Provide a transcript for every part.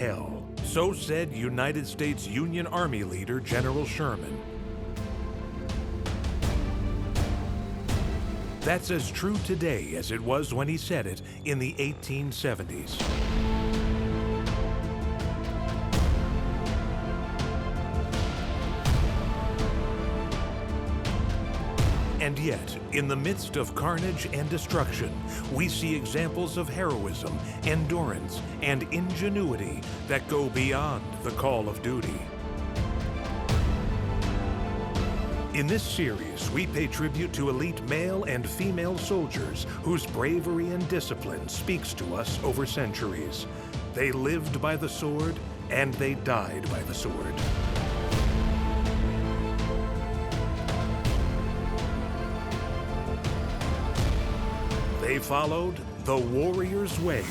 hell. So said United States Union Army leader General Sherman. That's as true today as it was when he said it in the 1870s. And yet, in the midst of carnage and destruction, we see examples of heroism, endurance, and ingenuity that go beyond the call of duty. In this series, we pay tribute to elite male and female soldiers whose bravery and discipline speaks to us over centuries. They lived by the sword, and they died by the sword. They followed the warrior's way.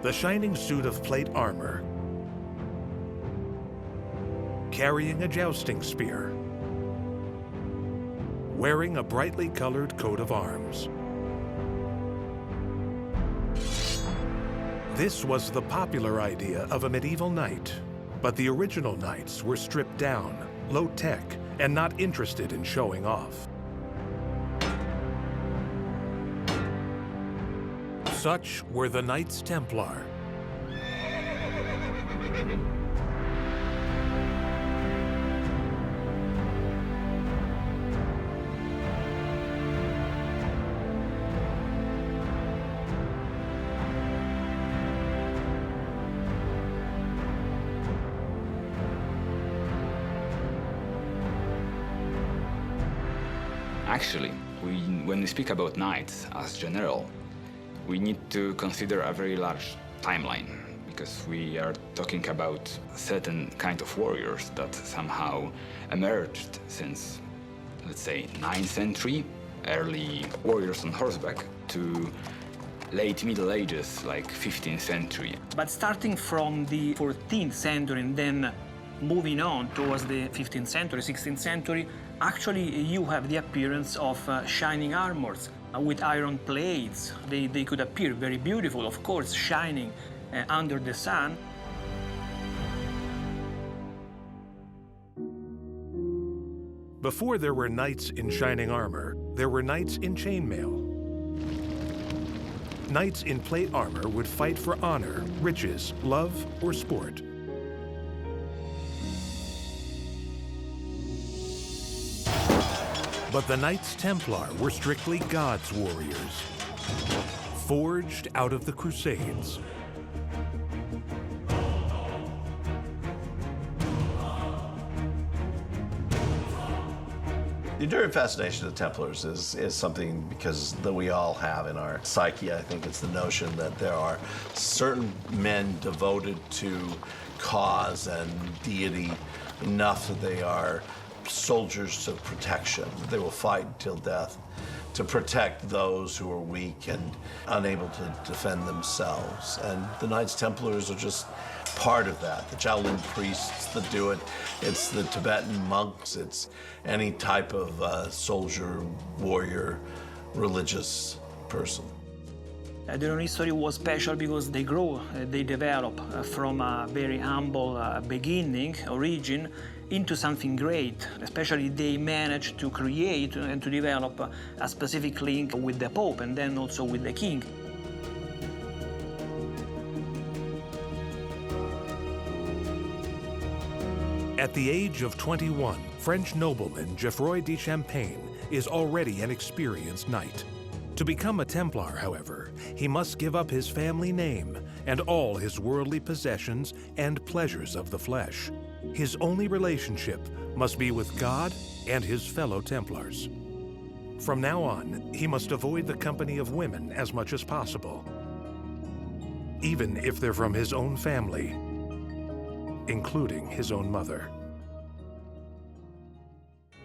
The shining suit of plate armor, carrying a jousting spear, wearing a brightly colored coat of arms. This was the popular idea of a medieval knight, but the original knights were stripped down, low-tech, and not interested in showing off. Such were the Knights Templar. Actually, when we speak about knights as general, we need to consider a very large timeline, because we are talking about a certain kind of warriors that somehow emerged since, let's say, 9th century, early warriors on horseback, to late Middle Ages, like 15th century. But starting from the 14th century and then moving on towards the 15th century, 16th century, actually you have the appearance of shining armors with iron plates. They could appear very beautiful, of course, shining under the sun. Before there were knights in shining armor, there were knights in chainmail. Knights in plate armor would fight for honor, riches, love, or sport. But the Knights Templar were strictly God's warriors, forged out of the Crusades. The enduring fascination of the Templars is something because that we all have in our psyche. I think it's the notion that there are certain men devoted to cause and deity enough that they are soldiers of protection. They will fight till death to protect those who are weak and unable to defend themselves. And the Knights Templars are just part of that. The Shaolin priests that do it, it's the Tibetan monks, it's any type of soldier, warrior, religious person. Their history was special because they grow, they develop from a very humble beginning, origin, into something great. Especially they managed to create and to develop a specific link with the Pope and then also with the King. At the age of 21, French nobleman Geoffroi de Champagne is already an experienced knight. To become a Templar, however, he must give up his family name and all his worldly possessions and pleasures of the flesh. His only relationship must be with God and his fellow Templars. From now on, he must avoid the company of women as much as possible, even if they're from his own family, including his own mother.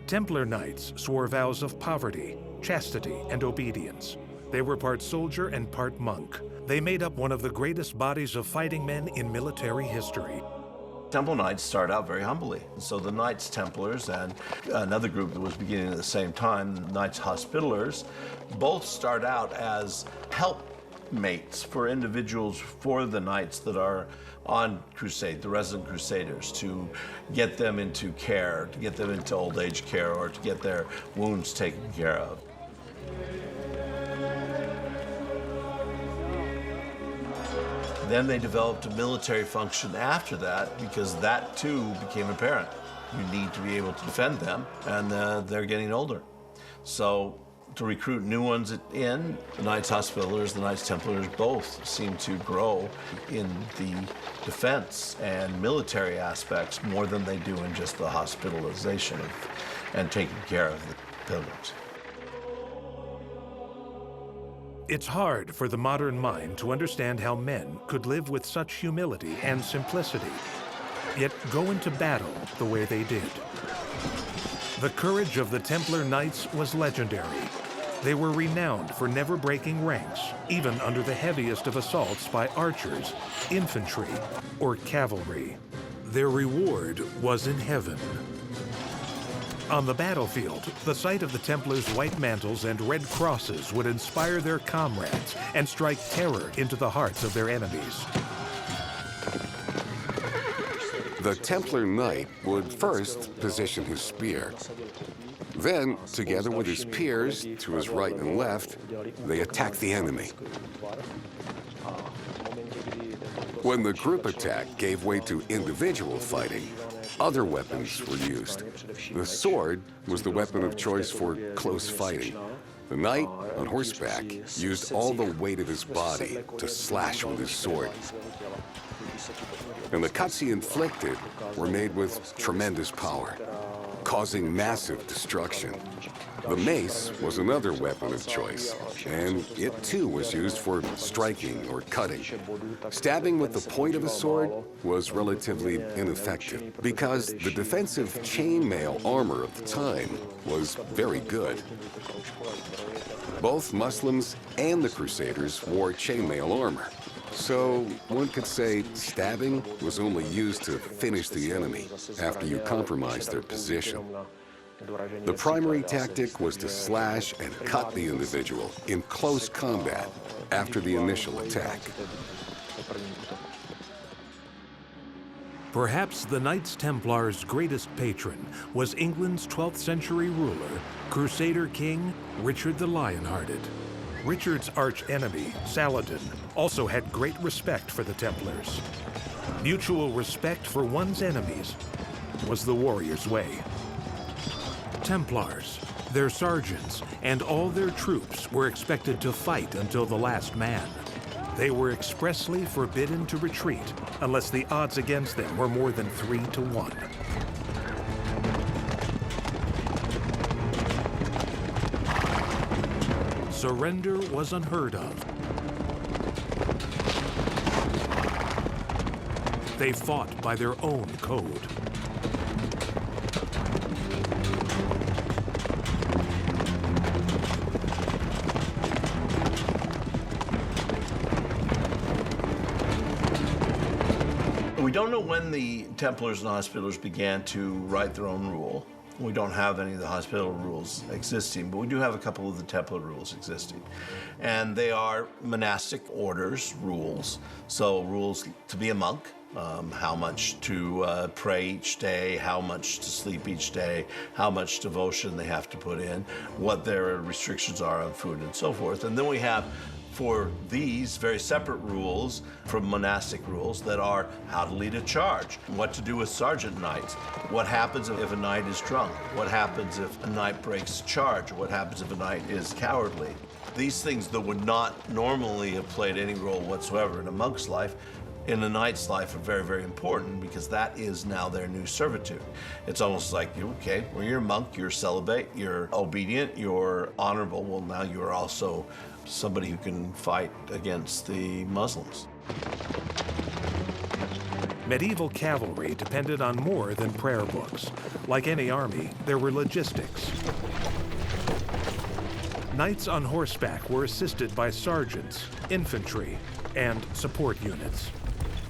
Templar Knights swore vows of poverty, chastity, and obedience. They were part soldier and part monk. They made up one of the greatest bodies of fighting men in military history. Templar Knights start out very humbly. So the Knights Templars and another group that was beginning at the same time, the Knights Hospitallers, both start out as helpmates for individuals for the knights that are on crusade, the resident crusaders, to get them into care, to get them into old age care, or to get their wounds taken care of. Then they developed a military function after that, because that too became apparent. You need to be able to defend them, and they're getting older. So to recruit new ones in, the Knights Hospitallers, the Knights Templars both seem to grow in the defense and military aspects more than they do in just the hospitalization and taking care of the pilgrims. It's hard for the modern mind to understand how men could live with such humility and simplicity, yet go into battle the way they did. The courage of the Templar Knights was legendary. They were renowned for never breaking ranks, even under the heaviest of assaults by archers, infantry, or cavalry. Their reward was in heaven. On the battlefield, the sight of the Templars' white mantles and red crosses would inspire their comrades and strike terror into the hearts of their enemies. The Templar Knight would first position his spear. Then, together with his peers, to his right and left, they attack the enemy. When the group attack gave way to individual fighting, other weapons were used. The sword was the weapon of choice for close fighting. The knight, on horseback, used all the weight of his body to slash with his sword. And the cuts he inflicted were made with tremendous power, causing massive destruction. The mace was another weapon of choice, and it too was used for striking or cutting. Stabbing with the point of a sword was relatively ineffective because the defensive chainmail armor of the time was very good. Both Muslims and the Crusaders wore chainmail armor. So one could say stabbing was only used to finish the enemy after you compromised their position. The primary tactic was to slash and cut the individual in close combat after the initial attack. Perhaps the Knights Templars' greatest patron was England's 12th century ruler, Crusader King Richard the Lionhearted. Richard's arch-enemy, Saladin, also had great respect for the Templars. Mutual respect for one's enemies was the warrior's way. Templars, their sergeants, and all their troops were expected to fight until the last man. They were expressly forbidden to retreat unless the odds against them were more than 3 to 1. Surrender was unheard of. They fought by their own code. We don't know when the Templars and Hospitallers began to write their own rule. We don't have any of the Hospitaller rules existing, but we do have a couple of the Templar rules existing. And they are monastic orders rules. So rules to be a monk, how much to pray each day, how much to sleep each day, how much devotion they have to put in, what their restrictions are on food and so forth. And then we have for these very separate rules from monastic rules that are how to lead a charge, what to do with sergeant knights, what happens if a knight is drunk, what happens if a knight breaks charge, what happens if a knight is cowardly. These things that would not normally have played any role whatsoever in a monk's life in a knight's life are very, very important because that is now their new servitude. It's almost like, okay, well, you're a monk, you're celibate, you're obedient, you're honorable. Well, now you're also somebody who can fight against the Muslims. Medieval cavalry depended on more than prayer books. Like any army, there were logistics. Knights on horseback were assisted by sergeants, infantry, and support units.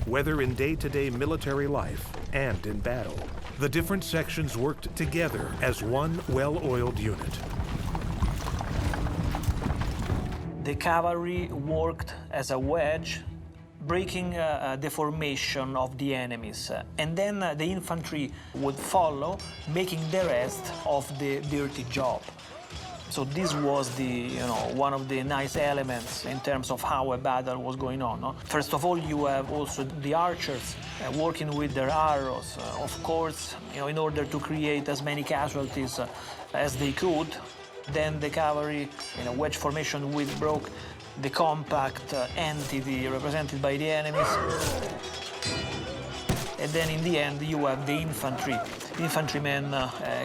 Whether in day-to-day military life and in battle, the different sections worked together as one well-oiled unit. The cavalry worked as a wedge, breaking the formation of the enemies. And then the infantry would follow, making the rest of the dirty job. So this was one of the nice elements in terms of how a battle was going on. No? First of all, you have also the archers working with their arrows. Of course, in order to create as many casualties as they could. Then the cavalry in a wedge formation broke the compact entity represented by the enemies. And then in the end, you have the infantrymen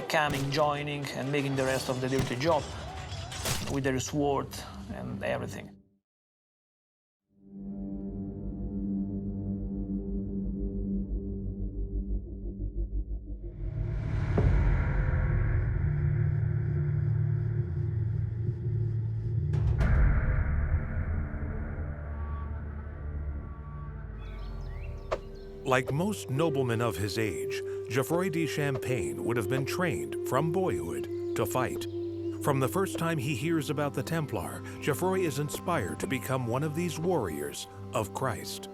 coming, joining, and making the rest of the dirty job with their sword and everything. Like most noblemen of his age, Geoffroi de Champagne would have been trained from boyhood to fight. From the first time he hears about the Templar, Geoffroi is inspired to become one of these warriors of Christ.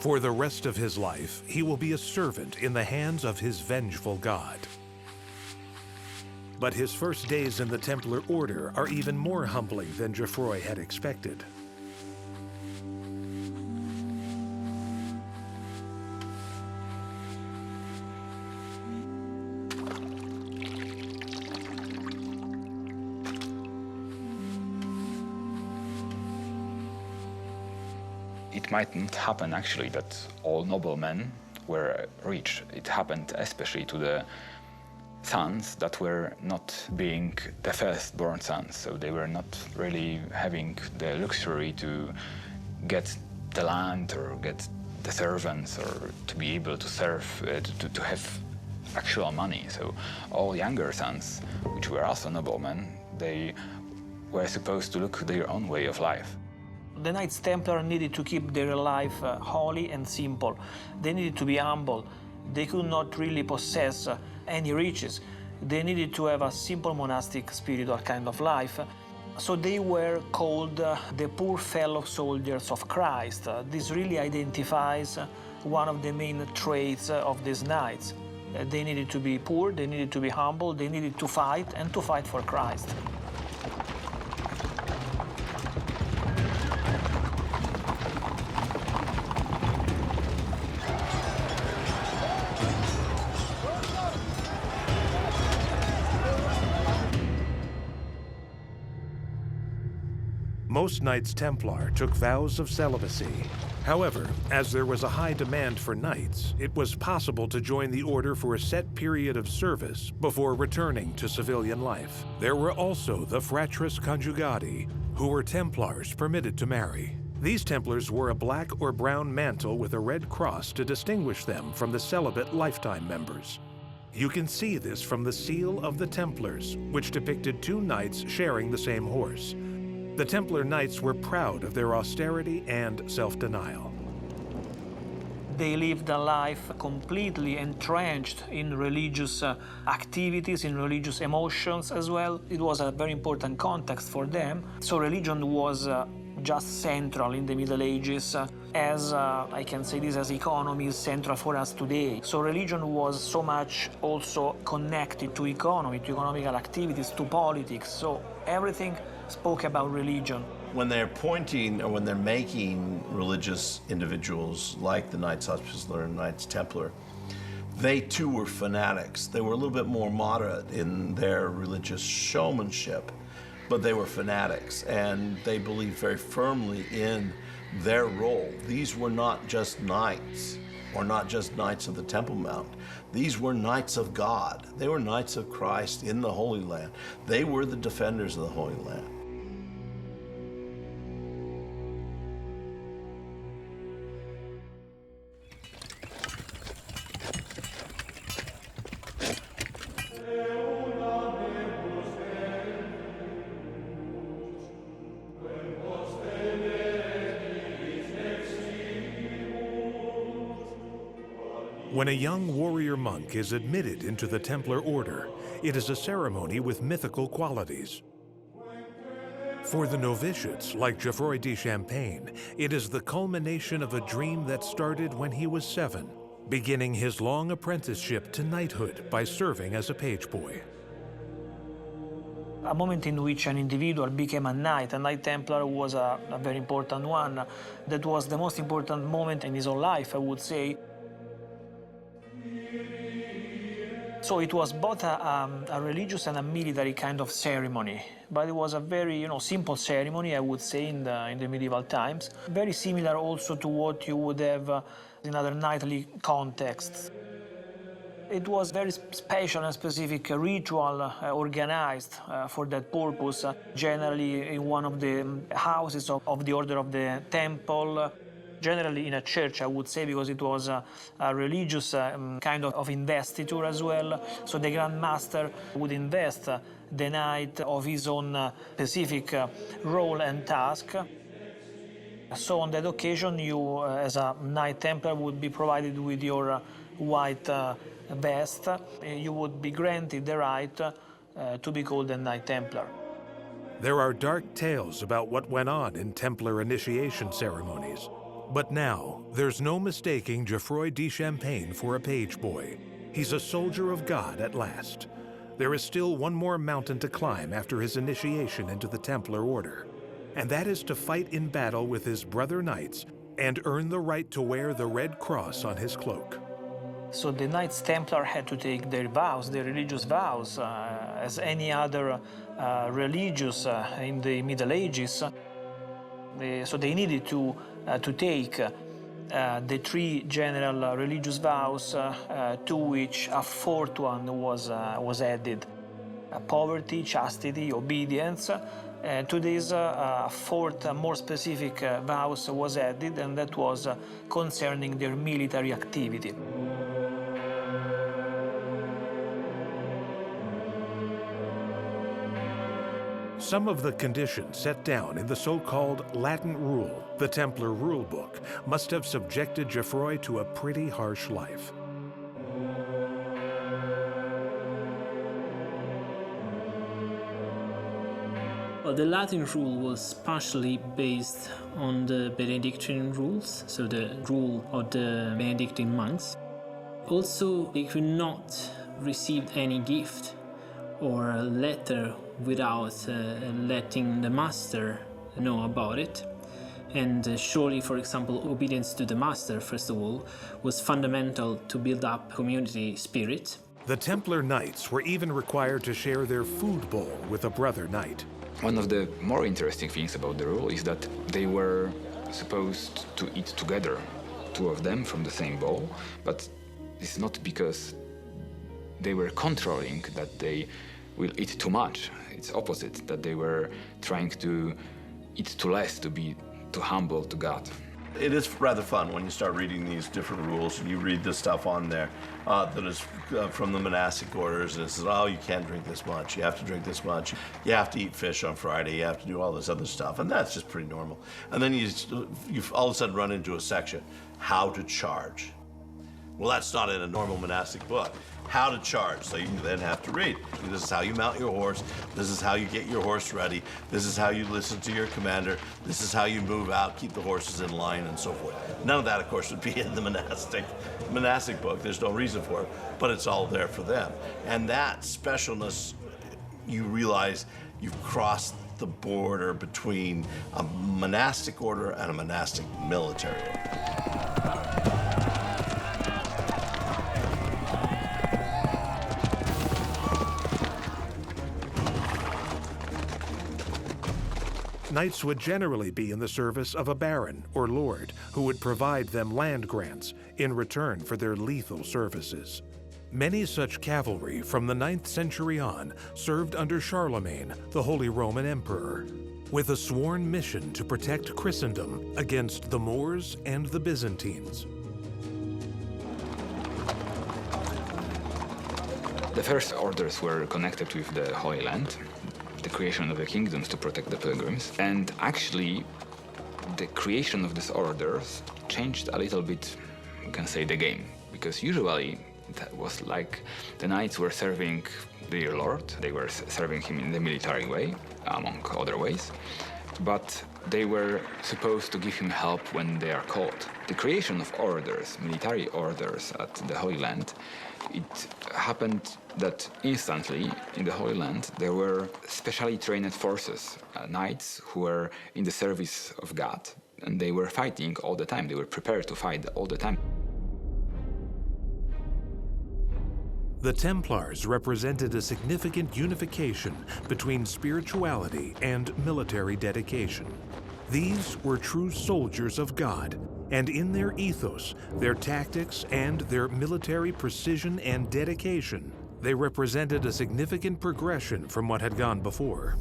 For the rest of his life, he will be a servant in the hands of his vengeful God. But his first days in the Templar Order are even more humbling than Geoffroi had expected. It might not happen actually that all noblemen were rich. It happened especially to the sons that were not being the firstborn sons, so they were not really having the luxury to get the land or get the servants or to be able to serve, to have actual money. So all younger sons, which were also noblemen, they were supposed to look their own way of life. The Knights Templar needed to keep their life holy and simple. They needed to be humble. They could not really possess any riches. They needed to have a simple monastic spiritual kind of life. So they were called the poor fellow soldiers of Christ. This really identifies one of the main traits of these knights. They needed to be poor, they needed to be humble, they needed to fight, and to fight for Christ. Most Knights Templar took vows of celibacy. However, as there was a high demand for knights, it was possible to join the order for a set period of service before returning to civilian life. There were also the Fratres Conjugati, who were Templars permitted to marry. These Templars wore a black or brown mantle with a red cross to distinguish them from the celibate lifetime members. You can see this from the seal of the Templars, which depicted two knights sharing the same horse. The Templar Knights were proud of their austerity and self-denial. They lived a life completely entrenched in religious activities, in religious emotions as well. It was a very important context for them. So religion was just central in the Middle Ages, as I can say this, as economy is central for us today. So religion was so much also connected to economy, to economical activities, to politics. So everything spoke about religion. When they're appointing or when they're making religious individuals like the Knights Hospitaller and Knights Templar, They too were fanatics. They were a little bit more moderate in their religious showmanship, but they were fanatics, and they believed very firmly in their role. These were not just knights, or not just knights of the Temple Mount. These were knights of God. They were knights of Christ in the Holy Land. They were the defenders of the Holy Land. When a young warrior monk is admitted into the Templar Order, it is a ceremony with mythical qualities. For the novitiates, like Geoffroi de Champagne, it is the culmination of a dream that started when he was 7, beginning his long apprenticeship to knighthood by serving as a page boy. A moment in which an individual became a Knight Templar was a very important one. That was the most important moment in his own life, I would say. So it was both a religious and a military kind of ceremony, but it was a very, simple ceremony, I would say, in the medieval times. Very similar also to what you would have in other knightly contexts. It was very special and specific ritual organized for that purpose, generally in one of the houses of the Order of the Temple. Generally in a church, I would say, because it was a religious kind of investiture as well. So the Grand Master would invest the knight of his own specific role and task. So on that occasion, you, as a Knight Templar, would be provided with your white vest. You would be granted the right to be called a Knight Templar. There are dark tales about what went on in Templar initiation ceremonies. But now, there's no mistaking Geoffroi de Champagne for a page boy. He's a soldier of God at last. There is still one more mountain to climb after his initiation into the Templar Order, and that is to fight in battle with his brother knights and earn the right to wear the red cross on his cloak. So the Knights Templar had to take their vows, their religious vows, as any other religious in the Middle Ages. So they needed to take the 3 general religious vows, to which a 4th one was added: poverty, chastity, obedience. To this, a 4th, more specific vows was added, and that was concerning their military activity. Some of the conditions set down in the so-called Latin Rule, the Templar Rule Book, must have subjected Geoffroi to a pretty harsh life. Well, the Latin rule was partially based on the Benedictine rules, so the rule of the Benedictine monks. Also, they could not receive any gift or a letter without letting the master know about it. And surely, for example, obedience to the master, first of all, was fundamental to build up community spirit. The Templar Knights were even required to share their food bowl with a brother knight. One of the more interesting things about the rule is that they were supposed to eat together, 2 of them from the same bowl, but it's not because they were controlling that they will eat too much. It's opposite, that they were trying to eat too less, to be too humble to God. It is rather fun when you start reading these different rules and you read the stuff on there that is from the monastic orders, and it says, oh, you can't drink this much, you have to drink this much, you have to eat fish on Friday, you have to do all this other stuff, and that's just pretty normal. And then you all of a sudden run into a section, how to charge. Well, that's not in a normal monastic book. How to charge, so you then have to read. This is how you mount your horse, this is how you get your horse ready, this is how you listen to your commander, this is how you move out, keep the horses in line, and so forth. None of that, of course, would be in the monastic book. There's no reason for it, but it's all there for them. And that specialness, you realize you've crossed the border between a monastic order and a monastic military order. Knights would generally be in the service of a baron or lord who would provide them land grants in return for their lethal services. Many such cavalry from the 9th century on served under Charlemagne, the Holy Roman Emperor, with a sworn mission to protect Christendom against the Moors and the Byzantines. The first orders were connected with the Holy Land, the creation of the kingdoms to protect the pilgrims, and actually the creation of these orders changed a little bit, we can say, the game, because usually that was like the knights were serving their lord, they were serving him in the military way, among other ways, but they were supposed to give him help when they are called. The creation of orders, military orders at the Holy Land, it happened that instantly in the Holy Land there were specially trained forces, knights who were in the service of God, and they were fighting all the time, they were prepared to fight all the time. The Templars represented a significant unification between spirituality and military dedication. These were true soldiers of God, and in their ethos, their tactics, and their military precision and dedication, they represented a significant progression from what had gone before.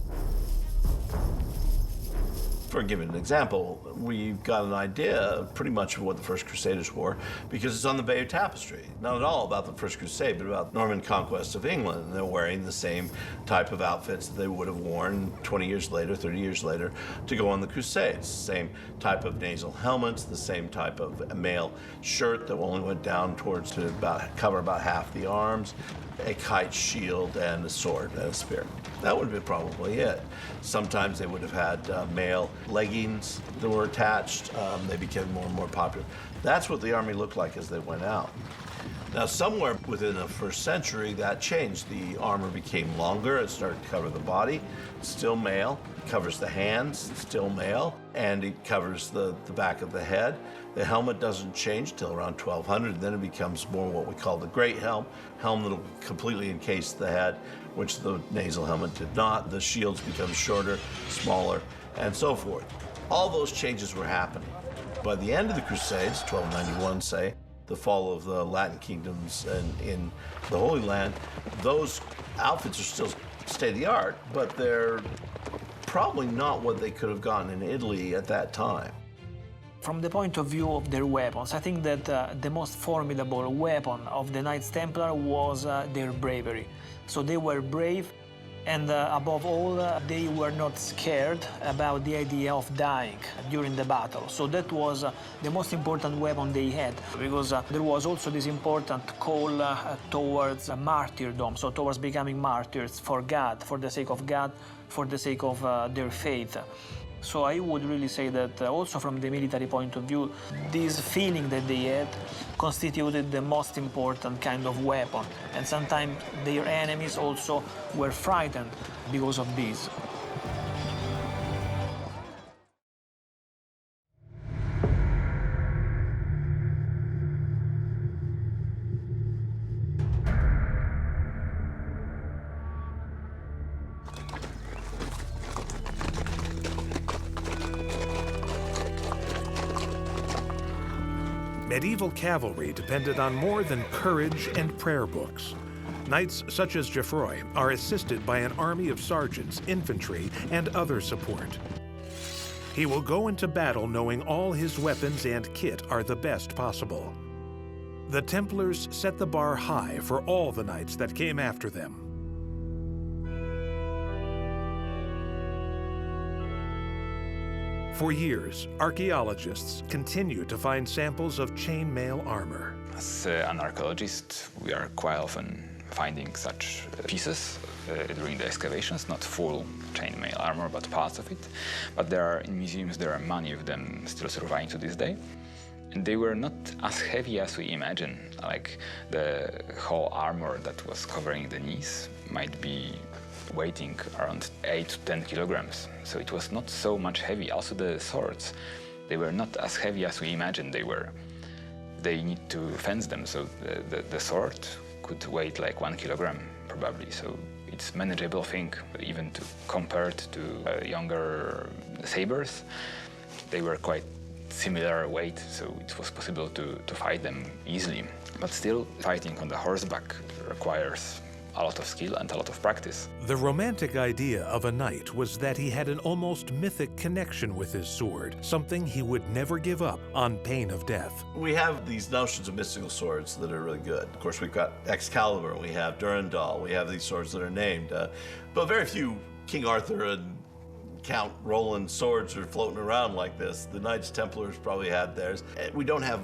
For a given example, we've got an idea pretty much of what the First Crusaders wore because it's on the Bayeux Tapestry. Not at all about the First Crusade, but about Norman conquest of England. They're wearing the same type of outfits that they would have worn 20 years later, 30 years later, to go on the Crusades. Same type of nasal helmets, the same type of mail shirt that only went down towards to cover about half the arms, a kite shield, and a sword and a spear. That would have been probably it. Sometimes they would have had mail leggings that were attached. They became more and more popular. That's what the army looked like as they went out. Now, somewhere within the first century, that changed. The armor became longer. It started to cover the body. Still mail. Covers the hands. Still mail. And it covers the back of the head. The helmet doesn't change till around 1200. Then it becomes more what we call the great helm that'll completely encase the head, which the nasal helmet did not. The shields become shorter, smaller, and so forth. All those changes were happening. By the end of the Crusades, 1291, say, the fall of the Latin kingdoms and in the Holy Land, those outfits are still state-of-the-art, but they're probably not what they could have gotten in Italy at that time. From the point of view of their weapons, I think that the most formidable weapon of the Knights Templar was their bravery. So they were brave, and above all, they were not scared about the idea of dying during the battle. So that was the most important weapon they had, because there was also this important call towards martyrdom, so towards becoming martyrs for God, for the sake of God, for the sake of their faith. So I would really say that also from the military point of view, this feeling that they had constituted the most important kind of weapon. And sometimes their enemies also were frightened because of this. Medieval cavalry depended on more than courage and prayer books. Knights such as Geoffroi are assisted by an army of sergeants, infantry, and other support. He will go into battle knowing all his weapons and kit are the best possible. The Templars set the bar high for all the knights that came after them. For years, archaeologists continue to find samples of chainmail armor. As an archaeologist, we are quite often finding such pieces during the excavations, not full chainmail armor, but parts of it. But in museums, there are many of them still surviving to this day. And they were not as heavy as we imagine. Like the whole armor that was covering the knees might be weighing around 8 to 10 kilograms. So it was not so much heavy. Also the swords, they were not as heavy as we imagined they were. They need to fence them, so the sword could weigh like 1 kilogram probably. So it's manageable thing, even compared to younger sabers. They were quite similar weight, so it was possible to fight them easily. But still, fighting on the horseback requires a lot of skill and a lot of practice. The romantic idea of a knight was that he had an almost mythic connection with his sword, something he would never give up on pain of death. We have these notions of mystical swords that are really good. Of course, we've got Excalibur, we have Durandal, we have these swords that are named, but very few King Arthur and Count Roland swords are floating around like this. The Knights Templars probably had theirs. We don't have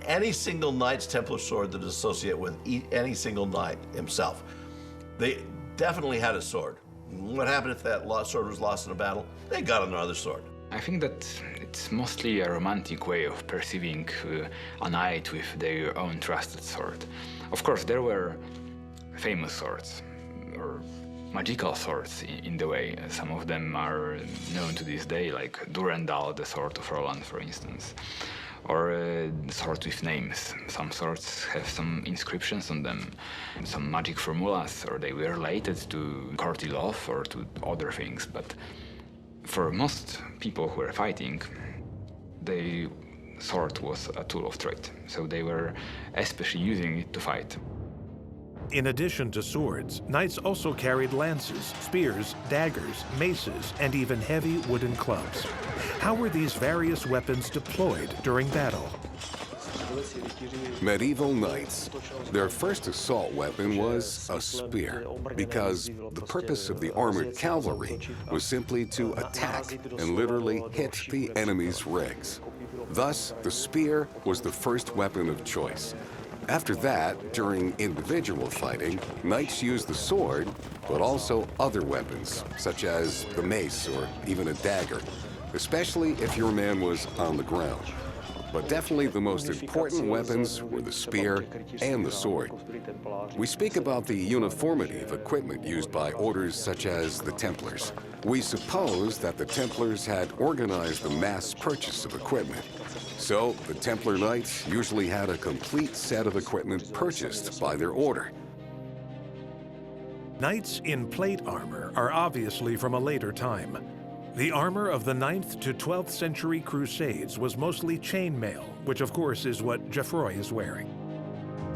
any single Knights Templar sword that is associated with any single knight himself. They definitely had a sword. What happened if that sword was lost in a battle? They got another sword. I think that it's mostly a romantic way of perceiving a knight with their own trusted sword. Of course, there were famous swords, or magical swords in the way. Some of them are known to this day, like Durandal, the sword of Roland, for instance. Or swords with names. Some swords have some inscriptions on them, some magic formulas, or they were related to courtly love or to other things. But for most people who were fighting, the sword was a tool of trade, so they were especially using it to fight. In addition to swords, knights also carried lances, spears, daggers, maces, and even heavy wooden clubs. How were these various weapons deployed during battle? Medieval knights. Their first assault weapon was a spear, because the purpose of the armored cavalry was simply to attack and literally hit the enemy's ranks. Thus, the spear was the first weapon of choice. After that, during individual fighting, knights used the sword, but also other weapons, such as the mace or even a dagger, especially if your man was on the ground. But definitely the most important weapons were the spear and the sword. We speak about the uniformity of equipment used by orders such as the Templars. We suppose that the Templars had organized the mass purchase of equipment. So the Templar Knights usually had a complete set of equipment purchased by their order. Knights in plate armor are obviously from a later time. The armor of the 9th to 12th century Crusades was mostly chainmail, which of course is what Geoffroi is wearing.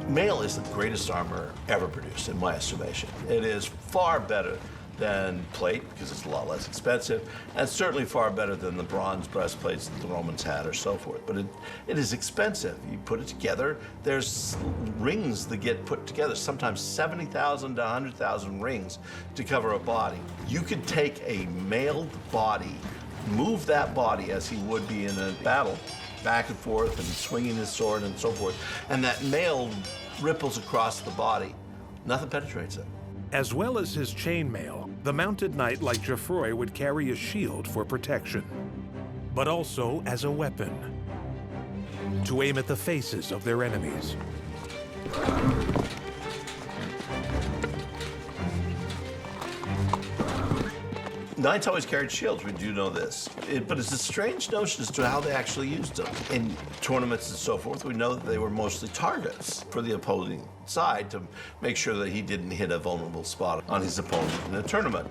Mail is the greatest armor ever produced, in my estimation. It is far better than plate, because it's a lot less expensive, and certainly far better than the bronze breastplates that the Romans had or so forth. But it is expensive. You put it together, there's rings that get put together, sometimes 70,000 to 100,000 rings to cover a body. You could take a mailed body, move that body as he would be in a battle, back and forth and swinging his sword and so forth, and that mail ripples across the body. Nothing penetrates it. As well as his chainmail, the mounted knight like Geoffroi would carry a shield for protection, but also as a weapon, to aim at the faces of their enemies. Knights always carried shields, we do know this. But it's a strange notion as to how they actually used them. In tournaments and so forth, we know that they were mostly targets for the opposing side to make sure that he didn't hit a vulnerable spot on his opponent in a tournament.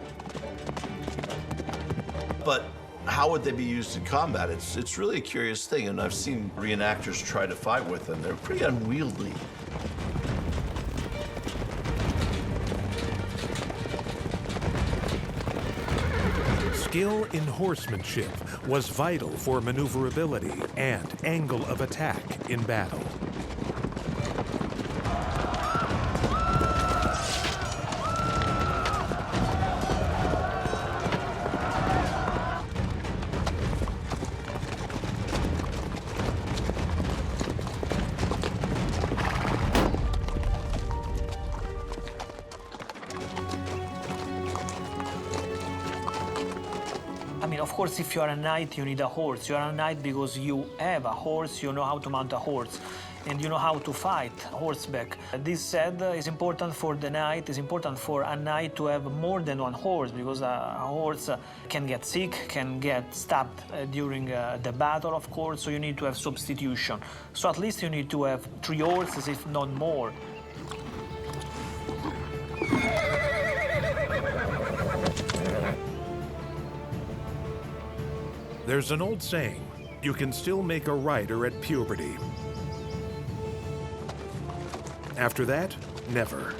But how would they be used in combat? It's really a curious thing, and I've seen reenactors try to fight with them. They're pretty unwieldy. Skill in horsemanship was vital for maneuverability and angle of attack in battle. Of course, if you are a knight, you need a horse. You are a knight because you have a horse, you know how to mount a horse, and you know how to fight horseback. This said, is important for the knight, it's important for a knight to have more than one horse, because a horse can get sick, can get stabbed during the battle, of course, so you need to have substitution. So at least you need to have 3 horses, if not more. There's an old saying, you can still make a rider at puberty. After that, never.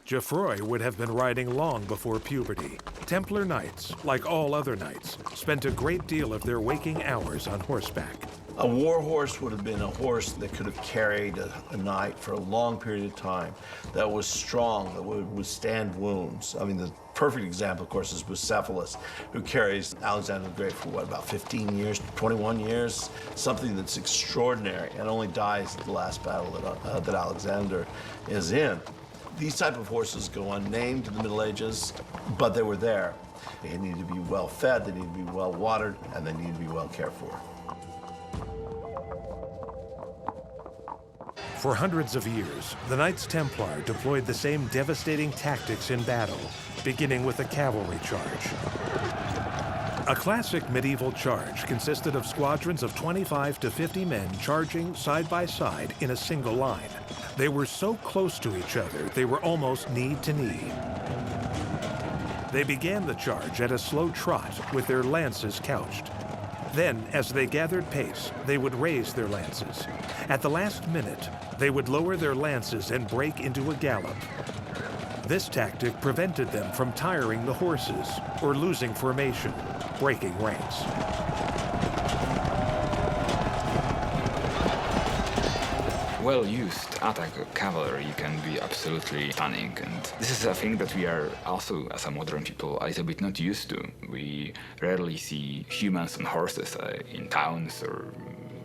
Geoffroi would have been riding long before puberty. Templar Knights, like all other knights, spent a great deal of their waking hours on horseback. A war horse would have been a horse that could have carried a knight for a long period of time, that was strong, that would withstand wounds. I mean, the perfect example, of course, is Bucephalus, who carries Alexander the Great for, what, about 15 years, 21 years? Something that's extraordinary, and only dies at the last battle that Alexander is in. These type of horses go unnamed in the Middle Ages, but they were there. They needed to be well fed, they needed to be well watered, and they needed to be well cared for. For hundreds of years, the Knights Templar deployed the same devastating tactics in battle, beginning with a cavalry charge. A classic medieval charge consisted of squadrons of 25 to 50 men charging side by side in a single line. They were so close to each other, they were almost knee to knee. They began the charge at a slow trot with their lances couched. Then, as they gathered pace, they would raise their lances. At the last minute, they would lower their lances and break into a gallop. This tactic prevented them from tiring the horses or losing formation, breaking ranks. Well-used attack cavalry can be absolutely stunning, and this is a thing that we are also, as a modern people, a little bit not used to. We rarely see humans on horses in towns or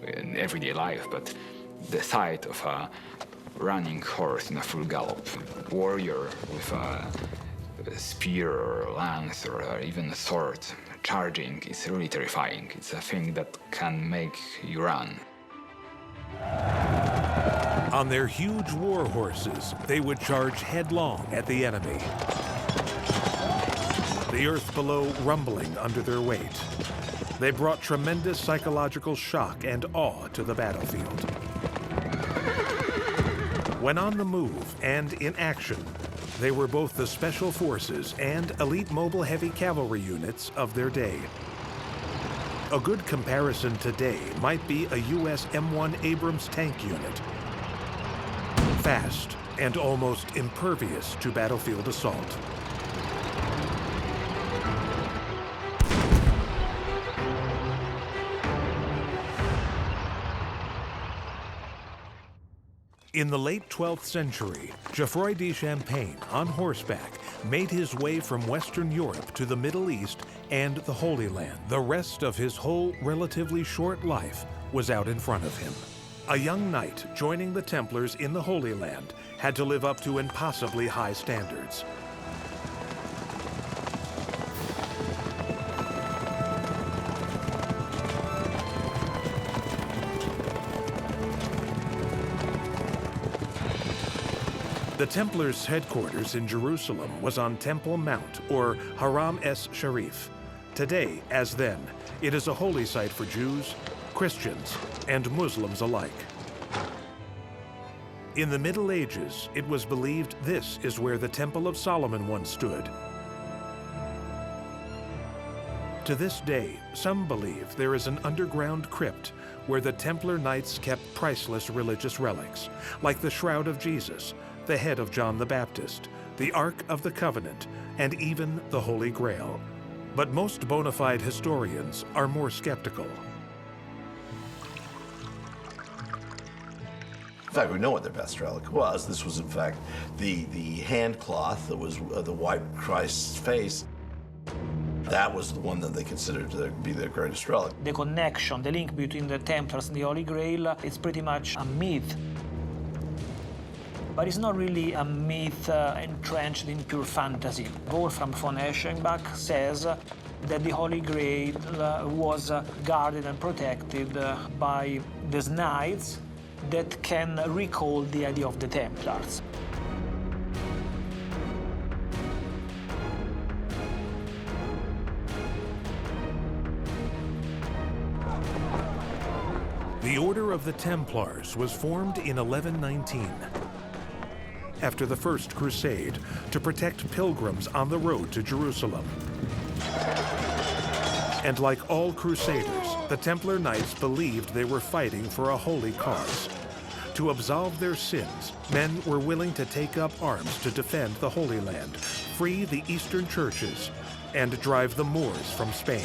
in everyday life, but the sight of a running horse in a full gallop, warrior with a spear or lance or even a sword charging is really terrifying. It's a thing that can make you run. On their huge war horses, they would charge headlong at the enemy, the earth below rumbling under their weight. They brought tremendous psychological shock and awe to the battlefield. When on the move and in action, they were both the special forces and elite mobile heavy cavalry units of their day. A good comparison today might be a US M1 Abrams tank unit. Fast and almost impervious to battlefield assault. In the late 12th century, Geoffroi de Champagne, on horseback, made his way from Western Europe to the Middle East and the Holy Land. The rest of his whole relatively short life was out in front of him. A young knight joining the Templars in the Holy Land had to live up to impossibly high standards. The Templars' headquarters in Jerusalem was on Temple Mount, or Haram es-Sharif. Today, as then, it is a holy site for Jews, Christians, and Muslims alike. In the Middle Ages, it was believed this is where the Temple of Solomon once stood. To this day, some believe there is an underground crypt where the Templar Knights kept priceless religious relics, like the Shroud of Jesus, the head of John the Baptist, the Ark of the Covenant, and even the Holy Grail. But most bona fide historians are more skeptical. In fact, we know what their best relic was. This was, in fact, the hand cloth that was the white Christ's face. That was the one that they considered to be their greatest relic. The connection, the link between the Templars and the Holy Grail is pretty much a myth. But it's not really a myth entrenched in pure fantasy. Wolfram von Eschenbach says that the Holy Grail was guarded and protected by these knights that can recall the idea of the Templars. The Order of the Templars was formed in 1119 after the First Crusade to protect pilgrims on the road to Jerusalem. And like all crusaders, the Templar Knights believed they were fighting for a holy cause. To absolve their sins, men were willing to take up arms to defend the Holy Land, free the Eastern churches, and drive the Moors from Spain.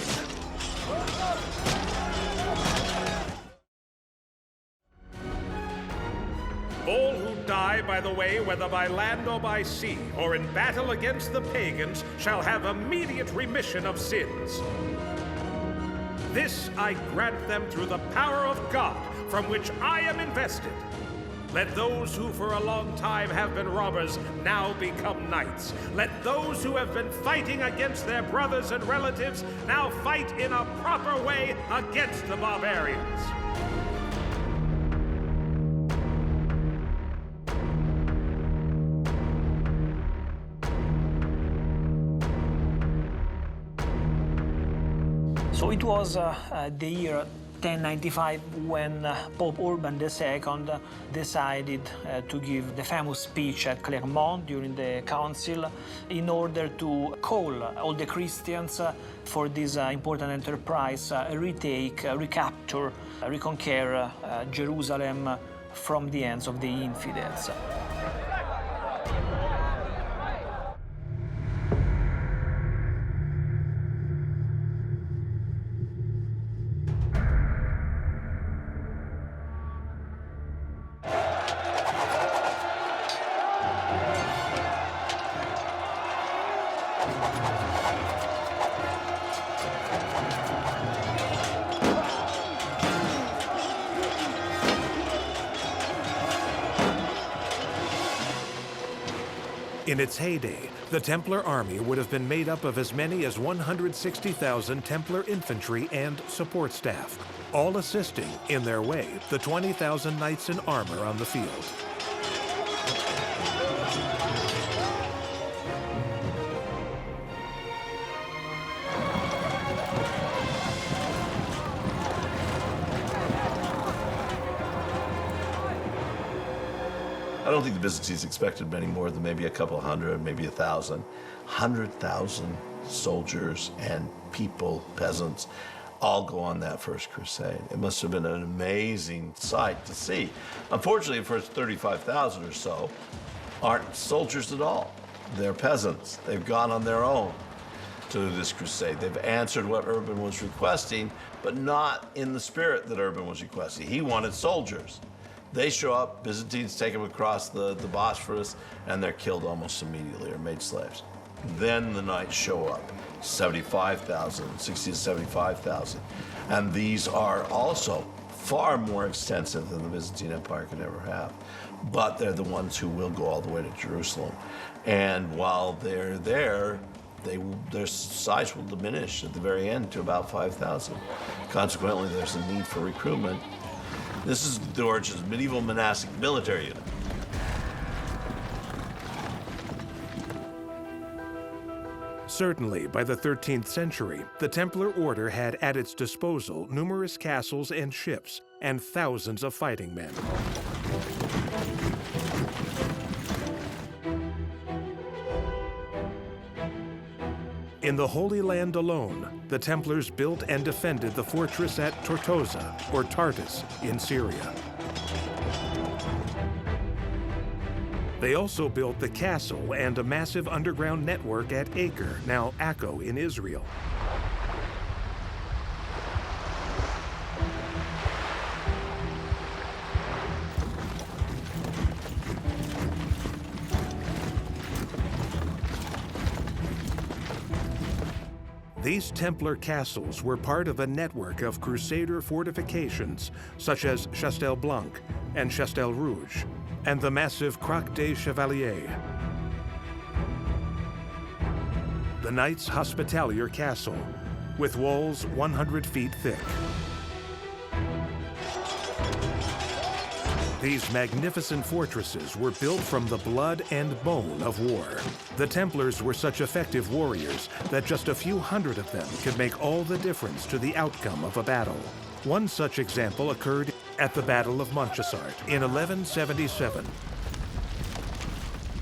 All who die by the way, whether by land or by sea, or in battle against the pagans, shall have immediate remission of sins. This I grant them through the power of God, from which I am invested. Let those who for a long time have been robbers now become knights. Let those who have been fighting against their brothers and relatives now fight in a proper way against the barbarians. So it was the year 1095 when Pope Urban II decided to give the famous speech at Clermont during the council in order to call all the Christians for this important enterprise, retake, recapture, reconquer Jerusalem from the hands of the infidels. In its heyday, the Templar army would have been made up of as many as 160,000 Templar infantry and support staff, all assisting, in their way, the 20,000 knights in armor on the field. I don't think the Byzantines expected many more than maybe a couple hundred, maybe 1,000. 100,000 soldiers and people, peasants, all go on that first crusade. It must have been an amazing sight to see. Unfortunately, the first 35,000 or so aren't soldiers at all. They're peasants. They've gone on their own to this crusade. They've answered what Urban was requesting, but not in the spirit that Urban was requesting. He wanted soldiers. They show up, Byzantines take them across the Bosphorus, and they're killed almost immediately or made slaves. Then the knights show up, 75,000, 60 to 75,000. And these are also far more extensive than the Byzantine Empire could ever have. But they're the ones who will go all the way to Jerusalem. And while they're there, their size will diminish at the very end to about 5,000. Consequently, there's a need for recruitment. This is the origins of medieval monastic military unit. Certainly, by the 13th century, the Templar Order had at its disposal numerous castles and ships, and thousands of fighting men. In the Holy Land alone, the Templars built and defended the fortress at Tortosa, or Tartus, in Syria. They also built the castle and a massive underground network at Acre, now Akko, in Israel. These Templar castles were part of a network of Crusader fortifications, such as Chastel Blanc and Chastel Rouge, and the massive Croix des Chevaliers. The Knights' Hospitalier Castle, with walls 100 feet thick. These magnificent fortresses were built from the blood and bone of war. The Templars were such effective warriors that just a few hundred of them could make all the difference to the outcome of a battle. One such example occurred at the Battle of Montchesart in 1177.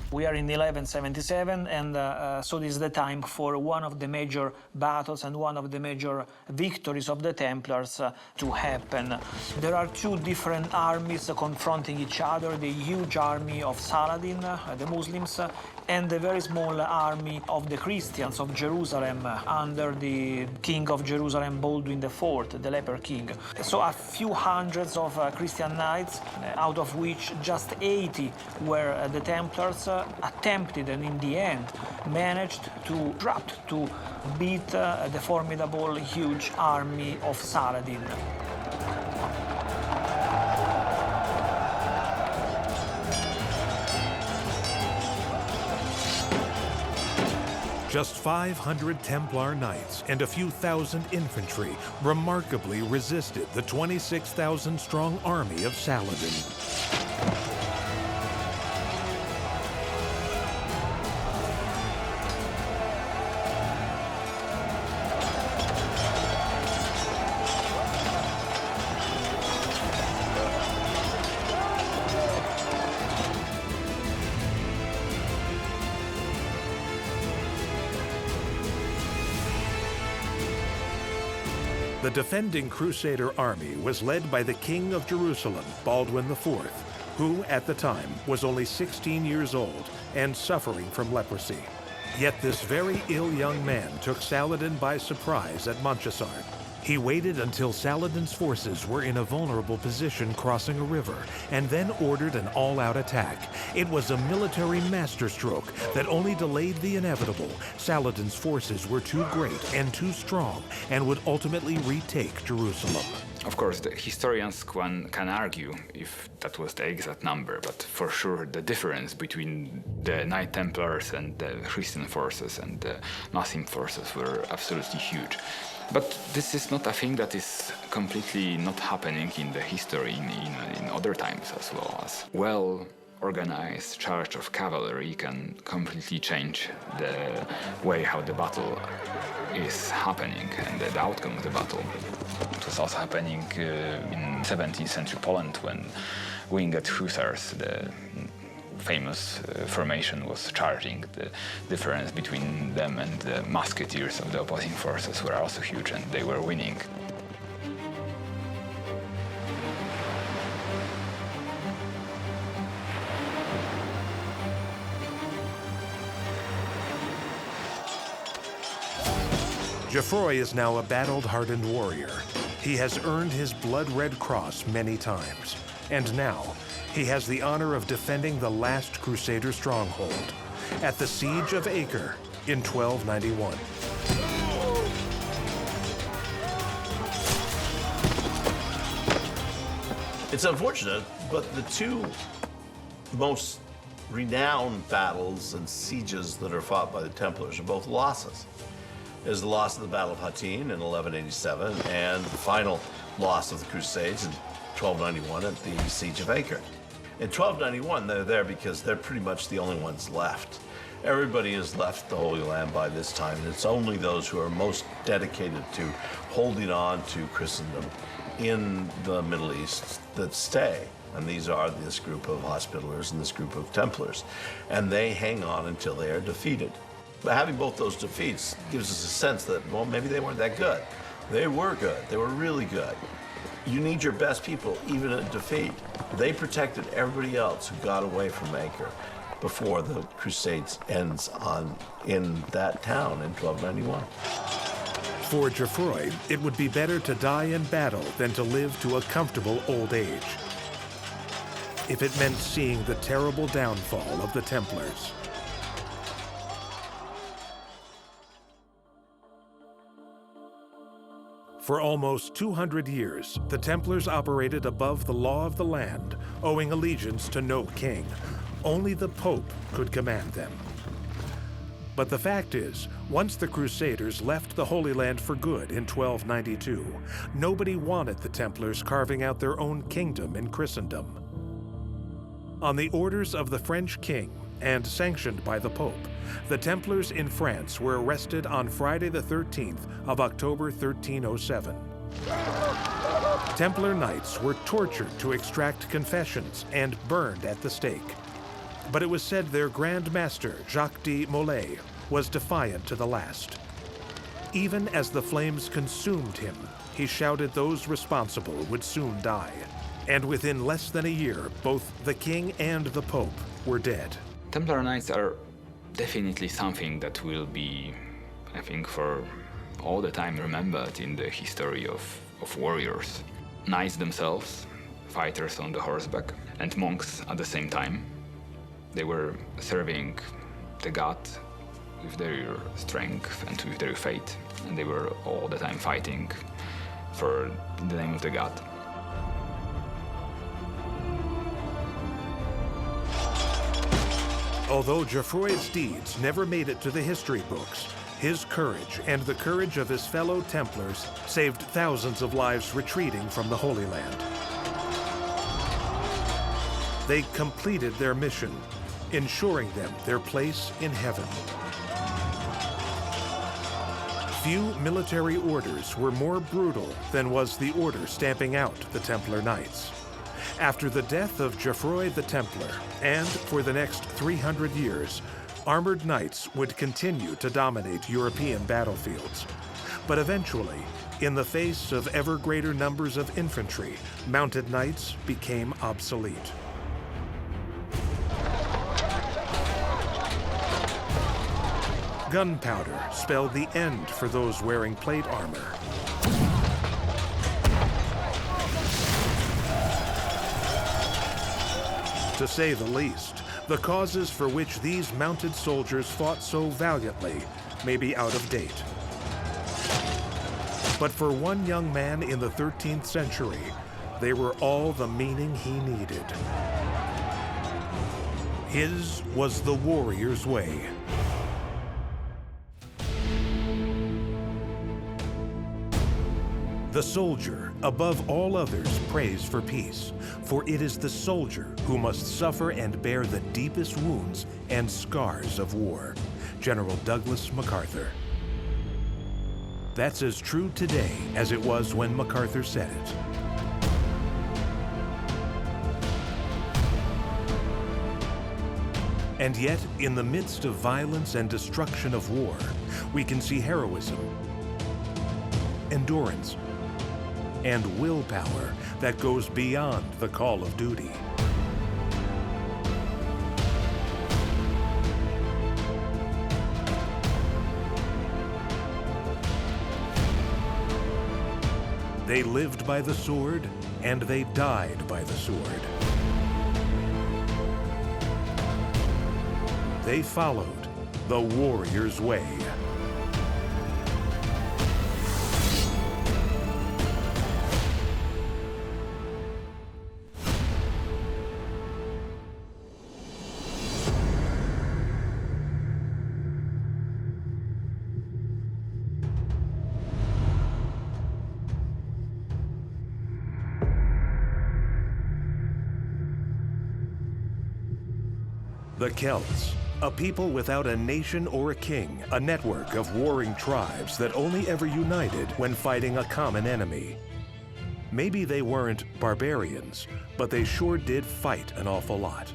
We are in 1177, and so this is the time for one of the major battles and one of the major victories of the Templars to happen. There are two different armies confronting each other, the huge army of Saladin, the Muslims, and the very small army of the Christians of Jerusalem under the king of Jerusalem, Baldwin IV, the leper king. So a few hundreds of Christian knights, out of which just 80 were the Templars, attempted and in the end managed to beat the formidable huge army of Saladin. Just 500 Templar Knights and a few thousand infantry remarkably resisted the 26,000-strong army of Saladin. The defending Crusader army was led by the King of Jerusalem, Baldwin IV, who at the time was only 16 years old and suffering from leprosy. Yet this very ill young man took Saladin by surprise at Montchesart. He waited until Saladin's forces were in a vulnerable position crossing a river, and then ordered an all-out attack. It was a military masterstroke that only delayed the inevitable. Saladin's forces were too great and too strong, and would ultimately retake Jerusalem. Of course, the historians can argue if that was the exact number, but for sure the difference between the Knight Templars and the Christian forces and the Muslim forces were absolutely huge. But this is not a thing that is completely not happening in the history in other times as well. As well-organized charge of cavalry can completely change the way how the battle is happening and the outcome of the battle. It was also happening in 17th century Poland when winged hussars, the famous formation, was charging. The difference between them and the musketeers of the opposing forces were also huge, and they were winning. Geoffroi is now a battle-hardened warrior. He has earned his blood-red cross many times, and now he has the honor of defending the last Crusader stronghold at the Siege of Acre in 1291. It's unfortunate, but the two most renowned battles and sieges that are fought by the Templars are both losses. There's the loss of the Battle of Hattin in 1187 and the final loss of the Crusades in 1291 at the Siege of Acre. In 1291, they're there because they're pretty much the only ones left. Everybody has left the Holy Land by this time, and it's only those who are most dedicated to holding on to Christendom in the Middle East that stay. And these are this group of Hospitallers and this group of Templars. And they hang on until they are defeated. But having both those defeats gives us a sense that, well, maybe they weren't that good. They were good. They were really good. You need your best people, even at defeat. They protected everybody else who got away from Acre before the Crusades ends in that town in 1291. For Geoffroi, it would be better to die in battle than to live to a comfortable old age, if it meant seeing the terrible downfall of the Templars. For almost 200 years, the Templars operated above the law of the land, owing allegiance to no king. Only the Pope could command them. But the fact is, once the Crusaders left the Holy Land for good in 1292, nobody wanted the Templars carving out their own kingdom in Christendom. On the orders of the French king, and sanctioned by the Pope, the Templars in France were arrested on Friday the 13th of October 1307. Templar Knights were tortured to extract confessions and burned at the stake. But it was said their Grand Master, Jacques de Molay, was defiant to the last. Even as the flames consumed him, he shouted those responsible would soon die. And within less than a year, both the king and the pope were dead. Templar Knights are definitely something that will be, I think, for all the time remembered in the history of warriors. Knights themselves, fighters on the horseback, and monks at the same time. They were serving the god with their strength and with their faith, and they were all the time fighting for the name of the god. Although Geoffroi's deeds never made it to the history books, his courage and the courage of his fellow Templars saved thousands of lives retreating from the Holy Land. They completed their mission, ensuring them their place in heaven. Few military orders were more brutal than was the order stamping out the Templar Knights. After the death of Geoffroi the Templar, and for the next 300 years, armored knights would continue to dominate European battlefields. But eventually, in the face of ever greater numbers of infantry, mounted knights became obsolete. Gunpowder spelled the end for those wearing plate armor. To say the least, the causes for which these mounted soldiers fought so valiantly may be out of date. But for one young man in the 13th century, they were all the meaning he needed. His was the warrior's way. The soldier, above all others, prays for peace, for it is the soldier who must suffer and bear the deepest wounds and scars of war. General Douglas MacArthur. That's as true today as it was when MacArthur said it. And yet, in the midst of violence and destruction of war, we can see heroism, endurance, and willpower that goes beyond the call of duty. They lived by the sword, and they died by the sword. They followed the warrior's way. The Celts, a people without a nation or a king, a network of warring tribes that only ever united when fighting a common enemy. Maybe they weren't barbarians, but they sure did fight an awful lot.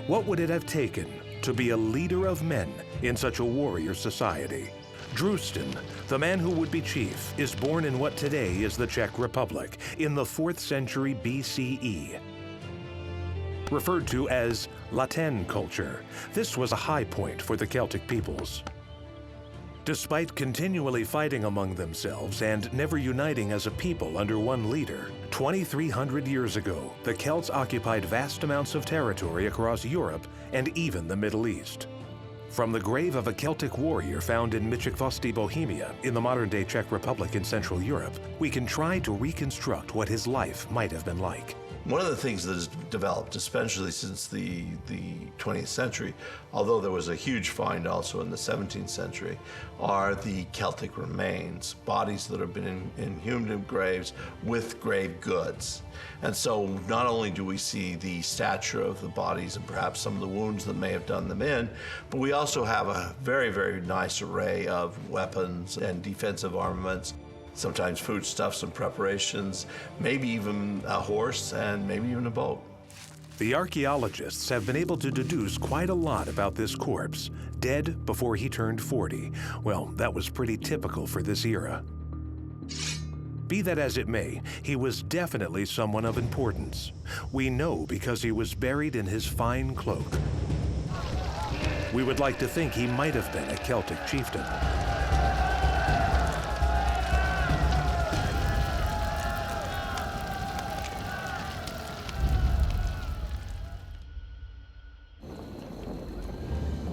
What would it have taken to be a leader of men in such a warrior society? Drustan, the man who would be chief, is born in what today is the Czech Republic in the 4th century BCE. Referred to as Latin culture, this was a high point for the Celtic peoples. Despite continually fighting among themselves and never uniting as a people under one leader, 2,300 years ago, the Celts occupied vast amounts of territory across Europe and even the Middle East. From the grave of a Celtic warrior found in Michikvosti, Bohemia, in the modern-day Czech Republic in Central Europe, we can try to reconstruct what his life might have been like. One of the things that has developed, especially since the 20th century, although there was a huge find also in the 17th century, are the Celtic remains, bodies that have been inhumed in graves with grave goods. And so not only do we see the stature of the bodies and perhaps some of the wounds that may have done them in, but we also have a very, very nice array of weapons and defensive armaments. sometimes foodstuffs and preparations, maybe even a horse and maybe even a boat. The archaeologists have been able to deduce quite a lot about this corpse, dead before he turned 40. Well, that was pretty typical for this era. Be that as it may, he was definitely someone of importance. We know because he was buried in his fine cloak. We would like to think he might have been a Celtic chieftain.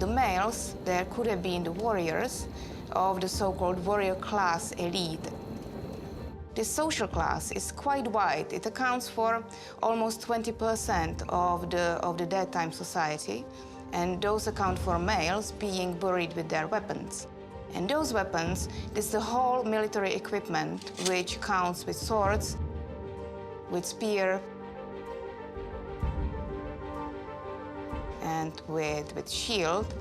The males, there could have been the warriors of the so-called warrior class elite. This social class is quite wide. It accounts for almost 20% of the that time society, and those account for males being buried with their weapons. And those weapons, this is the whole military equipment, which counts with swords, with spear, and with shield,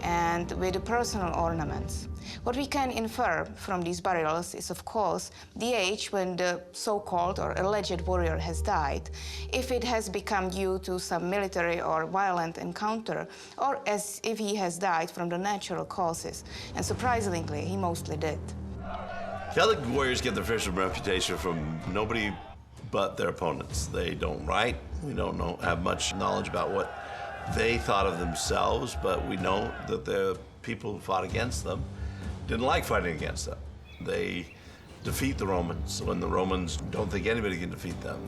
and with the personal ornaments. What we can infer from these burials is, of course, the age when the so-called or alleged warrior has died, if it has become due to some military or violent encounter, or as if he has died from the natural causes. And surprisingly, he mostly did. Celtic warriors get their official reputation from nobody but their opponents. They don't write. We don't have much knowledge about what they thought of themselves, but we know that the people who fought against them didn't like fighting against them. They defeat the Romans when the Romans don't think anybody can defeat them.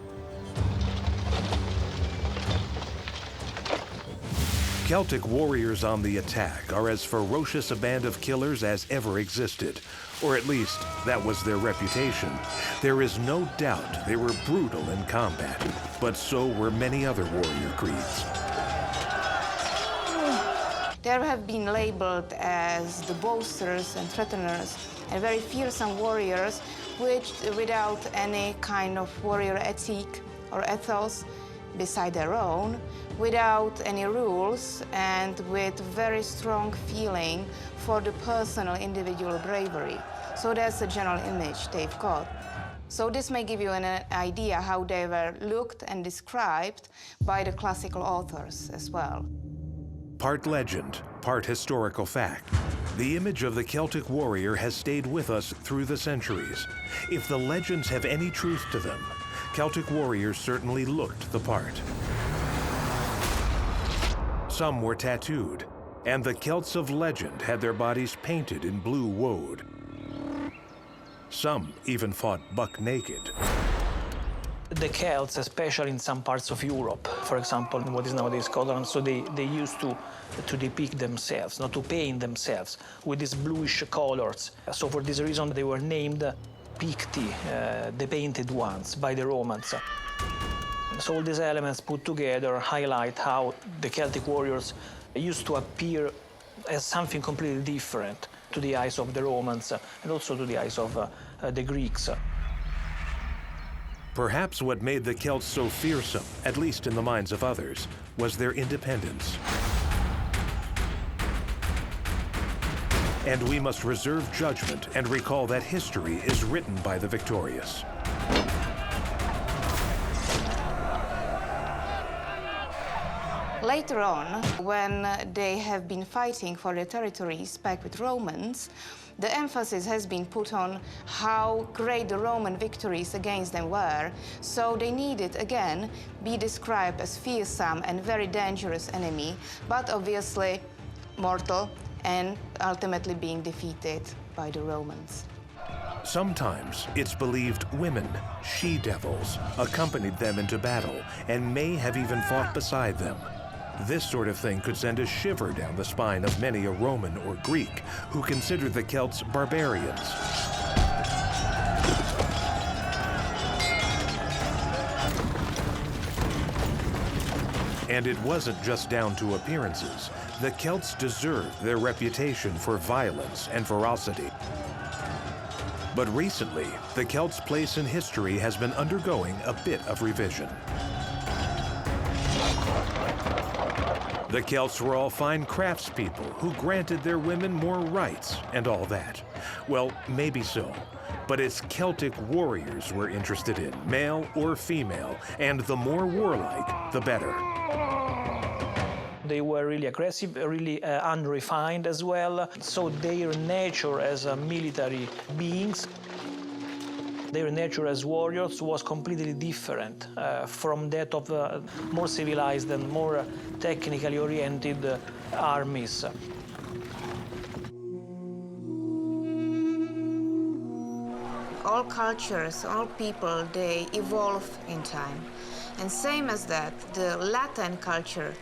Celtic warriors on the attack are as ferocious a band of killers as ever existed, or at least that was their reputation. There is no doubt they were brutal in combat, but so were many other warrior creeds. They have been labeled as the boasters and threateners and very fearsome warriors, which without any kind of warrior ethic or ethos beside their own, without any rules, and with very strong feeling for the personal individual bravery. So that's the general image they've got. So this may give you an idea how they were looked and described by the classical authors as well. Part legend, part historical fact. The image of the Celtic warrior has stayed with us through the centuries. If the legends have any truth to them, Celtic warriors certainly looked the part. Some were tattooed, and the Celts of legend had their bodies painted in blue woad. Some even fought buck naked. The Celts, especially in some parts of Europe, for example, in what is nowadays Scotland, so they used to depict themselves, not to paint themselves, with these bluish colors. So for this reason, they were named Picti, the painted ones, by the Romans. So all these elements put together highlight how the Celtic warriors used to appear as something completely different to the eyes of the Romans and also to the eyes of the Greeks. Perhaps what made the Celts so fearsome, at least in the minds of others, was their independence. And we must reserve judgment and recall that history is written by the victorious. Later on, when they have been fighting for their territories back with Romans, the emphasis has been put on how great the Roman victories against them were. So they needed, again, be described as fearsome and very dangerous enemy, but obviously mortal and ultimately being defeated by the Romans. Sometimes it's believed women, she-devils, accompanied them into battle and may have even fought beside them. This sort of thing could send a shiver down the spine of many a Roman or Greek who considered the Celts barbarians. And it wasn't just down to appearances. The Celts deserved their reputation for violence and ferocity. But recently, the Celts' place in history has been undergoing a bit of revision. The Celts were all fine craftspeople who granted their women more rights and all that. Well, maybe so. But it's Celtic warriors we're interested in, male or female, and the more warlike, the better. They were really aggressive, really unrefined as well. So their nature as military beings, their nature as warriors was completely different from that of more civilized and more technically oriented armies. All cultures, all people, they evolve in time. And same as that, the Latin culture,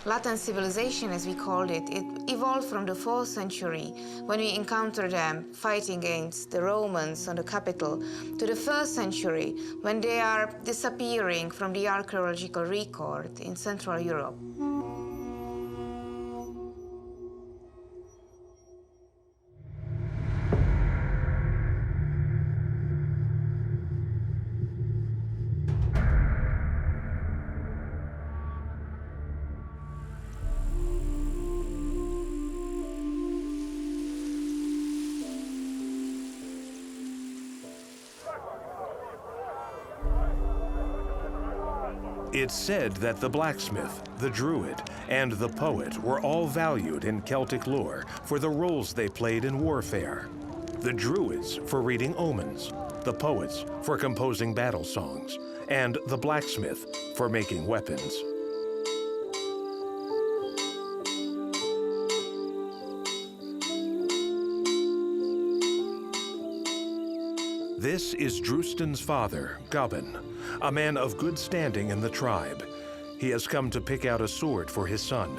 Latin civilization as we called it evolved from the 4th century when we encountered them fighting against the Romans on the capital, to the 1st century when they are disappearing from the archaeological record in Central Europe. It's said that the blacksmith, the druid, and the poet were all valued in Celtic lore for the roles they played in warfare. The druids for reading omens, the poets for composing battle songs, and the blacksmith for making weapons. This is Drustan's father, Gobin, a man of good standing in the tribe. He has come to pick out a sword for his son.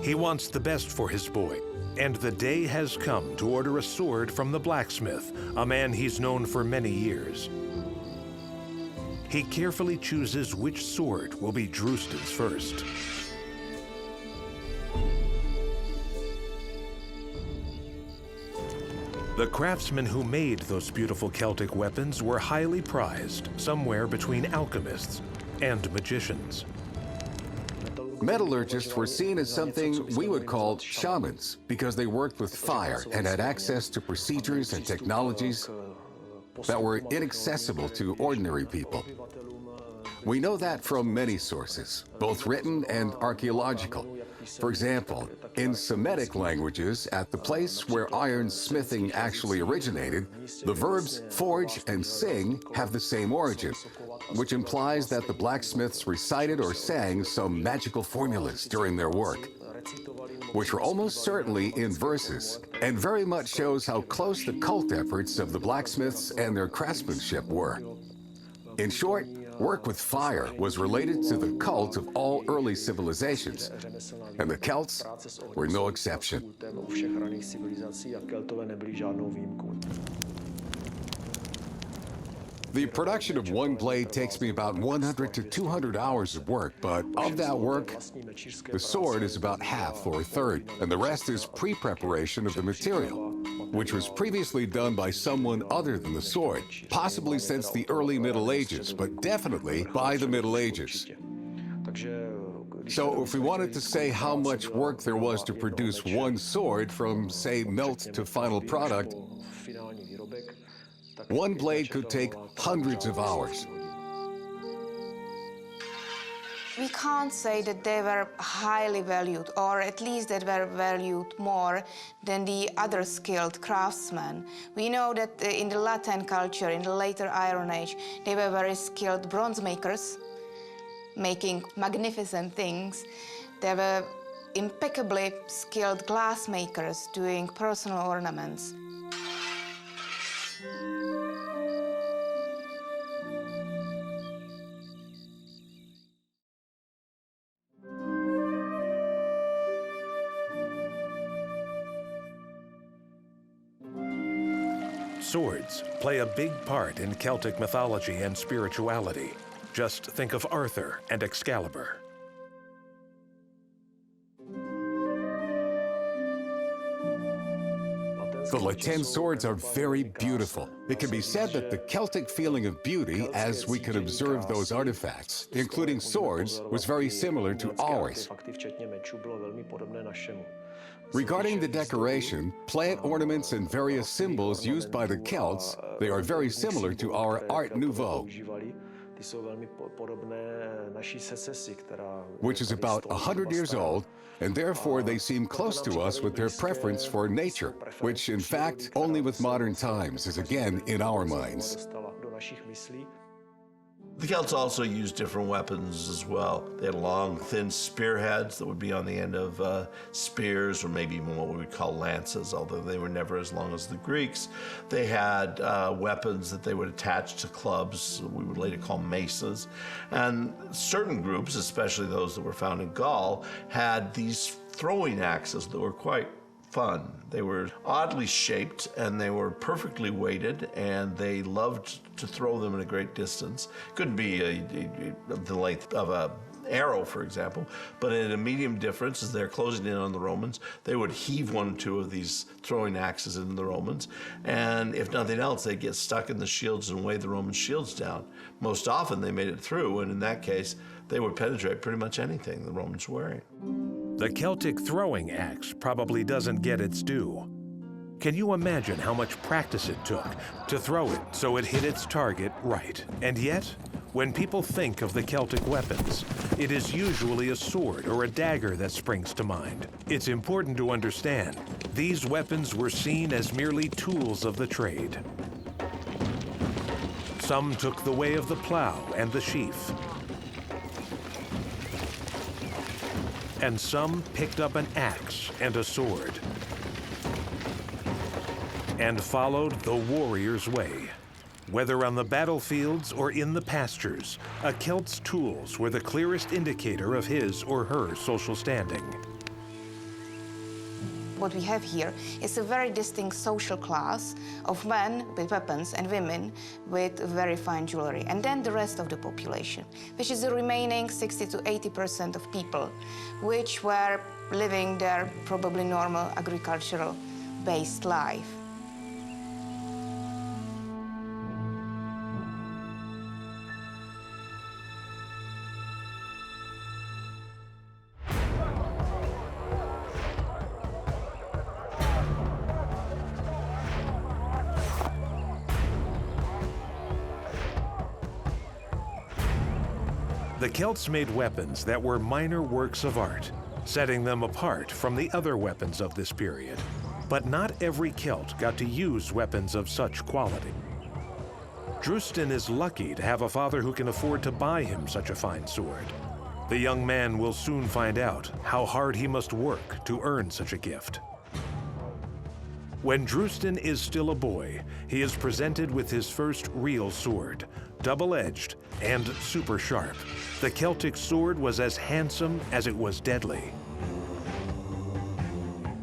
He wants the best for his boy, and the day has come to order a sword from the blacksmith, a man he's known for many years. He carefully chooses which sword will be Drustan's first. The craftsmen who made those beautiful Celtic weapons were highly prized, somewhere between alchemists and magicians. Metallurgists were seen as something we would call shamans because they worked with fire and had access to procedures and technologies that were inaccessible to ordinary people. We know that from many sources, both written and archaeological. For example, in Semitic languages, at the place where iron smithing actually originated, the verbs forge and sing have the same origin, which implies that the blacksmiths recited or sang some magical formulas during their work, which were almost certainly in verses, and very much shows how close the cult efforts of the blacksmiths and their craftsmanship were. In short, work with fire was related to the cult of all early civilizations, and the Celts were no exception. The production of one blade takes me about 100 to 200 hours of work, but of that work, the sword is about half or a third, and the rest is pre-preparation of the material, which was previously done by someone other than the sword, possibly since the early Middle Ages, but definitely by the Middle Ages. So if we wanted to say how much work there was to produce one sword from, say, melt to final product, one blade could take hundreds of hours. We can't say that they were highly valued, or at least that were valued more than the other skilled craftsmen. We know that in the Latin culture, in the later Iron Age, they were very skilled bronze makers, making magnificent things. They were impeccably skilled glass makers, doing personal ornaments. Swords play a big part in Celtic mythology and spirituality. Just think of Arthur and Excalibur. The Latin swords are very beautiful. It can be said that the Celtic feeling of beauty, as we can observe those artifacts, including swords, was very similar to ours. Regarding the decoration, plant ornaments and various symbols used by the Celts, they are very similar to our Art Nouveau, which is about 100 years old, and therefore they seem close to us with their preference for nature, which in fact, only with modern times is again in our minds. The Celts also used different weapons as well. They had long, thin spearheads that would be on the end of spears, or maybe even what we would call lances, although they were never as long as the Greeks. They had weapons that they would attach to clubs, we would later call maces. And certain groups, especially those that were found in Gaul, had these throwing axes that were quite fun. They were oddly shaped and they were perfectly weighted, and they loved to throw them at a great distance. Couldn't be the length of an arrow, for example, but at a medium difference, as they're closing in on the Romans, they would heave one or two of these throwing axes into the Romans, and if nothing else, they'd get stuck in the shields and weigh the Roman shields down. Most often they made it through, and in that case, they would penetrate pretty much anything the Romans were wearing. The Celtic throwing axe probably doesn't get its due. Can you imagine how much practice it took to throw it so it hit its target right? And yet, when people think of the Celtic weapons, it is usually a sword or a dagger that springs to mind. It's important to understand, these weapons were seen as merely tools of the trade. Some took the way of the plow and the sheath, and some picked up an axe and a sword and followed the warrior's way. Whether on the battlefields or in the pastures, a Celt's tools were the clearest indicator of his or her social standing. What we have here is a very distinct social class of men with weapons and women with very fine jewelry, and then the rest of the population, which is the remaining 60 to 80% of people, which were living their probably normal agricultural-based life. The Celts made weapons that were minor works of art, setting them apart from the other weapons of this period. But not every Celt got to use weapons of such quality. Drustan is lucky to have a father who can afford to buy him such a fine sword. The young man will soon find out how hard he must work to earn such a gift. When Drustan is still a boy, he is presented with his first real sword, double-edged and super sharp. The Celtic sword was as handsome as it was deadly.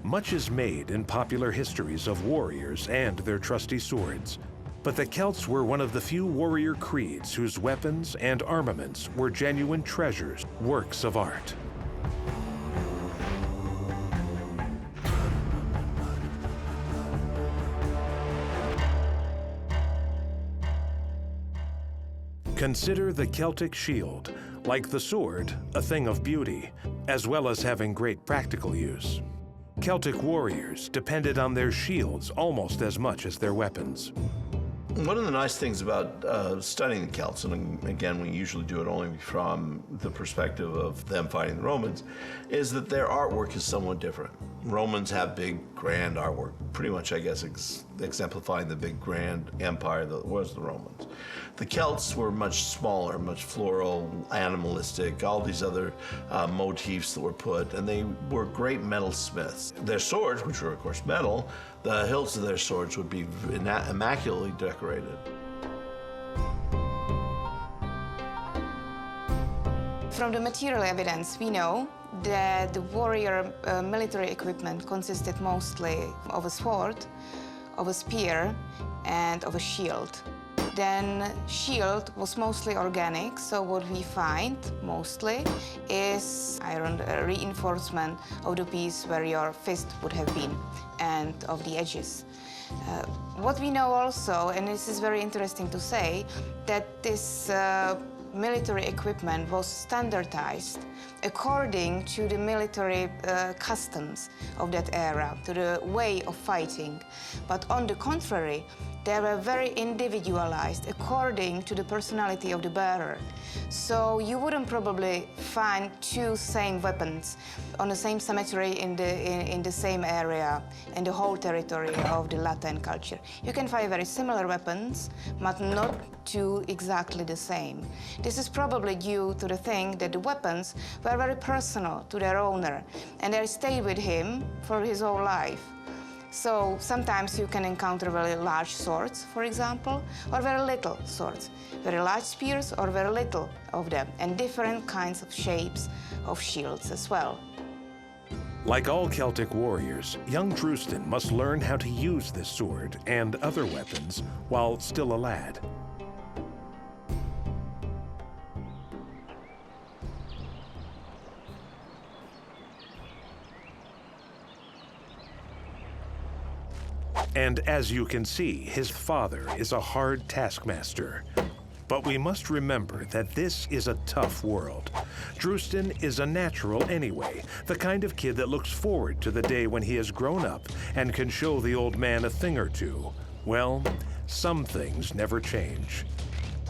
Much is made in popular histories of warriors and their trusty swords, but the Celts were one of the few warrior creeds whose weapons and armaments were genuine treasures, works of art. Consider the Celtic shield, like the sword, a thing of beauty, as well as having great practical use. Celtic warriors depended on their shields almost as much as their weapons. One of the nice things about studying the Celts, and again, we usually do it only from the perspective of them fighting the Romans, is that their artwork is somewhat different. Romans have big, grand artwork, pretty much, I guess, exemplifying the big, grand empire that was the Romans. The Celts were much smaller, much floral, animalistic, all these other motifs that were put, and they were great metalsmiths. Their swords, which were, of course, metal, the hilts of their swords would be immaculately decorated. From the material evidence, we know that the warrior military equipment consisted mostly of a sword, of a spear, and of a shield. Then shield was mostly organic, so what we find mostly is iron reinforcement of the piece where your fist would have been and of the edges. What we know also, and this is very interesting to say, that this military equipment was standardized according to the military customs of that era, to the way of fighting. But on the contrary, they were very individualized according to the personality of the bearer. So you wouldn't probably find two same weapons on the same cemetery in the same area, in the whole territory of the Latin culture. You can find very similar weapons, but not two exactly the same. This is probably due to the thing that the weapons were very personal to their owner, and they stayed with him for his whole life. So sometimes you can encounter very large swords, for example, or very little swords, very large spears or very little of them, and different kinds of shapes of shields as well. Like all Celtic warriors, young Drustan must learn how to use this sword and other weapons while still a lad. And as you can see, his father is a hard taskmaster. But we must remember that this is a tough world. Drustan is a natural anyway, the kind of kid that looks forward to the day when he has grown up and can show the old man a thing or two. Well, some things never change.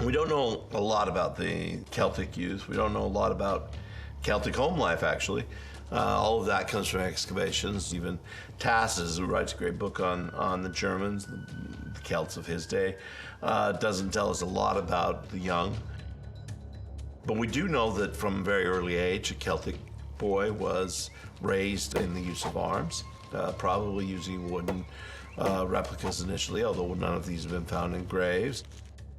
We don't know a lot about the Celtic youth. We don't know a lot about Celtic home life, actually. All of that comes from excavations. Even Tacitus, who writes a great book on the Germans, the Celts of his day, doesn't tell us a lot about the young. But we do know that from a very early age, a Celtic boy was raised in the use of arms, probably using wooden replicas initially, although none of these have been found in graves.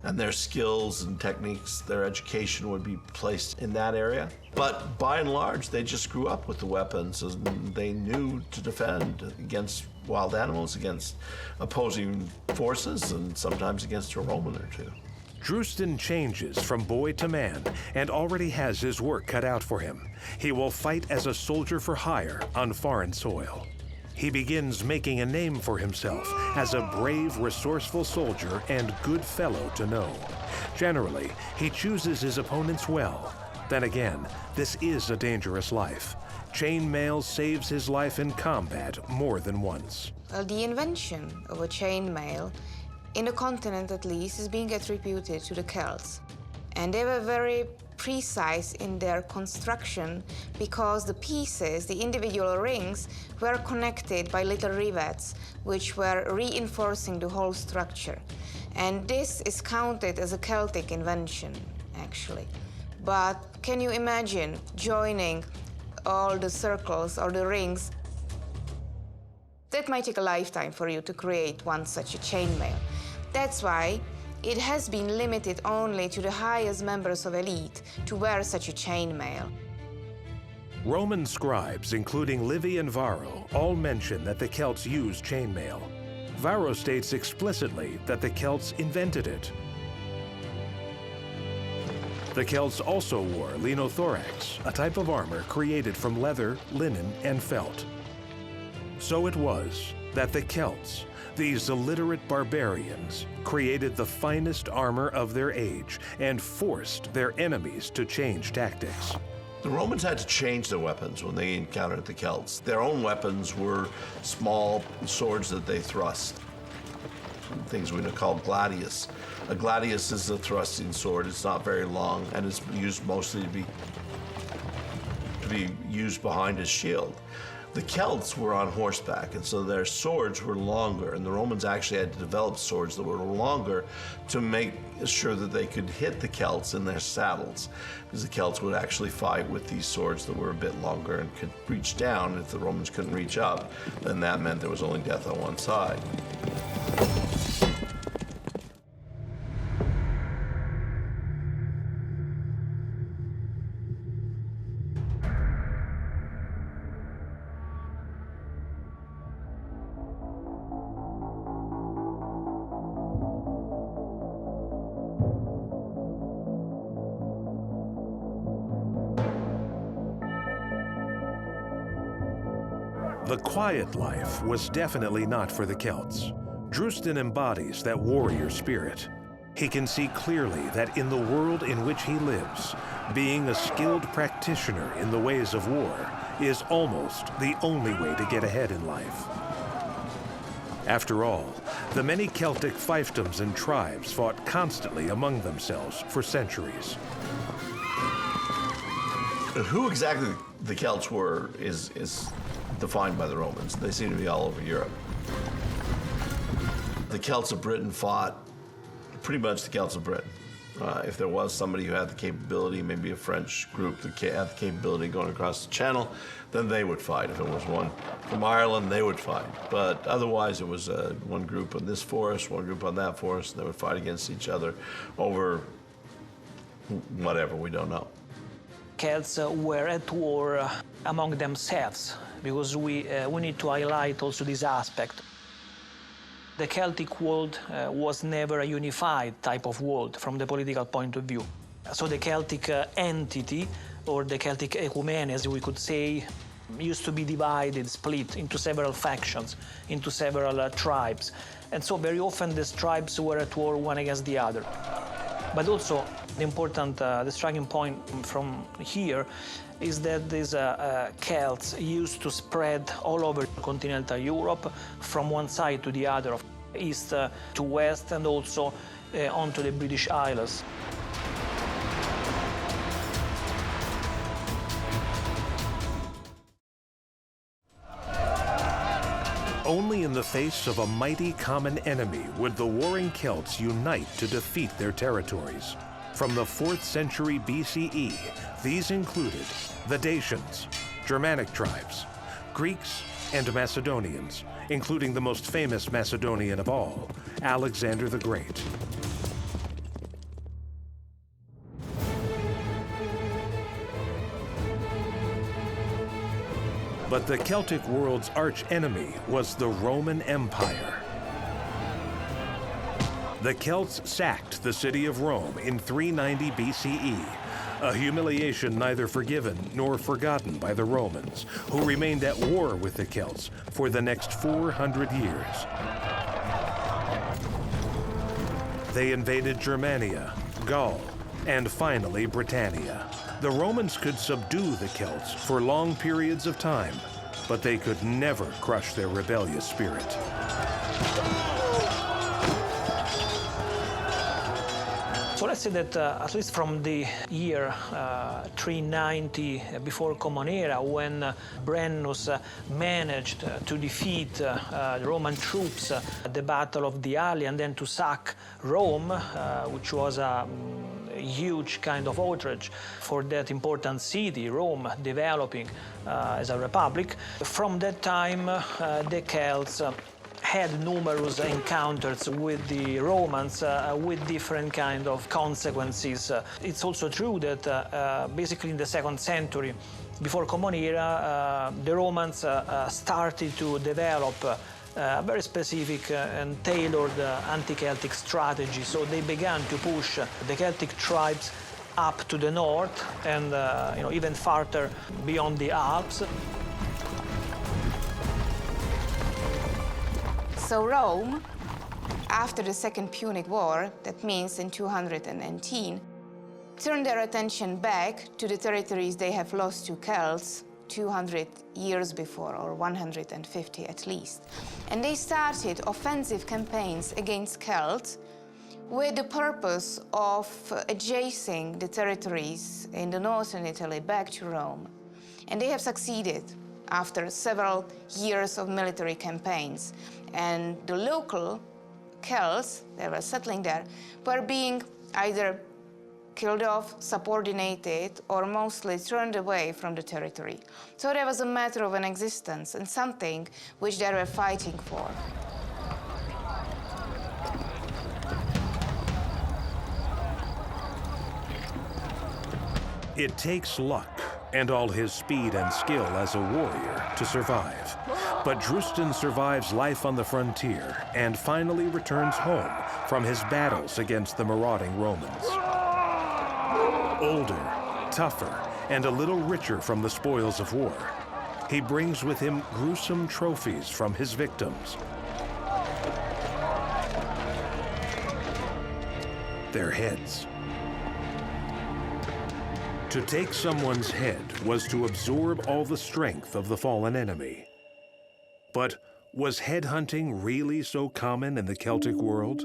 And their skills and techniques, their education would be placed in that area. But by and large, they just grew up with the weapons, and they knew to defend against wild animals, against opposing forces, and sometimes against a Roman or two. Drustan changes from boy to man and already has his work cut out for him. He will fight as a soldier for hire on foreign soil. He begins making a name for himself as a brave, resourceful soldier and good fellow to know. Generally, he chooses his opponents well. Then again, this is a dangerous life. Chainmail saves his life in combat more than once. Well, the invention of a chainmail, in the continent at least, is being attributed to the Celts. And they were very precise in their construction because the pieces, the individual rings, were connected by little rivets, which were reinforcing the whole structure. And this is counted as a Celtic invention, actually. But can you imagine joining all the circles or the rings? That might take a lifetime for you to create one such a chainmail. That's why it has been limited only to the highest members of elite to wear such a chainmail. Roman scribes, including Livy and Varro, all mention that the Celts used chainmail. Varro states explicitly that the Celts invented it. The Celts also wore linothorax, a type of armor created from leather, linen, and felt. So it was that the Celts, these illiterate barbarians, created the finest armor of their age and forced their enemies to change tactics. The Romans had to change their weapons when they encountered the Celts. Their own weapons were small swords that they thrust, things we call gladius. A gladius is a thrusting sword. It's not very long, and it's used mostly to be used behind a shield. The Celts were on horseback, and so their swords were longer, and the Romans actually had to develop swords that were longer to make sure that they could hit the Celts in their saddles, because the Celts would actually fight with these swords that were a bit longer and could reach down. If the Romans couldn't reach up, then that meant there was only death on one side. The quiet life was definitely not for the Celts. Drustan embodies that warrior spirit. He can see clearly that in the world in which he lives, being a skilled practitioner in the ways of war is almost the only way to get ahead in life. After all, the many Celtic fiefdoms and tribes fought constantly among themselves for centuries. Who exactly the Celts were is defined by the Romans. They seem to be all over Europe. The Celts of Britain fought pretty much the Celts of Britain. If there was somebody who had the capability, maybe a French group that had the capability going across the Channel, then they would fight. If it was one from Ireland, they would fight. But otherwise, it was one group on this forest, one group on that forest, and they would fight against each other over whatever, we don't know. Celts were at war among themselves, because we need to highlight also this aspect. The Celtic world was never a unified type of world from the political point of view. So the Celtic entity, or the Celtic ecumene, as we could say, used to be divided, split into several factions, into several tribes. And so very often these tribes were at war one against the other. But also the important, the striking point from here is that these Celts used to spread all over continental Europe, from one side to the other, east to west, and also onto the British Isles. Only in the face of a mighty common enemy would the warring Celts unite to defeat their territories. From the 4th century BCE, these included the Dacians, Germanic tribes, Greeks, and Macedonians, including the most famous Macedonian of all, Alexander the Great. But the Celtic world's arch-enemy was the Roman Empire. The Celts sacked the city of Rome in 390 BCE, a humiliation neither forgiven nor forgotten by the Romans, who remained at war with the Celts for the next 400 years. They invaded Germania, Gaul, and finally Britannia. The Romans could subdue the Celts for long periods of time, but they could never crush their rebellious spirit. So let's say that at least from the year 390 before Common Era, when Brennus managed to defeat the Roman troops at the Battle of the Alli, and then to sack Rome, which was a huge kind of outrage for that important city, Rome, developing as a republic. From that time, the Celts had numerous encounters with the Romans with different kind of consequences. It's also true that basically in the 2nd century, before Common Era, the Romans started to develop a very specific and tailored anti-Celtic strategy. So they began to push the Celtic tribes up to the north and even farther beyond the Alps. So Rome, after the Second Punic War, that means in 219, turned their attention back to the territories they have lost to Celts 200 years before, or 150 at least. And they started offensive campaigns against Celts with the purpose of adjacing the territories in the northern Italy back to Rome. And they have succeeded after several years of military campaigns. And the local Celts that were settling there were being either killed off, subordinated, or mostly turned away from the territory. So there was a matter of an existence and something which they were fighting for. It takes luck and all his speed and skill as a warrior to survive. But Drustan survives life on the frontier and finally returns home from his battles against the marauding Romans. Older, tougher, and a little richer from the spoils of war, he brings with him gruesome trophies from his victims. their heads. To take someone's head was to absorb all the strength of the fallen enemy. But was headhunting really so common in the Celtic world?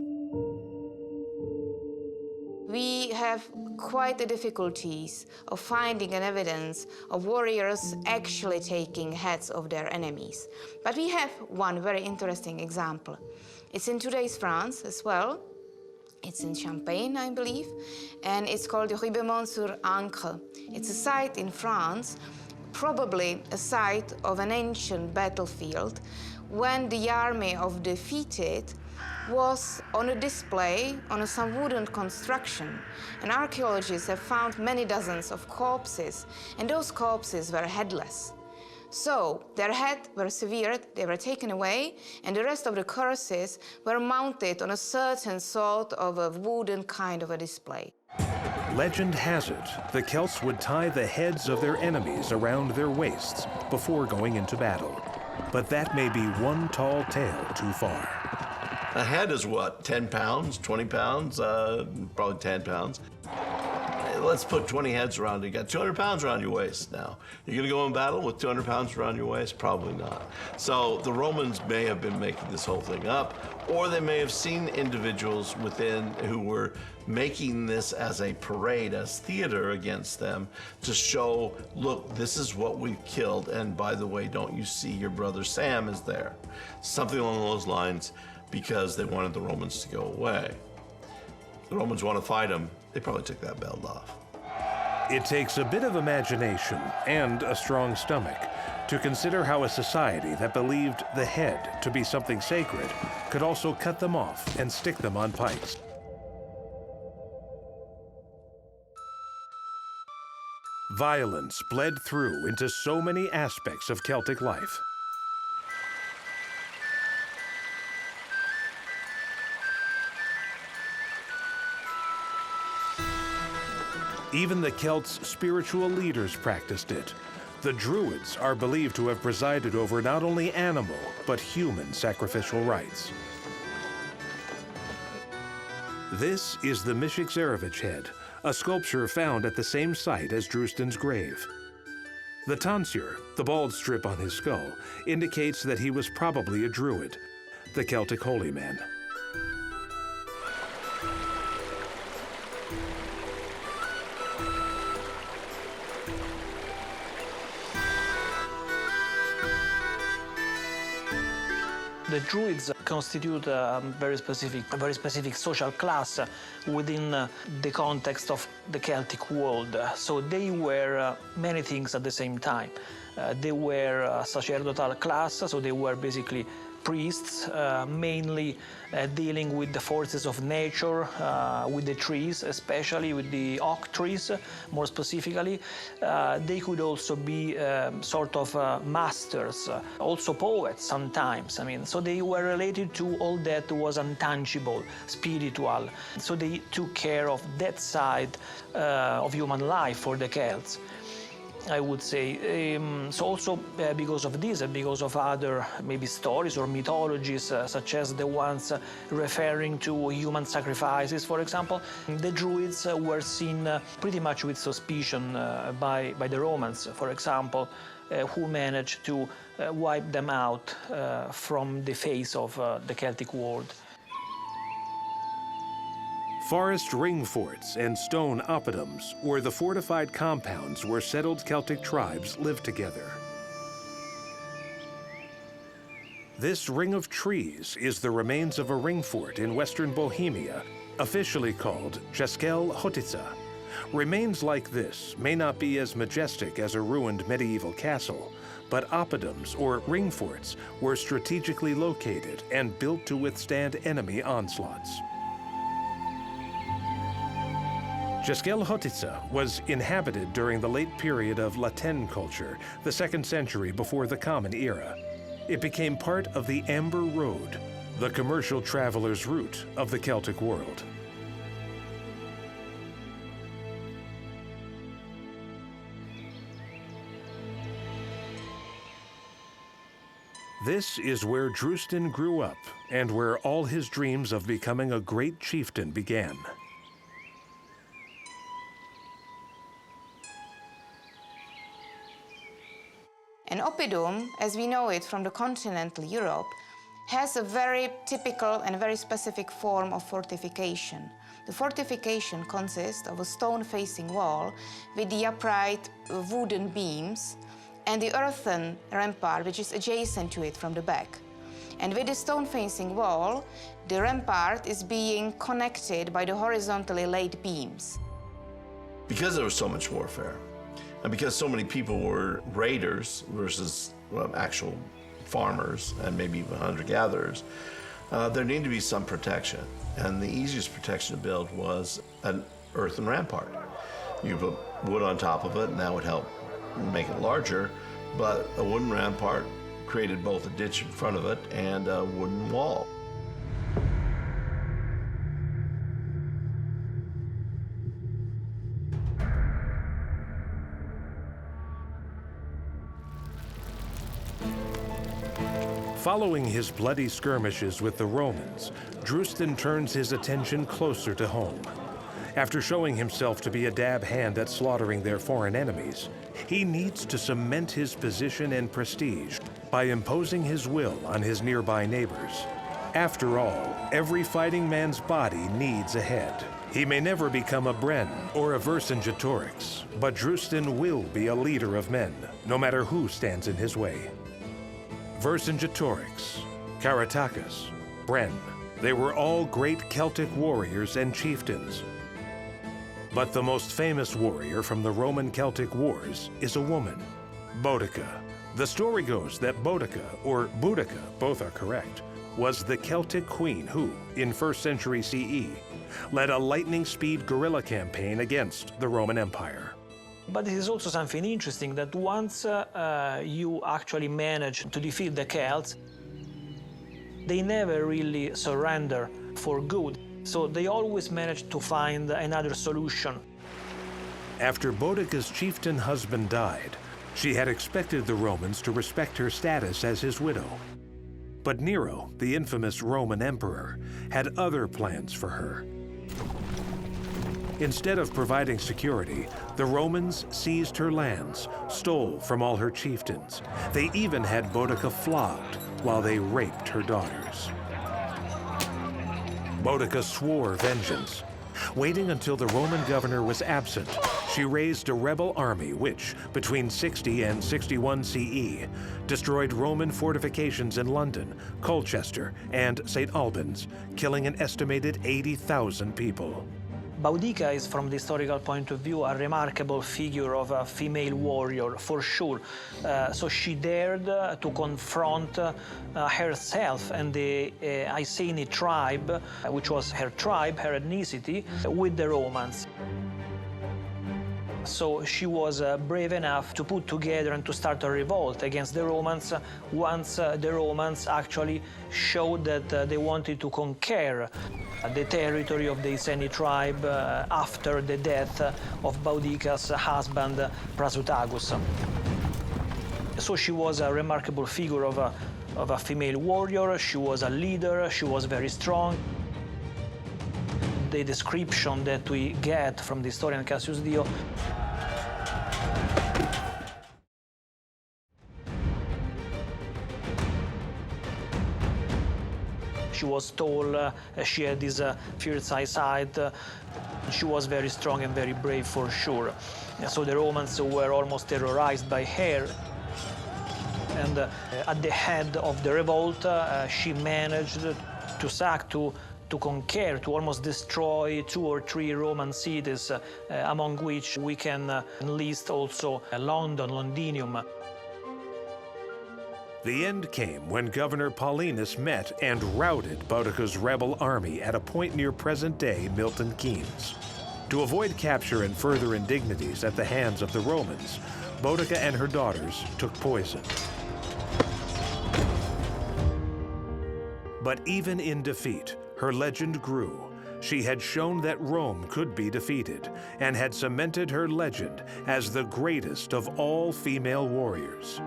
We have quite the difficulties of finding an evidence of warriors actually taking heads of their enemies. But we have one very interesting example. It's in today's France as well. It's in Champagne, I believe, and it's called Ribemont-sur-Ancre. It's a site in France, probably a site of an ancient battlefield when the army of the defeated was on a display on some wooden construction. And archaeologists have found many dozens of corpses, and those corpses were headless. So their heads were severed, they were taken away, and the rest of the corpses were mounted on a certain sort of a wooden kind of a display. Legend has it the Celts would tie the heads of their enemies around their waists before going into battle. But that may be one tall tale too far. A head is what, 10 pounds, 20 pounds, probably 10 pounds. Let's put 20 heads around you. You got 200 pounds around your waist now. You're gonna go in battle with 200 pounds around your waist? Probably not. So the Romans may have been making this whole thing up, or they may have seen individuals within who were making this as a parade, as theater against them to show, look, this is what we've killed, and by the way, don't you see your brother Sam is there? Something along those lines, because they wanted the Romans to go away. The Romans want to fight them, they probably took that belt off. It takes a bit of imagination and a strong stomach to consider how a society that believed the head to be something sacred could also cut them off and stick them on pikes. Violence bled through into so many aspects of Celtic life. Even the Celts' spiritual leaders practiced it. The Druids are believed to have presided over not only animal, but human sacrificial rites. This is the Mishik head, a sculpture found at the same site as Drustan's grave. The tonsure, the bald strip on his skull, indicates that he was probably a Druid, the Celtic holy man. The Druids constitute a very specific social class within the context of the Celtic world. So they were many things at the same time. They were a sacerdotal class, so they were basically priests, mainly dealing with the forces of nature, with the trees, especially with the oak trees, more specifically. They could also be sort of masters, also poets sometimes. I mean, so they were related to all that was intangible, spiritual. So they took care of that side of human life for the Celts, I would say. So also because of this and because of other maybe stories or mythologies, such as the ones referring to human sacrifices, for example, the Druids were seen pretty much with suspicion by the Romans, for example, who managed to wipe them out from the face of the Celtic world. Forest ring forts and stone oppidums were the fortified compounds where settled Celtic tribes lived together. This ring of trees is the remains of a ring fort in western Bohemia, officially called Česká Hořice. Remains like this may not be as majestic as a ruined medieval castle, but oppidums or ring forts were strategically located and built to withstand enemy onslaughts. Česká Hořice was inhabited during the late period of Latin culture, the 2nd century before the Common Era. It became part of the Amber Road, the commercial traveler's route of the Celtic world. This is where Drustan grew up and where all his dreams of becoming a great chieftain began. And oppidum, as we know it from the continental Europe, has a very typical and very specific form of fortification. The fortification consists of a stone-facing wall with the upright wooden beams and the earthen rampart, which is adjacent to it from the back. And with the stone-facing wall, the rampart is being connected by the horizontally laid beams. Because there was so much warfare, and because so many people were raiders versus actual farmers and maybe even hunter-gatherers, there needed to be some protection. And the easiest protection to build was an earthen rampart. You put wood on top of it, and that would help make it larger, but a wooden rampart created both a ditch in front of it and a wooden wall. Following his bloody skirmishes with the Romans, Drustan turns his attention closer to home. After showing himself to be a dab hand at slaughtering their foreign enemies, he needs to cement his position and prestige by imposing his will on his nearby neighbors. After all, every fighting man's body needs a head. He may never become a Bren or a Vercingetorix, but Drustan will be a leader of men, no matter who stands in his way. Vercingetorix, Caratacus, Bren, they were all great Celtic warriors and chieftains. But the most famous warrior from the Roman Celtic Wars is a woman, Boudica. The story goes that Boudica, or Boudica, both are correct, was the Celtic queen who, in 1st century CE, led a lightning-speed guerrilla campaign against the Roman Empire. But it is also something interesting that once you actually manage to defeat the Celts, they never really surrender for good. So they always manage to find another solution. After Boudica's chieftain husband died, she had expected the Romans to respect her status as his widow. But Nero, the infamous Roman emperor, had other plans for her. Instead of providing security, the Romans seized her lands, stole from all her chieftains. They even had Boudica flogged while they raped her daughters. Boudica swore vengeance. Waiting until the Roman governor was absent, she raised a rebel army which, between 60 and 61 CE, destroyed Roman fortifications in London, Colchester, and St. Albans, killing an estimated 80,000 people. Boudica is, from the historical point of view, a remarkable figure of a female warrior, for sure. So she dared to confront herself and the Iceni tribe, which was her tribe, her ethnicity, with the Romans. So she was brave enough to put together and to start a revolt against the Romans once the Romans actually showed that they wanted to conquer the territory of the Iceni tribe after the death of Boudica's husband, Prasutagus. So she was a remarkable figure of a female warrior. She was a leader. She was very strong. The description that we get from the historian Cassius Dio she was tall, she had this fierce eyesight, she was very strong and very brave for sure. So the Romans were almost terrorized by her. And at the head of the revolt, she managed to sack, to conquer, to almost destroy 2 or 3 Roman cities, among which we can list also London, Londinium. The end came when Governor Paulinus met and routed Boudica's rebel army at a point near present-day Milton Keynes. To avoid capture and further indignities at the hands of the Romans, Boudica and her daughters took poison. But even in defeat, her legend grew. She had shown that Rome could be defeated and had cemented her legend as the greatest of all female warriors.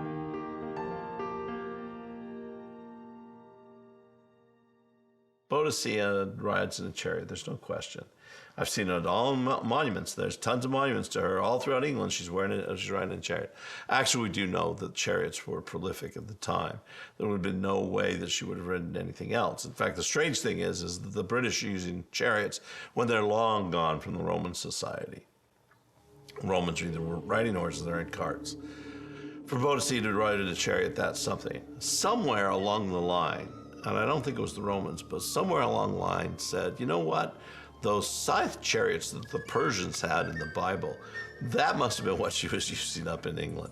Boadicea rides in a chariot, there's no question. I've seen it all in monuments. There's tons of monuments to her all throughout England. She's riding in a chariot. Actually, we do know that chariots were prolific at the time. There would have been no way that she would have ridden anything else. In fact, the strange thing is that the British are using chariots when they're long gone from the Roman society. Romans are either riding horses or they're in carts. For Boadicea to ride in a chariot, that's something. Somewhere along the line, and I don't think it was the Romans, but somewhere along the line said, you know what? Those scythe chariots that the Persians had in the Bible, that must have been what she was using up in England.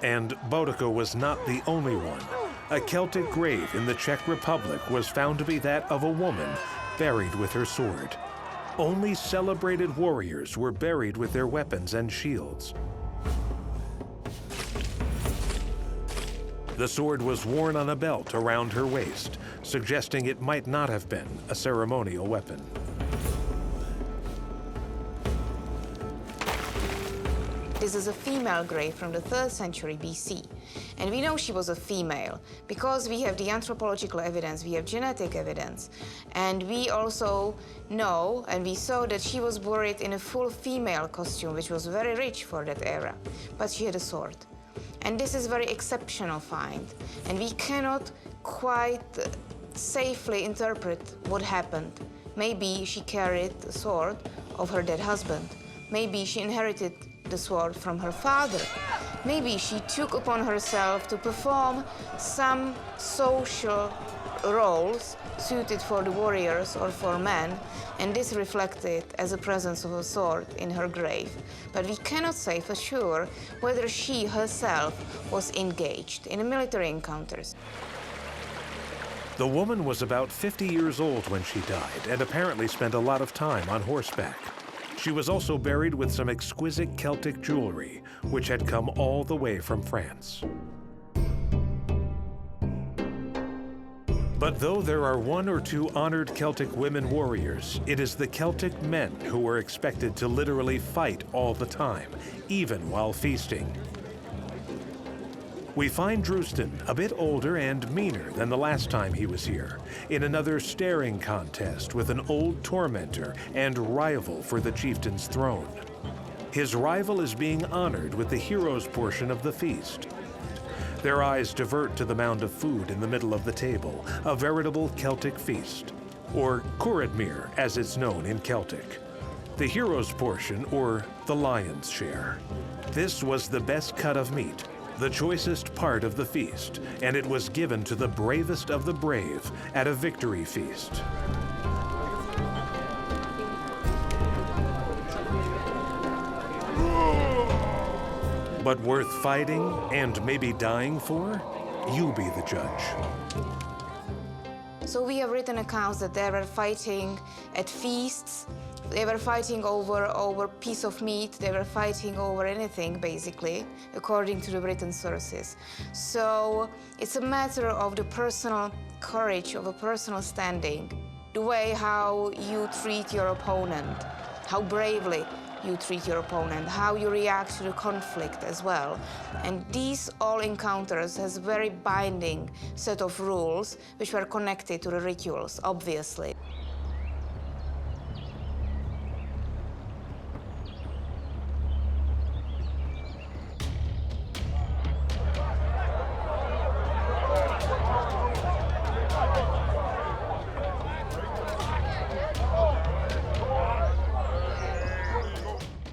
And Boudica was not the only one. A Celtic grave in the Czech Republic was found to be that of a woman buried with her sword. Only celebrated warriors were buried with their weapons and shields. The sword was worn on a belt around her waist, suggesting it might not have been a ceremonial weapon. This is a female grave from the 3rd century BC. And we know she was a female because we have the anthropological evidence, we have genetic evidence, and we also know and we saw that she was buried in a full female costume, which was very rich for that era, but she had a sword. And this is a very exceptional find, and we cannot quite safely interpret what happened. Maybe she carried the sword of her dead husband. Maybe she inherited the sword from her father. Maybe she took upon herself to perform some social roles suited for the warriors or for men, and this reflected as a presence of a sword in her grave. But we cannot say for sure whether she herself was engaged in military encounters. The woman was about 50 years old when she died and apparently spent a lot of time on horseback. She was also buried with some exquisite Celtic jewelry, which had come all the way from France. But though there are 1 or 2 honored Celtic women warriors, it is the Celtic men who were expected to literally fight all the time, even while feasting. We find Drustan a bit older and meaner than the last time he was here, in another staring contest with an old tormentor and rival for the chieftain's throne. His rival is being honored with the heroes portion of the feast. Their eyes divert to the mound of food in the middle of the table, a veritable Celtic feast, or Curadmere as it's known in Celtic. The heroes portion, or the lion's share. This was the best cut of meat, the choicest part of the feast, and it was given to the bravest of the brave at a victory feast. But worth fighting and maybe dying for? You be the judge. So we have written accounts that they were fighting at feasts. They were fighting over piece of meat. They were fighting over anything, basically, according to the written sources. So it's a matter of the personal courage, of a personal standing, the way how you treat your opponent, how bravely you treat your opponent, how you react to the conflict as well. And these all encounters has a very binding set of rules which were connected to the rituals, obviously.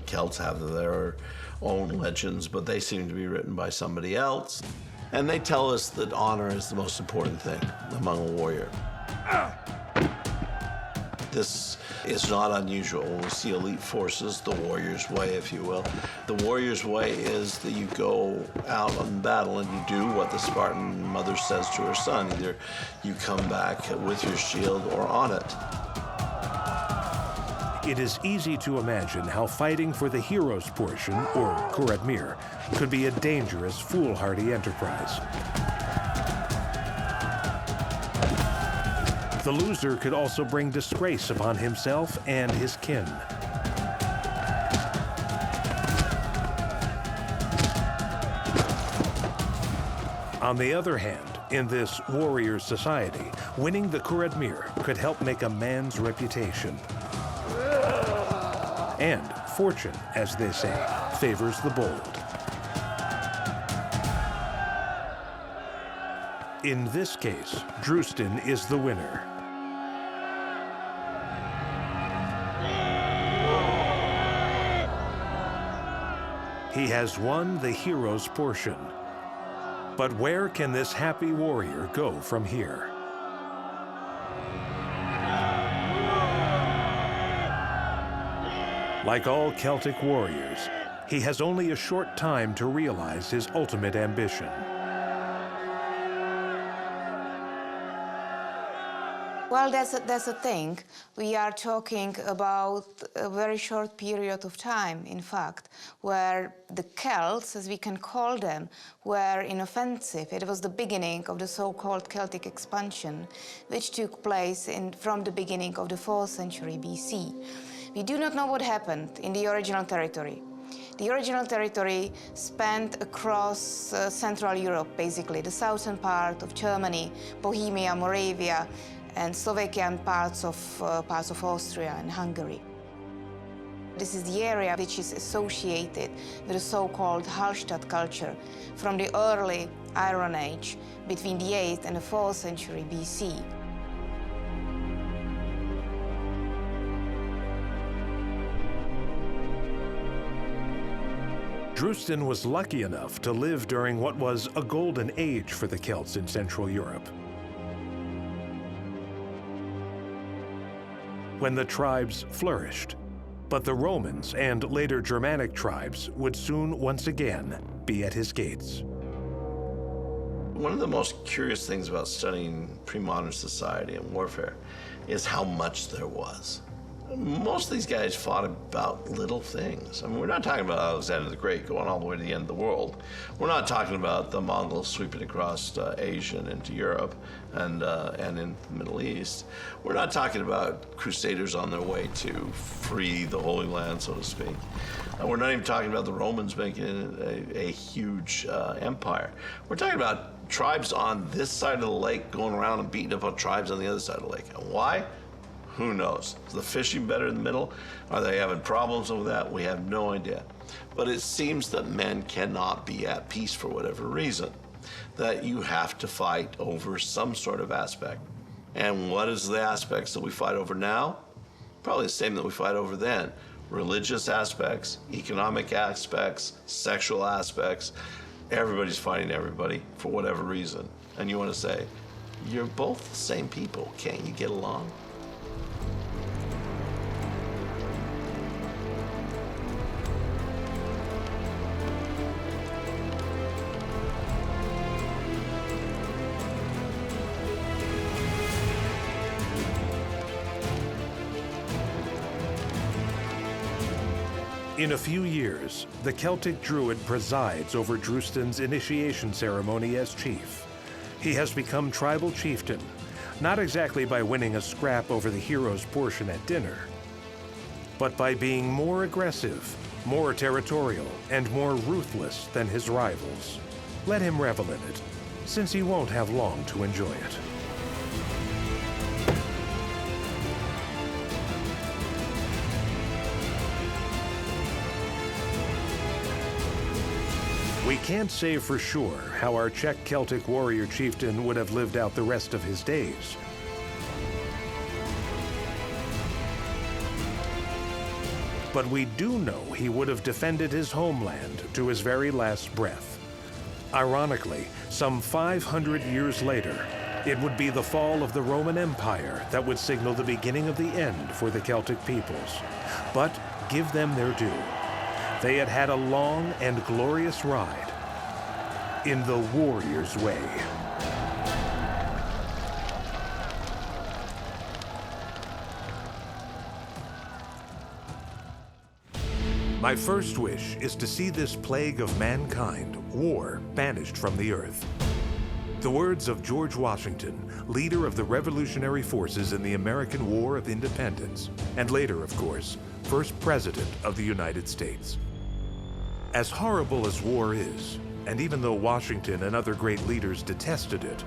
Celts have their own legends, but they seem to be written by somebody else. And they tell us that honor is the most important thing among a warrior. This is not unusual when we see elite forces, the warrior's way, if you will. The warrior's way is that you go out on battle and you do what the Spartan mother says to her son. Either you come back with your shield or on it. It is easy to imagine how fighting for the heroes portion, or Curadmere, could be a dangerous, foolhardy enterprise. The loser could also bring disgrace upon himself and his kin. On the other hand, In this warrior society, winning the Kuradmir could help make a man's reputation. And fortune, as they say, favors the bold. In this case, Drustan is the winner. He has won the hero's portion. But where can this happy warrior go from here? Like all Celtic warriors, he has only a short time to realize his ultimate ambition. Well, that's the thing. We are talking about a very short period of time, in fact, where the Celts, as we can call them, were in offensive. It was the beginning of the so-called Celtic expansion, which took place from the beginning of the 4th century BC. We do not know what happened in the original territory. The original territory spanned across Central Europe, basically, the southern part of Germany, Bohemia, Moravia, and Slovakia and parts of Austria and Hungary. This is the area which is associated with the so-called Hallstatt culture from the early Iron Age between the 8th and the 4th century BC. Drustan was lucky enough to live during what was a golden age for the Celts in Central Europe, when the tribes flourished. But the Romans and later Germanic tribes would soon once again be at his gates. One of the most curious things about studying pre-modern society and warfare is how much there was. Most of these guys fought about little things. I mean, we're not talking about Alexander the Great going all the way to the end of the world. We're not talking about the Mongols sweeping across Asia and into Europe and in the Middle East. We're not talking about crusaders on their way to free the Holy Land, so to speak. We're not even talking about the Romans making a huge empire. We're talking about tribes on this side of the lake going around and beating up on tribes on the other side of the lake. And why? Who knows? Is the fishing better in the middle? Are they having problems with that? We have no idea. But it seems that men cannot be at peace for whatever reason, that you have to fight over some sort of aspect. And what is the aspects that we fight over now? Probably the same that we fight over then. Religious aspects, economic aspects, sexual aspects. Everybody's fighting everybody for whatever reason. And you want to say, you're both the same people. Can't you get along? In a few years, the Celtic Druid presides over Drustan's initiation ceremony as chief. He has become tribal chieftain, not exactly by winning a scrap over the hero's portion at dinner, but by being more aggressive, more territorial, and more ruthless than his rivals. Let him revel in it, since he won't have long to enjoy it. We can't say for sure how our Czech Celtic warrior chieftain would have lived out the rest of his days. But we do know he would have defended his homeland to his very last breath. Ironically, some 500 years later, it would be the fall of the Roman Empire that would signal the beginning of the end for the Celtic peoples. But give them their due. They had had a long and glorious ride in the warrior's way. My first wish is to see this plague of mankind, war, banished from the earth. The words of George Washington, leader of the Revolutionary Forces in the American War of Independence, and later, of course, first President of the United States. As horrible as war is, and even though Washington and other great leaders detested it,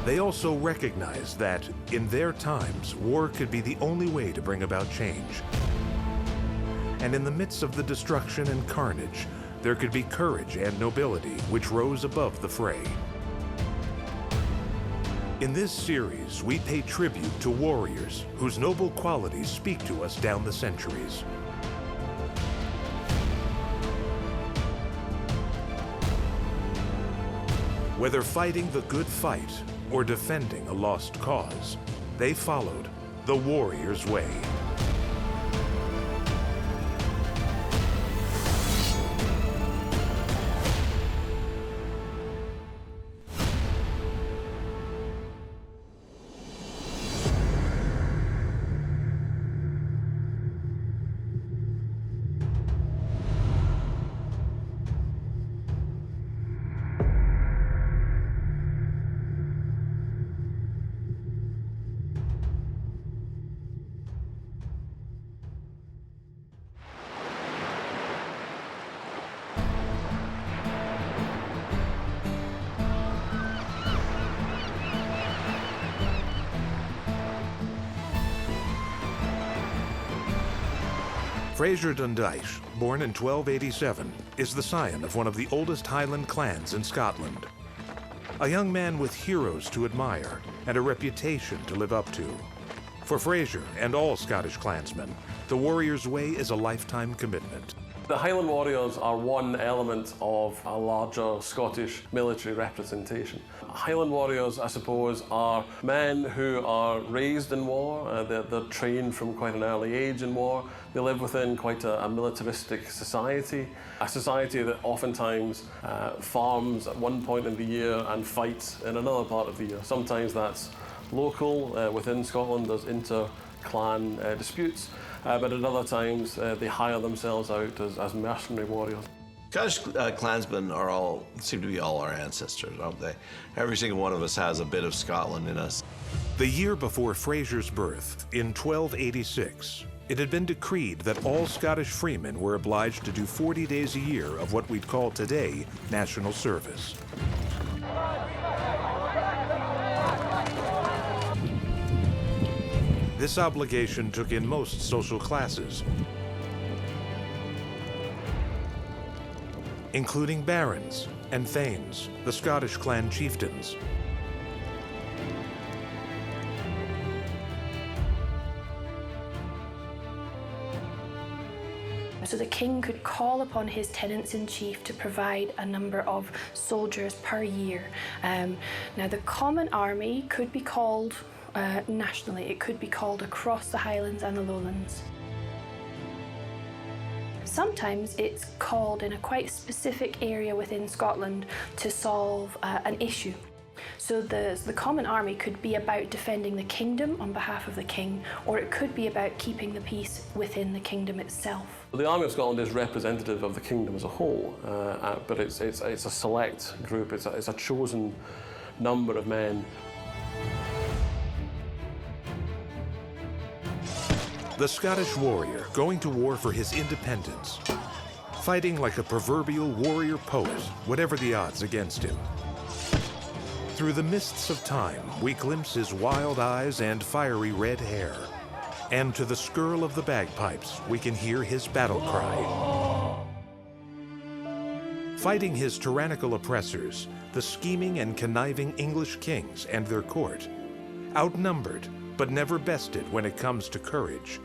they also recognized that, in their times, war could be the only way to bring about change. And in the midst of the destruction and carnage, there could be courage and nobility which rose above the fray. In this series, we pay tribute to warriors whose noble qualities speak to us down the centuries. Whether fighting the good fight or defending a lost cause, they followed the warrior's way. Fraser the Scots, born in 1287, is the scion of one of the oldest Highland clans in Scotland. A young man with heroes to admire and a reputation to live up to. For Fraser and all Scottish clansmen, the warrior's way is a lifetime commitment. The Highland Warriors are one element of a larger Scottish military representation. Highland Warriors, I suppose, are men who are raised in war, they're trained from quite an early age in war, they live within quite a militaristic society, a society that oftentimes farms at one point in the year and fights in another part of the year. Sometimes that's local, within Scotland there's inter-clan disputes, but at other times they hire themselves out as mercenary warriors. Scottish clansmen seem to be all our ancestors, don't they? Every single one of us has a bit of Scotland in us. The year before Fraser's birth, in 1286, it had been decreed that all Scottish freemen were obliged to do 40 days a year of what we'd call today national service. This obligation took in most social classes, including barons and thanes, the Scottish clan chieftains. So the king could call upon his tenants-in-chief to provide a number of soldiers per year. Now the common army could be called nationally, it could be called across the Highlands and the Lowlands. Sometimes it's called in a quite specific area within Scotland to solve an issue. So the common army could be about defending the kingdom on behalf of the king, or it could be about keeping the peace within the kingdom itself. The Army of Scotland is representative of the kingdom as a whole, but it's a select group, it's a chosen number of men. The Scottish warrior going to war for his independence, fighting like a proverbial warrior poet, whatever the odds against him. Through the mists of time, we glimpse his wild eyes and fiery red hair. And to the skirl of the bagpipes, we can hear his battle cry. Fighting his tyrannical oppressors, the scheming and conniving English kings and their court, outnumbered but never bested when it comes to courage,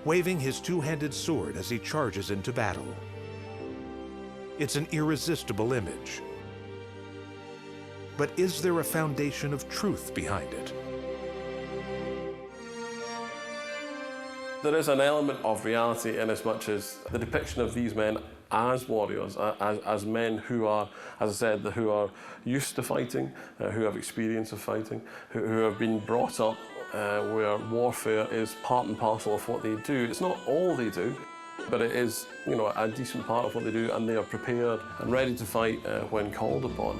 waving his two-handed sword as he charges into battle. It's an irresistible image. But is there a foundation of truth behind it? There is an element of reality in as much as the depiction of these men as warriors, as men who are, as I said, who are used to fighting, who have experience of fighting, who have been brought up where warfare is part and parcel of what they do. It's not all they do, but it is, a decent part of what they do, and they are prepared and ready to fight when called upon.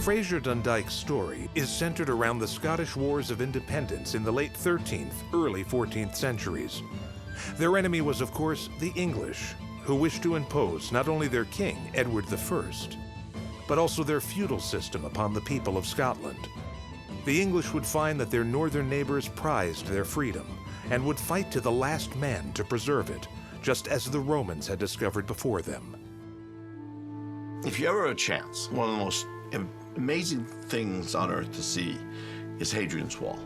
Fraser Dundyke's story is centered around the Scottish Wars of Independence in the late 13th, early 14th centuries. Their enemy was, of course, the English, who wished to impose not only their king, Edward I, but also their feudal system upon the people of Scotland. The English would find that their northern neighbors prized their freedom and would fight to the last man to preserve it, just as the Romans had discovered before them. If you ever have a chance, one of the most amazing things on earth to see is Hadrian's Wall.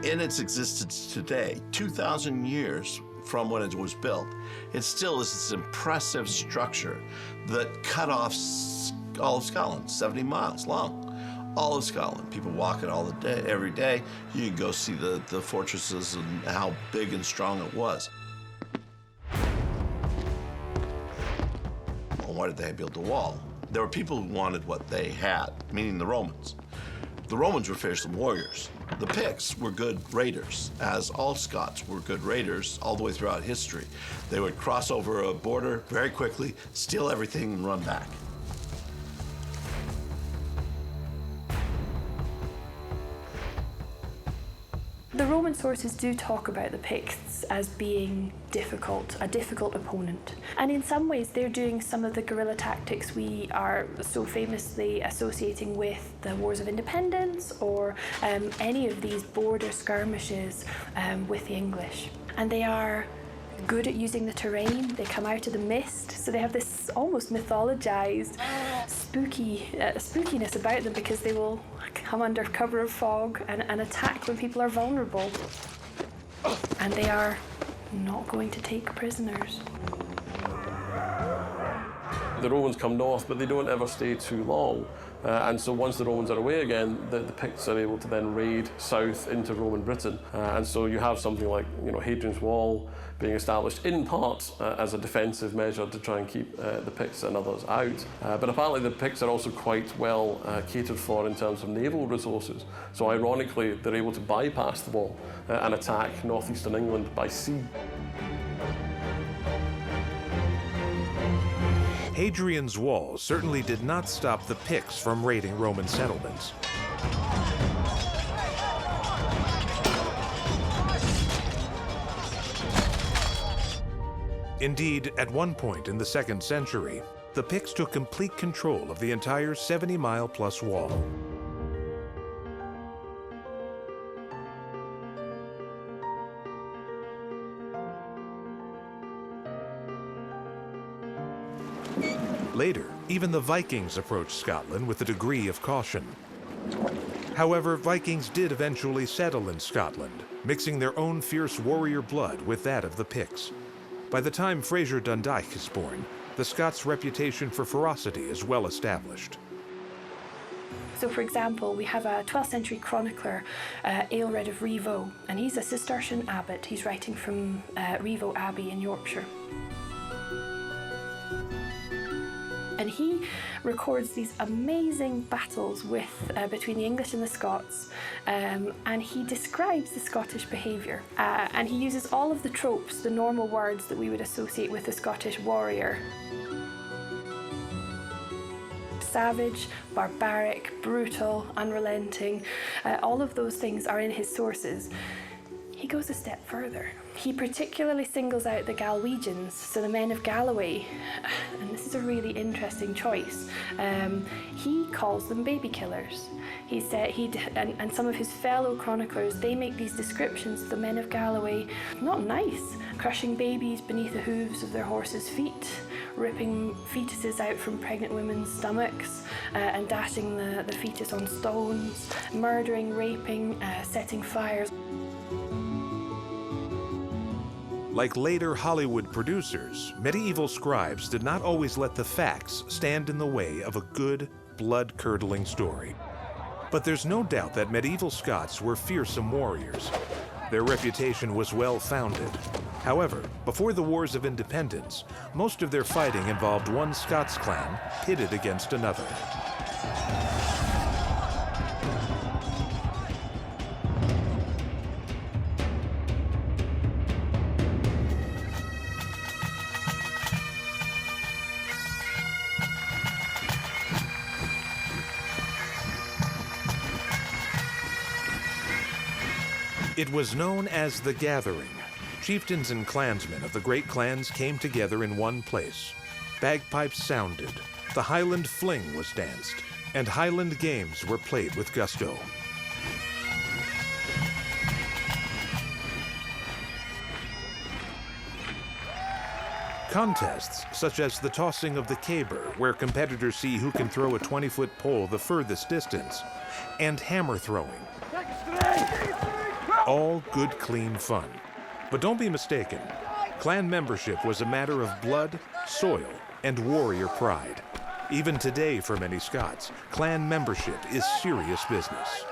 In its existence today, 2,000 years from when it was built, it still is this impressive structure that cut off all of Scotland, 70 miles long. All of Scotland. People walk it all the day, every day. You can go see the fortresses and how big and strong it was. Well, why did they build the wall? There were people who wanted what they had, meaning the Romans. The Romans were fearsome warriors. The Picts were good raiders, as all Scots were good raiders all the way throughout history. They would cross over a border very quickly, steal everything, and run back. The Roman sources do talk about the Picts as being difficult, a difficult opponent. And in some ways, they're doing some of the guerrilla tactics we are so famously associating with the Wars of Independence or any of these border skirmishes with the English. And they are good at using the terrain. They come out of the mist, so they have this almost mythologized spookiness about them because they will come under cover of fog and attack when people are vulnerable. And they are not going to take prisoners. The Romans come north, but they don't ever stay too long. And so once the Romans are away again, the Picts are able to then raid south into Roman Britain. And so you have something like, Hadrian's Wall being established in part as a defensive measure to try and keep the Picts and others out. But apparently the Picts are also quite well catered for in terms of naval resources. So ironically, they're able to bypass the wall and attack northeastern England by sea. Hadrian's Wall certainly did not stop the Picts from raiding Roman settlements. Indeed, at one point in the 2nd century, the Picts took complete control of the entire 70-mile-plus wall. Later, even the Vikings approached Scotland with a degree of caution. However, Vikings did eventually settle in Scotland, mixing their own fierce warrior blood with that of the Picts. By the time Fraser Dundyke is born, the Scots' reputation for ferocity is well established. So, for example, we have a 12th century chronicler, Aelred of Rievaulx, and he's a Cistercian abbot. He's writing from Rievaulx Abbey in Yorkshire. And he records these amazing battles between the English and the Scots, and he describes the Scottish behaviour. And he uses all of the tropes, the normal words that we would associate with the Scottish warrior. Savage, barbaric, brutal, unrelenting, all of those things are in his sources. He goes a step further. He particularly singles out the Galwegians, so the men of Galloway, and this is a really interesting choice. He calls them baby killers. He said and some of his fellow chroniclers, they make these descriptions of the men of Galloway not nice, crushing babies beneath the hooves of their horses' feet, ripping fetuses out from pregnant women's stomachs, and dashing the fetus on stones, murdering, raping, setting fires. Like later Hollywood producers, medieval scribes did not always let the facts stand in the way of a good, blood-curdling story. But there's no doubt that medieval Scots were fearsome warriors. Their reputation was well-founded. However, before the Wars of Independence, most of their fighting involved one Scots clan pitted against another. It was known as the Gathering. Chieftains and clansmen of the great clans came together in one place. Bagpipes sounded, the Highland Fling was danced, and Highland games were played with gusto. Contests, such as the tossing of the caber, where competitors see who can throw a 20-foot pole the furthest distance, and hammer throwing. All good, clean fun. But don't be mistaken. Clan membership was a matter of blood, soil, and warrior pride. Even today, for many Scots, clan membership is serious business.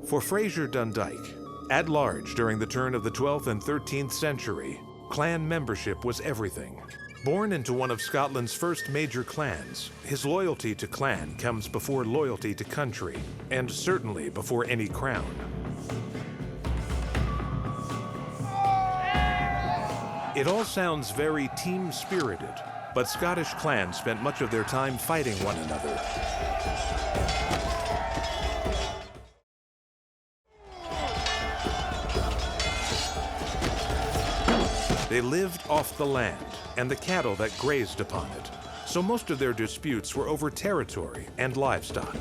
For Fraser Dundyke, at large during the turn of the 12th and 13th century, clan membership was everything. Born into one of Scotland's first major clans, his loyalty to clan comes before loyalty to country, and certainly before any crown. It all sounds very team-spirited, but Scottish clans spent much of their time fighting one another. They lived off the land and the cattle that grazed upon it, so most of their disputes were over territory and livestock.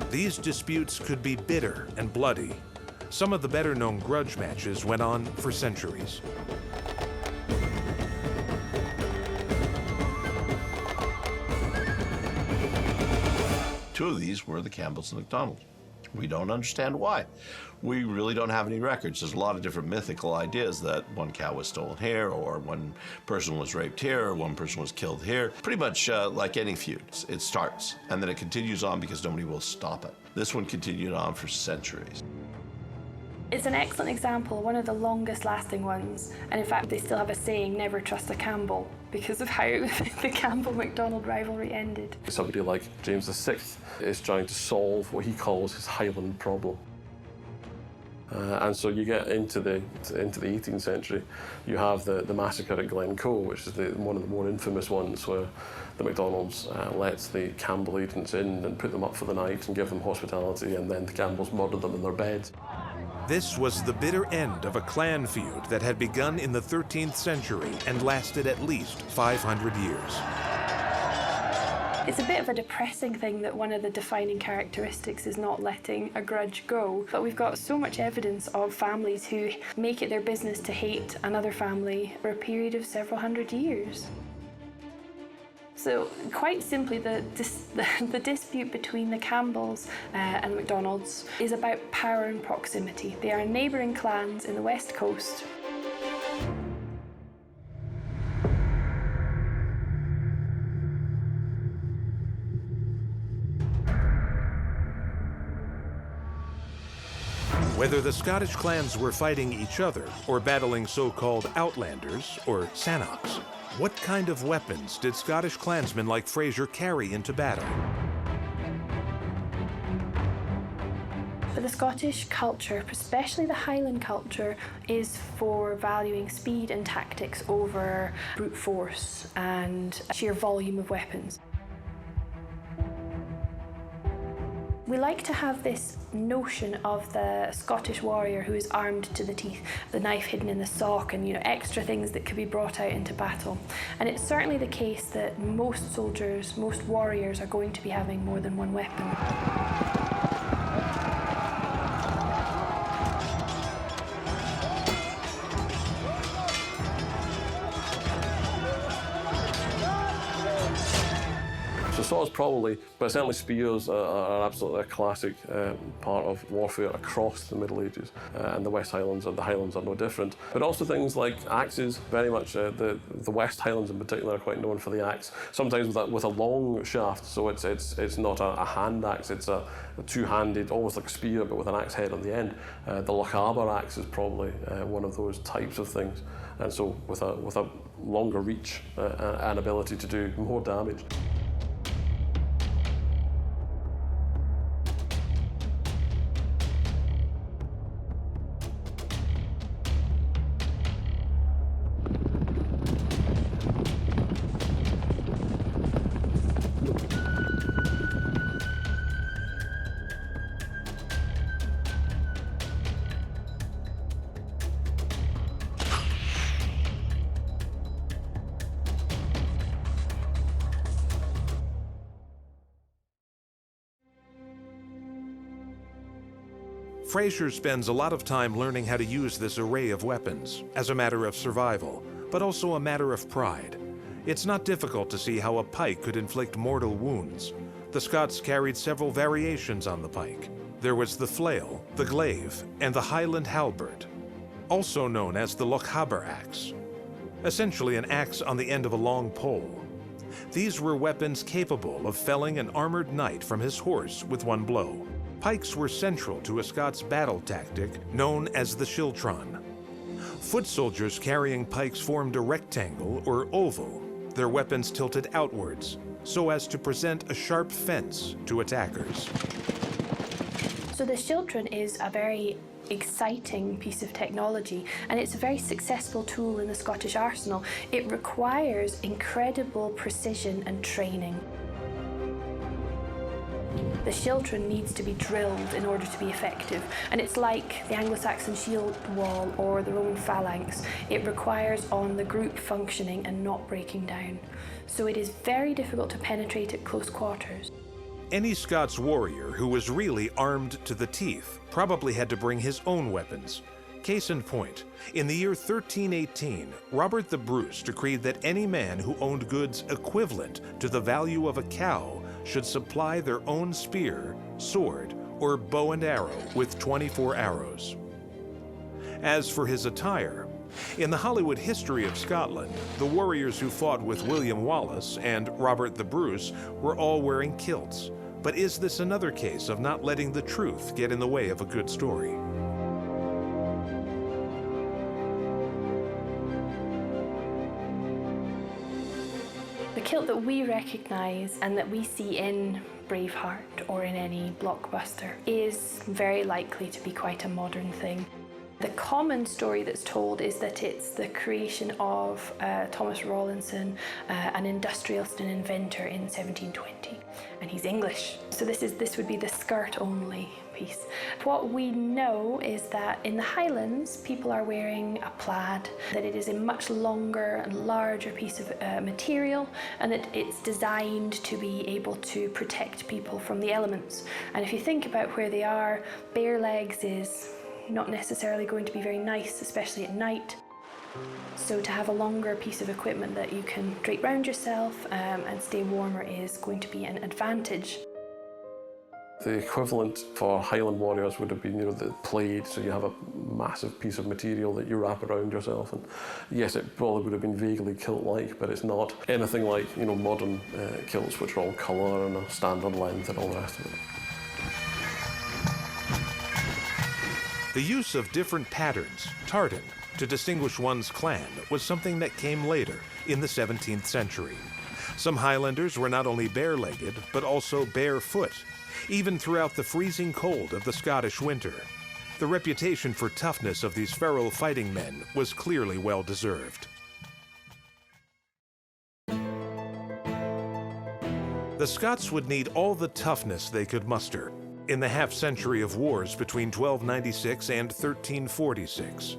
These disputes could be bitter and bloody. Some of the better-known grudge matches went on for centuries. Two of these were the Campbells and MacDonalds. We don't understand why. We really don't have any records. There's a lot of different mythical ideas that one cow was stolen here, or one person was raped here, or one person was killed here. Pretty much like any feud. It starts, and then it continues on because nobody will stop it. This one continued on for centuries. It's an excellent example, one of the longest lasting ones. And in fact, they still have a saying, never trust a Campbell, because of how the Campbell-MacDonald rivalry ended. Somebody like James VI is trying to solve what he calls his Highland problem. And so you get into the 18th century, you have the massacre at Glencoe, which is one of the more infamous ones, where the MacDonalds lets the Campbell agents in and put them up for the night and give them hospitality, and then the Campbells murder them in their beds. This was the bitter end of a clan feud that had begun in the 13th century and lasted at least 500 years. It's a bit of a depressing thing that one of the defining characteristics is not letting a grudge go, but we've got so much evidence of families who make it their business to hate another family for a period of several hundred years. So quite simply, the dispute between the Campbells and the MacDonalds is about power and proximity. They are neighbouring clans in the West Coast. Whether the Scottish clans were fighting each other or battling so-called outlanders or sannochs, what kind of weapons did Scottish clansmen like Fraser carry into battle? But the Scottish culture, especially the Highland culture, is for valuing speed and tactics over brute force and sheer volume of weapons. We like to have this notion of the Scottish warrior who is armed to the teeth, the knife hidden in the sock, and extra things that could be brought out into battle. And it's certainly the case that most soldiers, most warriors are going to be having more than one weapon. Swords probably, but certainly spears are absolutely a classic part of warfare across the Middle Ages, and the West Highlands and the Highlands are no different. But also things like axes, very much. The West Highlands in particular are quite known for the axe, sometimes with a long shaft, so it's not a hand axe, it's a two-handed, almost like a spear, but with an axe head on the end. The Lochaber axe is probably one of those types of things, and so with a longer reach and ability to do more damage. Fraser spends a lot of time learning how to use this array of weapons as a matter of survival, but also a matter of pride. It's not difficult to see how a pike could inflict mortal wounds. The Scots carried several variations on the pike. There was the flail, the glaive, and the Highland halberd, also known as the Lochaber axe, essentially an axe on the end of a long pole. These were weapons capable of felling an armored knight from his horse with one blow. Pikes were central to a Scots battle tactic known as the schiltron. Foot soldiers carrying pikes formed a rectangle or oval, their weapons tilted outwards, so as to present a sharp fence to attackers. So the schiltron is a very exciting piece of technology, and it's a very successful tool in the Scottish arsenal. It requires incredible precision and training. The schiltron needs to be drilled in order to be effective, and it's like the Anglo-Saxon shield wall or the Roman phalanx. It requires on-the-group functioning and not breaking down. So it is very difficult to penetrate at close quarters. Any Scots warrior who was really armed to the teeth probably had to bring his own weapons. Case in point, in the year 1318, Robert the Bruce decreed that any man who owned goods equivalent to the value of a cow should supply their own spear, sword, or bow and arrow with 24 arrows. As for his attire, in the Hollywood history of Scotland, the warriors who fought with William Wallace and Robert the Bruce were all wearing kilts. But is this another case of not letting the truth get in the way of a good story? The kilt that we recognise and that we see in Braveheart or in any blockbuster is very likely to be quite a modern thing. The common story that's told is that it's the creation of Thomas Rawlinson, an industrialist and inventor in 1720, and he's English. So this would be the skirt-only piece. What we know is that in the Highlands, people are wearing a plaid, that it is a much longer and larger piece of material, and that it's designed to be able to protect people from the elements. And if you think about where they are, bare legs is not necessarily going to be very nice, especially at night. So to have a longer piece of equipment that you can drape round yourself and stay warmer is going to be an advantage. The equivalent for Highland warriors would have been, the plaid, so you have a massive piece of material that you wrap around yourself. And yes, it probably would have been vaguely kilt-like, but it's not anything like, modern kilts, which are all colour and a standard length and all the rest of it. The use of different patterns, tartan, to distinguish one's clan was something that came later, in the 17th century. Some Highlanders were not only bare-legged, but also barefoot, even throughout the freezing cold of the Scottish winter. The reputation for toughness of these feral fighting men was clearly well-deserved. The Scots would need all the toughness they could muster in the half-century of wars between 1296 and 1346.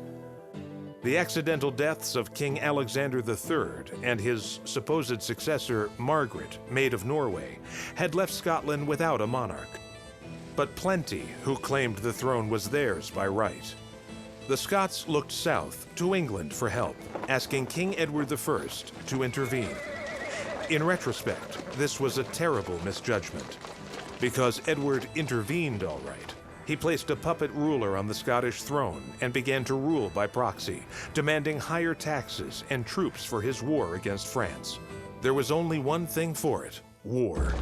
The accidental deaths of King Alexander III and his supposed successor, Margaret, Maid of Norway, had left Scotland without a monarch. But plenty who claimed the throne was theirs by right. The Scots looked south to England for help, asking King Edward I to intervene. In retrospect, this was a terrible misjudgment, because Edward intervened all right. He placed a puppet ruler on the Scottish throne and began to rule by proxy, demanding higher taxes and troops for his war against France. There was only one thing for it: war.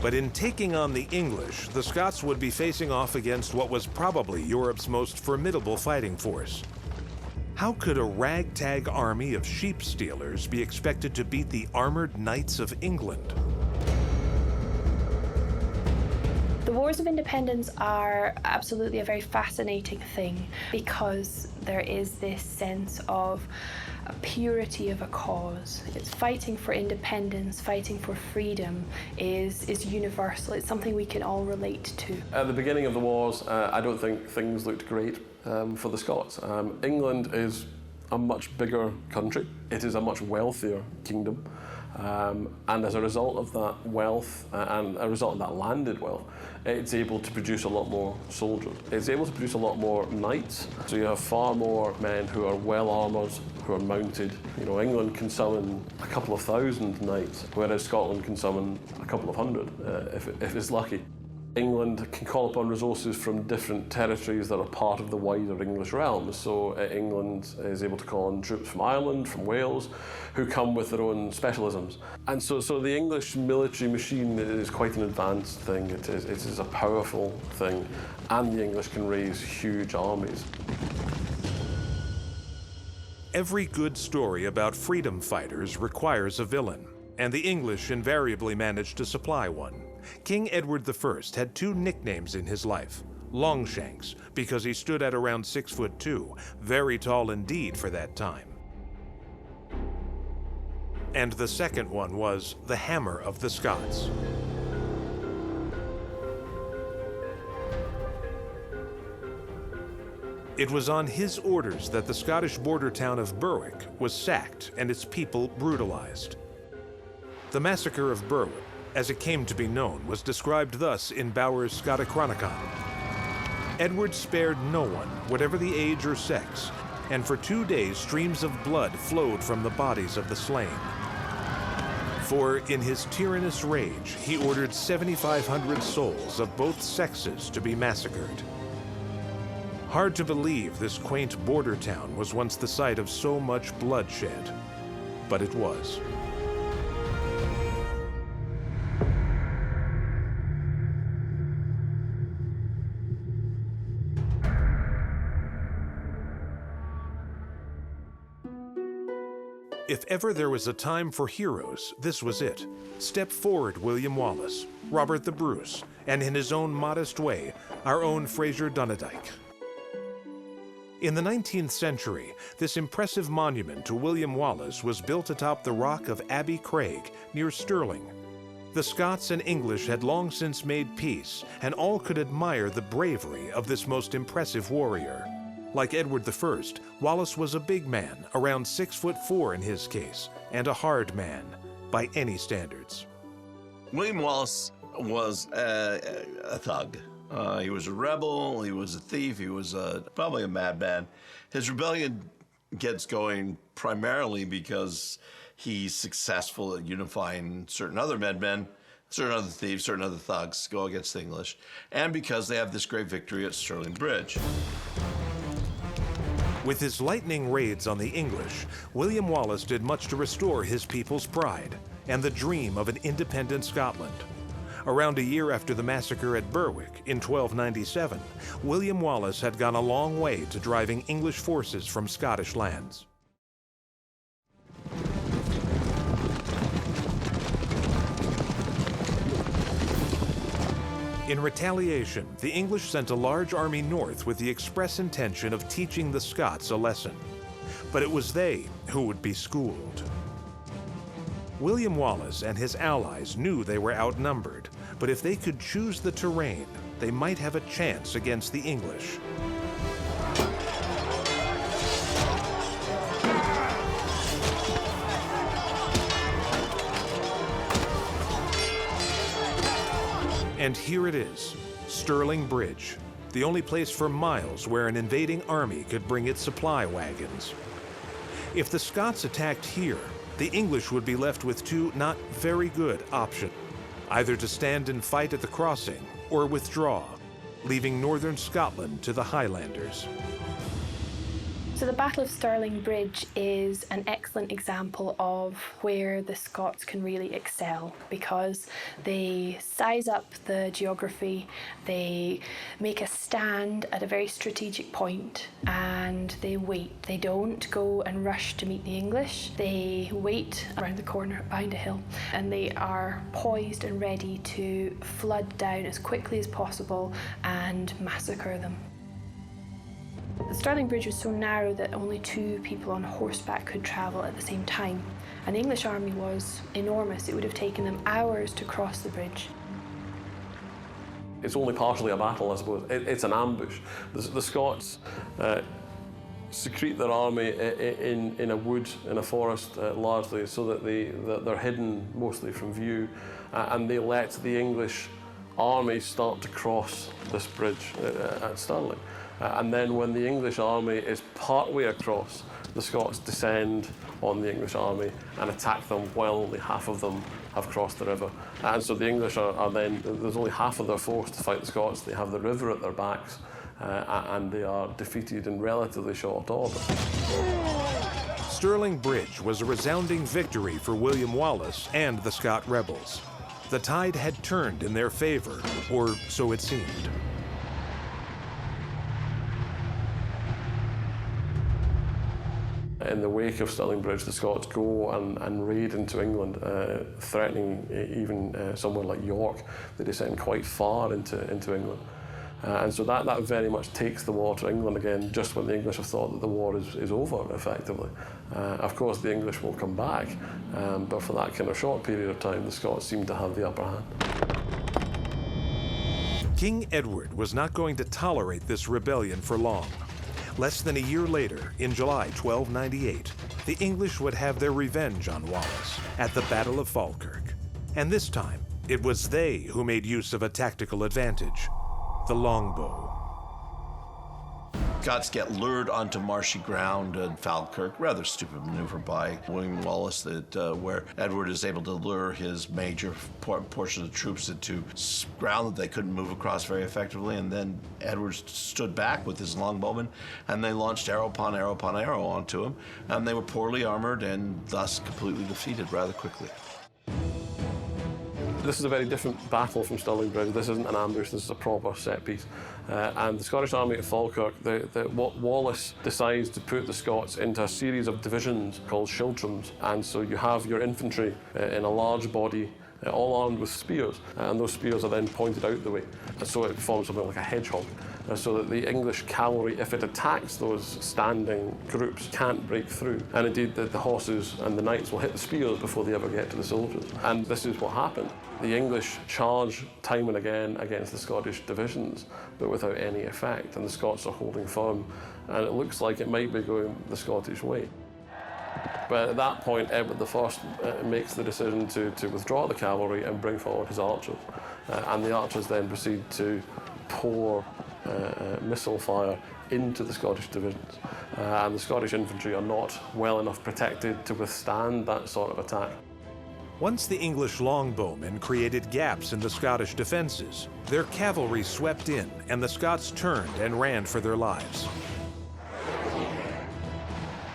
But in taking on the English, the Scots would be facing off against what was probably Europe's most formidable fighting force. How could a ragtag army of sheep stealers be expected to beat the armored knights of England? The Wars of Independence are absolutely a very fascinating thing because there is this sense of a purity of a cause. It's fighting for independence, fighting for freedom is universal. It's something we can all relate to. At the beginning of the wars, I don't think things looked great for the Scots. England is a much bigger country. It is a much wealthier kingdom. And as a result of that wealth and a result of that landed wealth, it's able to produce a lot more soldiers. It's able to produce a lot more knights. So you have far more men who are well armoured, who are mounted. You know, England can summon a couple of thousand knights, whereas Scotland can summon a couple of hundred if it's lucky. England can call upon resources from different territories that are part of the wider English realm. So England is able to call on troops from Ireland, from Wales, who come with their own specialisms. And so the English military machine is quite an advanced thing. It is a powerful thing, and the English can raise huge armies. Every good story about freedom fighters requires a villain, and the English invariably managed to supply one. King Edward I had two nicknames in his life. Longshanks, because he stood at around 6'2", very tall indeed for that time. And the second one was the Hammer of the Scots. It was on his orders that the Scottish border town of Berwick was sacked and its people brutalized. The massacre of Berwick, as it came to be known, was described thus in Bowers' Chronicle. Edward spared no one, whatever the age or sex, and for 2 days streams of blood flowed from the bodies of the slain. For in his tyrannous rage, he ordered 7,500 souls of both sexes to be massacred. Hard to believe this quaint border town was once the site of so much bloodshed, but it was. If ever there was a time for heroes, this was it. Step forward, William Wallace, Robert the Bruce, and in his own modest way, our own Fraser Dunedike. In the 19th century, this impressive monument to William Wallace was built atop the rock of Abbey Craig near Stirling. The Scots and English had long since made peace, and all could admire the bravery of this most impressive warrior. Like Edward I, Wallace was a big man, around 6'4" in his case, and a hard man, by any standards. William Wallace was a thug. He was a rebel, he was a thief, he was probably a madman. His rebellion gets going primarily because he's successful at unifying certain other madmen, certain other thieves, certain other thugs go against the English, and because they have this great victory at Stirling Bridge. With his lightning raids on the English, William Wallace did much to restore his people's pride and the dream of an independent Scotland. Around a year after the massacre at Berwick in 1297, William Wallace had gone a long way to driving English forces from Scottish lands. In retaliation, the English sent a large army north with the express intention of teaching the Scots a lesson. But it was they who would be schooled. William Wallace and his allies knew they were outnumbered, but if they could choose the terrain, they might have a chance against the English. And here it is, Stirling Bridge, the only place for miles where an invading army could bring its supply wagons. If the Scots attacked here, the English would be left with two not very good options, either to stand and fight at the crossing or withdraw, leaving northern Scotland to the Highlanders. So the Battle of Stirling Bridge is an excellent example of where the Scots can really excel, because they size up the geography, they make a stand at a very strategic point, and they wait. They don't go and rush to meet the English. They wait around the corner behind a hill, and they are poised and ready to flood down as quickly as possible and massacre them. The Stirling Bridge was so narrow that only 2 people on horseback could travel at the same time. And the English army was enormous. It would have taken them hours to cross the bridge. It's only partially a battle, I suppose. It's an ambush. The Scots secrete their army in a wood, in a forest largely, so that they're hidden mostly from view, and they let the English army start to cross this bridge at Stirling. And then when the English army is partway across, the Scots descend on the English army and attack them while only half of them have crossed the river. And so the English are then, there's only half of their force to fight the Scots. They have the river at their backs, and they are defeated in relatively short order. Stirling Bridge was a resounding victory for William Wallace and the Scot rebels. The tide had turned in their favor, or so it seemed. In the wake of Stirling Bridge, the Scots go and raid into England, threatening even somewhere like York. They descend quite far into England. And so that very much takes the war to England again, just when the English have thought that the war is over, effectively. Of course, the English will come back, but for that kind of short period of time, the Scots seem to have the upper hand. King Edward was not going to tolerate this rebellion for long. Less than a year later, in July 1298, the English would have their revenge on Wallace at the Battle of Falkirk. And this time, it was they who made use of a tactical advantage, the longbow. Scots get lured onto marshy ground in Falkirk, rather stupid maneuver by William Wallace, that where Edward is able to lure his major portion of the troops into ground that they couldn't move across very effectively, and then Edward stood back with his longbowmen, and they launched arrow upon arrow upon arrow onto him, and they were poorly armored and thus completely defeated rather quickly. This is a very different battle from Stirling Bridge. This isn't an ambush, this is a proper set piece. And the Scottish army at Falkirk, Wallace decides to put the Scots into a series of divisions called schiltrums. And so you have your infantry in a large body, all armed with spears, and those spears are then pointed out the way. And so it forms something like a hedgehog, so that the English cavalry, if it attacks those standing groups, can't break through. And indeed, the horses and the knights will hit the spears before they ever get to the soldiers. And this is what happened. The English charge time and again against the Scottish divisions, but without any effect, and the Scots are holding firm, and it looks like it might be going the Scottish way. But at that point, Edward I makes the decision to withdraw the cavalry and bring forward his archers. And the archers then proceed to pour missile fire into the Scottish divisions. And the Scottish infantry are not well enough protected to withstand that sort of attack. Once the English longbowmen created gaps in the Scottish defenses, their cavalry swept in, and the Scots turned and ran for their lives.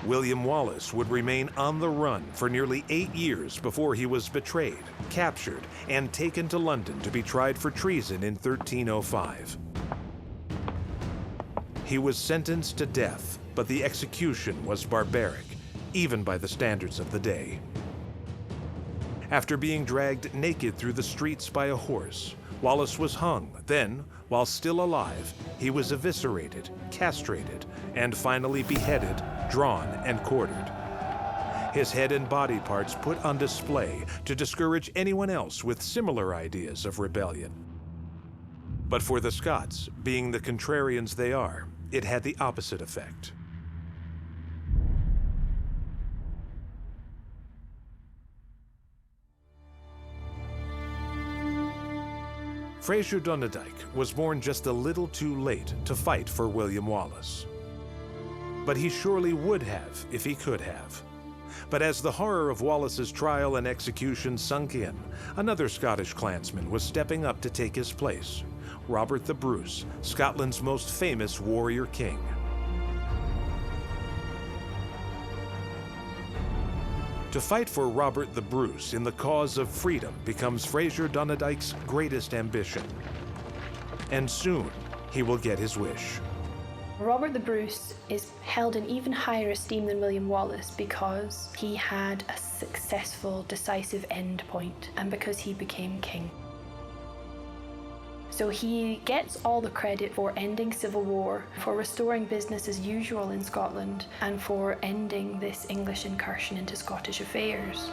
William Wallace would remain on the run for nearly 8 years before he was betrayed, captured, and taken to London to be tried for treason in 1305. He was sentenced to death, but the execution was barbaric, even by the standards of the day. After being dragged naked through the streets by a horse, Wallace was hung. Then, while still alive, he was eviscerated, castrated, and finally beheaded, drawn, and quartered. His head and body parts put on display to discourage anyone else with similar ideas of rebellion. But for the Scots, being the contrarians they are, it had the opposite effect. Fraser Dunderdijk was born just a little too late to fight for William Wallace. But he surely would have if he could have. But as the horror of Wallace's trial and execution sunk in, another Scottish clansman was stepping up to take his place, Robert the Bruce, Scotland's most famous warrior king. To fight for Robert the Bruce in the cause of freedom becomes Fraser Dunderdijk's greatest ambition. And soon, he will get his wish. Robert the Bruce is held in even higher esteem than William Wallace because he had a successful, decisive end point, and because he became king. So he gets all the credit for ending civil war, for restoring business as usual in Scotland, and for ending this English incursion into Scottish affairs.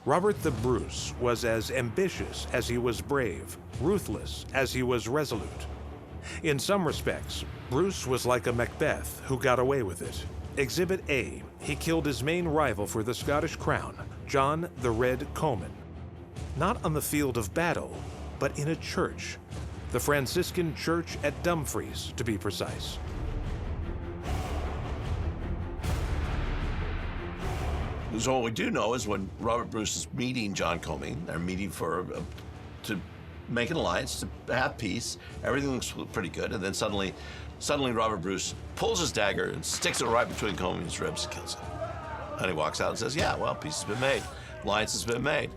Robert the Bruce was as ambitious as he was brave, ruthless as he was resolute. In some respects, Bruce was like a Macbeth who got away with it. Exhibit A, he killed his main rival for the Scottish crown, John the Red Comyn. Not on the field of battle, but in a church. The Franciscan Church at Dumfries, to be precise. So what we do know is when Robert Bruce is meeting John Comyn, they're meeting to make an alliance, to have peace. Everything looks pretty good, and then suddenly Robert Bruce pulls his dagger and sticks it right between Comyn's ribs and kills him. And he walks out and says, yeah, well, peace has been made. Alliance has been made.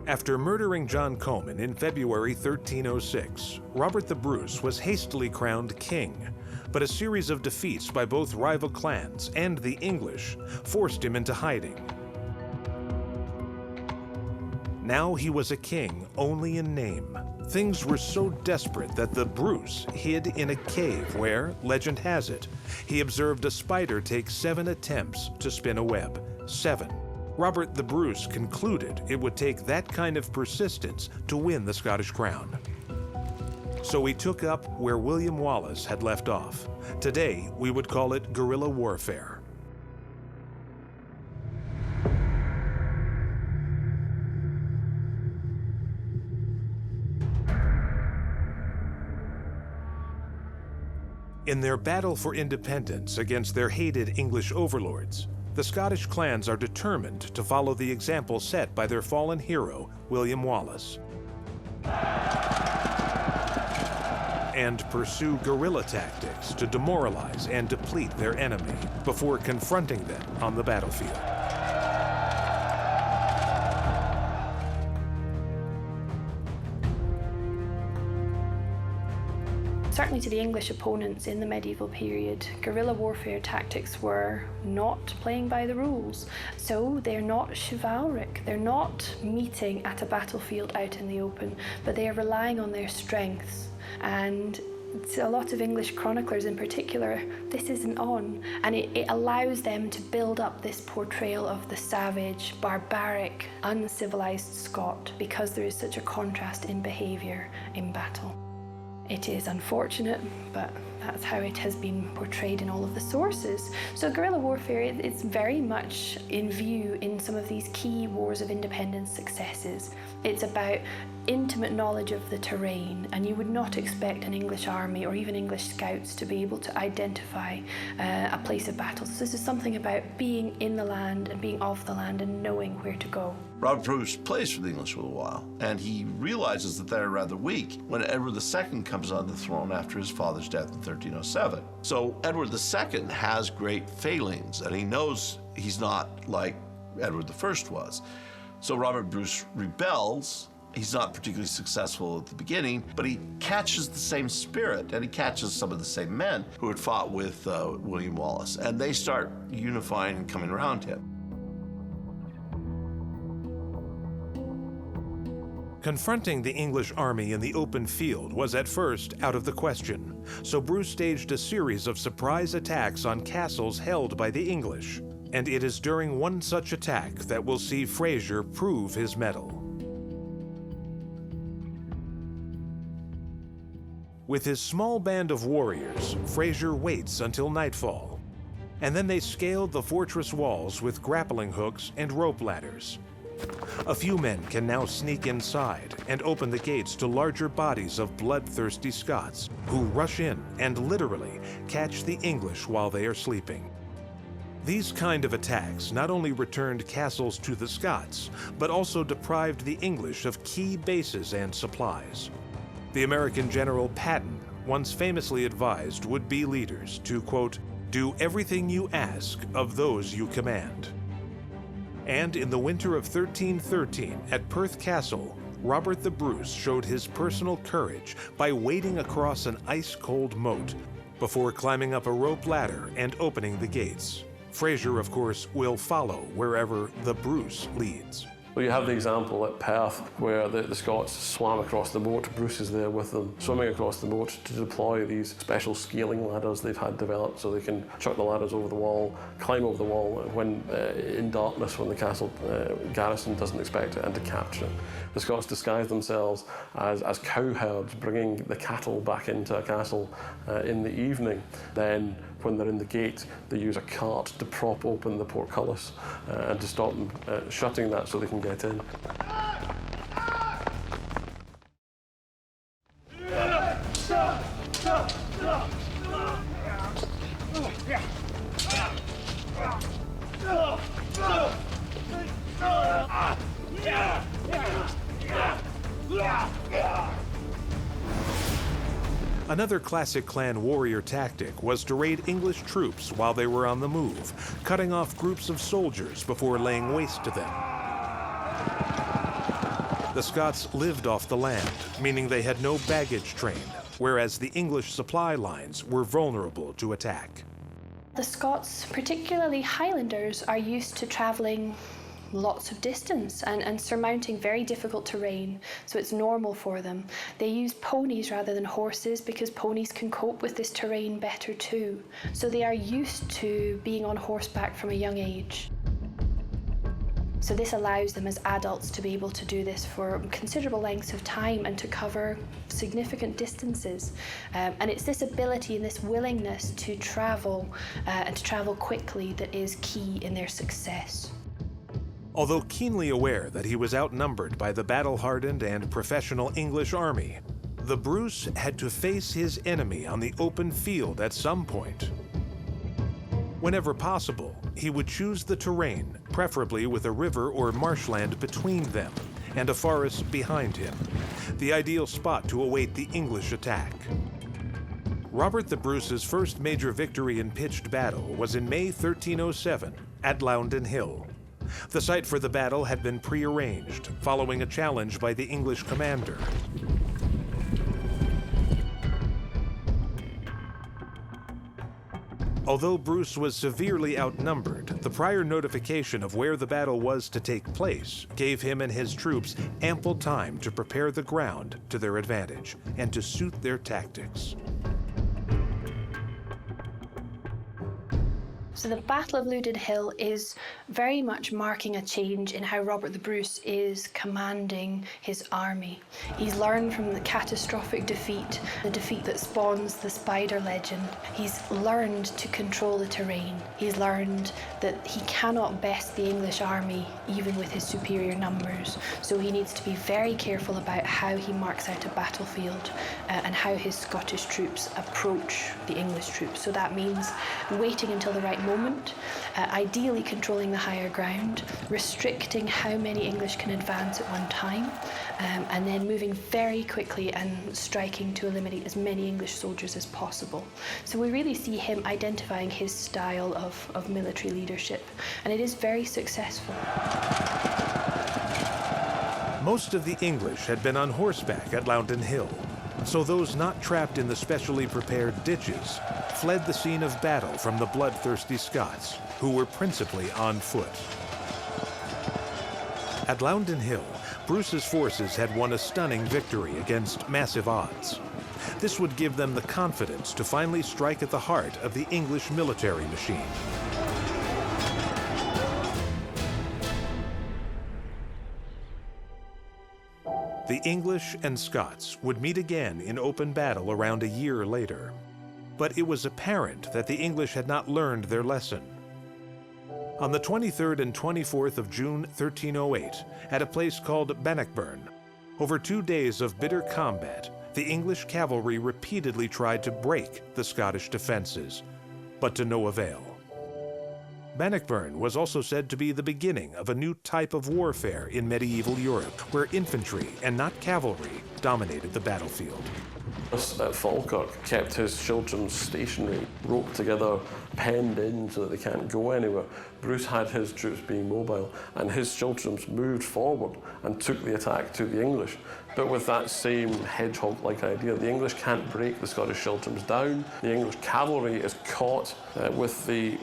After murdering John Comyn in February 1306, Robert the Bruce was hastily crowned king, but a series of defeats by both rival clans and the English forced him into hiding. Now he was a king only in name. Things were so desperate that the Bruce hid in a cave where, legend has it, he observed a spider take 7 attempts to spin a web. 7. Robert the Bruce concluded it would take that kind of persistence to win the Scottish crown. So he took up where William Wallace had left off. Today, we would call it guerrilla warfare. In their battle for independence against their hated English overlords, the Scottish clans are determined to follow the example set by their fallen hero, William Wallace, and pursue guerrilla tactics to demoralize and deplete their enemy before confronting them on the battlefield. Certainly to the English opponents in the medieval period, guerrilla warfare tactics were not playing by the rules. So they're not chivalric, they're not meeting at a battlefield out in the open, but they are relying on their strengths. And to a lot of English chroniclers in particular, this isn't on. And it allows them to build up this portrayal of the savage, barbaric, uncivilized Scot because there is such a contrast in behavior in battle. It is unfortunate, but that's how it has been portrayed in all of the sources. So guerrilla warfare is very much in view in some of these key wars of independence successes. It's about intimate knowledge of the terrain, and you would not expect an English army or even English scouts to be able to identify a place of battle. So this is something about being in the land and being of the land and knowing where to go. Robert Bruce plays for the English for a while, and he realizes that they're rather weak when Edward II comes on the throne after his father's death in 1307. So Edward II has great failings, and he knows he's not like Edward I was. So Robert Bruce rebels. He's not particularly successful at the beginning, but he catches the same spirit, and he catches some of the same men who had fought with William Wallace, and they start unifying and coming around him. Confronting the English army in the open field was at first out of the question, so Bruce staged a series of surprise attacks on castles held by the English. And it is during one such attack that we'll see Fraser prove his mettle. With his small band of warriors, Fraser waits until nightfall, and then they scaled the fortress walls with grappling hooks and rope ladders. A few men can now sneak inside and open the gates to larger bodies of bloodthirsty Scots who rush in and literally catch the English while they are sleeping. These kind of attacks not only returned castles to the Scots, but also deprived the English of key bases and supplies. The American General Patton once famously advised would-be leaders to, quote, "do everything you ask of those you command." And in the winter of 1313 at Perth Castle, Robert the Bruce showed his personal courage by wading across an ice-cold moat before climbing up a rope ladder and opening the gates. Fraser, of course, will follow wherever the Bruce leads. Well, you have the example at Perth where the Scots swam across the moat. Bruce is there with them, swimming across the moat to deploy these special scaling ladders they've had developed so they can chuck the ladders over the wall, climb over the wall when in darkness when the castle garrison doesn't expect it, and to capture it. The Scots disguise themselves as cowherds bringing the cattle back into a castle in the evening. Then when they're in the gate, they use a cart to prop open the portcullis and to stop them shutting that so they can get in. Another classic clan warrior tactic was to raid English troops while they were on the move, cutting off groups of soldiers before laying waste to them. The Scots lived off the land, meaning they had no baggage train, whereas the English supply lines were vulnerable to attack. The Scots, particularly Highlanders, are used to travelling lots of distance and surmounting very difficult terrain, so it's normal for them. They use ponies rather than horses because ponies can cope with this terrain better too. So they are used to being on horseback from a young age. So this allows them as adults to be able to do this for considerable lengths of time and to cover significant distances. And it's this ability and this willingness to travel and to travel quickly that is key in their success. Although keenly aware that he was outnumbered by the battle-hardened and professional English army, the Bruce had to face his enemy on the open field at some point. Whenever possible, he would choose the terrain, preferably with a river or marshland between them and a forest behind him, the ideal spot to await the English attack. Robert the Bruce's first major victory in pitched battle was in May 1307 at Loudoun Hill. The site for the battle had been prearranged, following a challenge by the English commander. Although Bruce was severely outnumbered, the prior notification of where the battle was to take place gave him and his troops ample time to prepare the ground to their advantage and to suit their tactics. So the Battle of Loudoun Hill is very much marking a change in how Robert the Bruce is commanding his army. He's learned from the catastrophic defeat, the defeat that spawns the Spider legend. He's learned to control the terrain. He's learned that he cannot best the English army even with his superior numbers. So he needs to be very careful about how he marks out a battlefield and how his Scottish troops approach the English troops. So that means waiting until the right moment, ideally controlling the higher ground, restricting how many English can advance at one time, and then moving very quickly and striking to eliminate as many English soldiers as possible. So we really see him identifying his style of military leadership, and it is very successful. Most of the English had been on horseback at Loudoun Hill, so those not trapped in the specially prepared ditches fled the scene of battle from the bloodthirsty Scots, who were principally on foot. At Loudoun Hill, Bruce's forces had won a stunning victory against massive odds. This would give them the confidence to finally strike at the heart of the English military machine. The English and Scots would meet again in open battle around a year later. But it was apparent that the English had not learned their lesson. On the 23rd and 24th of June 1308, at a place called Bannockburn, over 2 days of bitter combat, the English cavalry repeatedly tried to break the Scottish defenses, but to no avail. Bannockburn was also said to be the beginning of a new type of warfare in medieval Europe, where infantry and not cavalry dominated the battlefield. At Falkirk kept his children stationary, roped together, penned in so that they can't go anywhere. Bruce had his troops being mobile, and his children moved forward and took the attack to the English. But with that same hedgehog-like idea, the English can't break the Scottish schiltrums down. The English cavalry is caught with the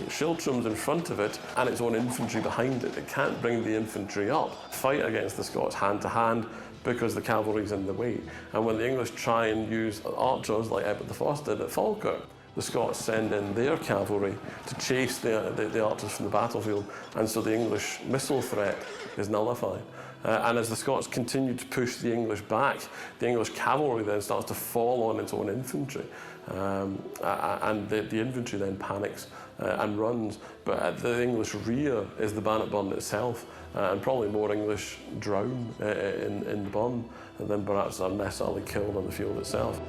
schiltrums in front of it and its own infantry behind it. It can't bring the infantry up, fight against the Scots hand to hand, because the cavalry's in the way. And when the English try and use archers like Egbert I did at Falkirk, the Scots send in their cavalry to chase the archers from the battlefield, and so the English missile threat is nullified. And as the Scots continue to push the English back, the English cavalry then starts to fall on its own infantry. And the infantry then panics and runs. But at the English rear is the Bannockburn itself, and probably more English drown in the burn than perhaps are necessarily killed on the field itself.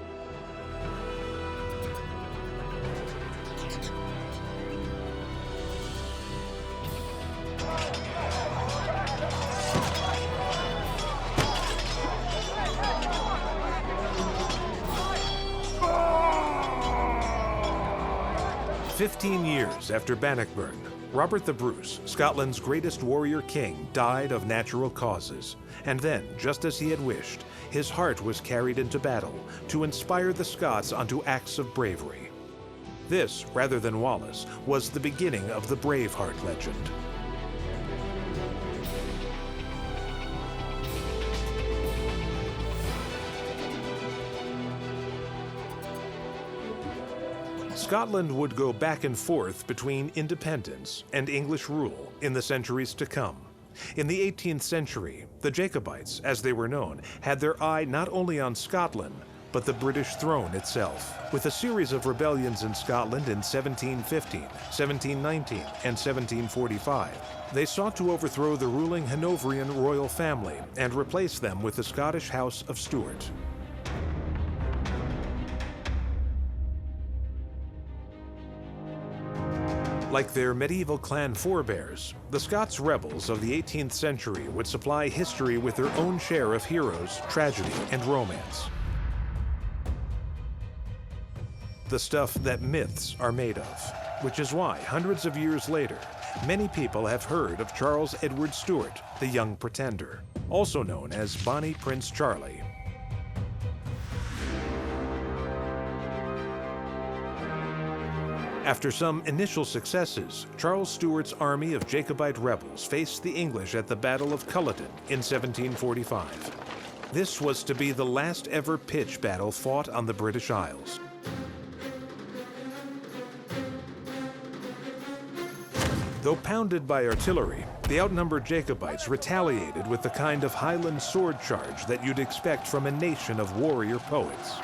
"15 years after Bannockburn, Robert the Bruce, Scotland's greatest warrior king, died of natural causes. And then, just as he had wished, his heart was carried into battle to inspire the Scots onto acts of bravery. This, rather than Wallace, was the beginning of the Braveheart legend. Scotland would go back and forth between independence and English rule in the centuries to come. In the 18th century, the Jacobites, as they were known, had their eye not only on Scotland, but the British throne itself. With a series of rebellions in Scotland in 1715, 1719, and 1745, they sought to overthrow the ruling Hanoverian royal family and replace them with the Scottish House of Stuart. Like their medieval clan forebears, the Scots rebels of the 18th century would supply history with their own share of heroes, tragedy, and romance. The stuff that myths are made of, which is why, hundreds of years later, many people have heard of Charles Edward Stuart, the Young Pretender, also known as Bonnie Prince Charlie. After some initial successes, Charles Stuart's army of Jacobite rebels faced the English at the Battle of Culloden in 1745. This was to be the last ever pitched battle fought on the British Isles. Though pounded by artillery, the outnumbered Jacobites retaliated with the kind of Highland sword charge that you'd expect from a nation of warrior poets.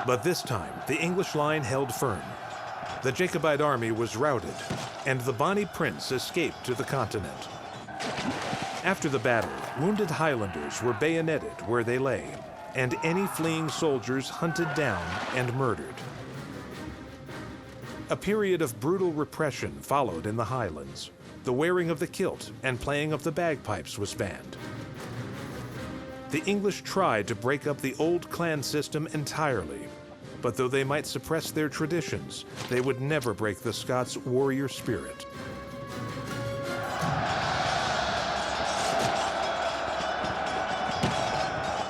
But this time, the English line held firm. The Jacobite army was routed, and the Bonnie Prince escaped to the continent. After the battle, wounded Highlanders were bayoneted where they lay, and any fleeing soldiers hunted down and murdered. A period of brutal repression followed in the Highlands. The wearing of the kilt and playing of the bagpipes was banned. The English tried to break up the old clan system entirely, but though they might suppress their traditions, they would never break the Scots' warrior spirit.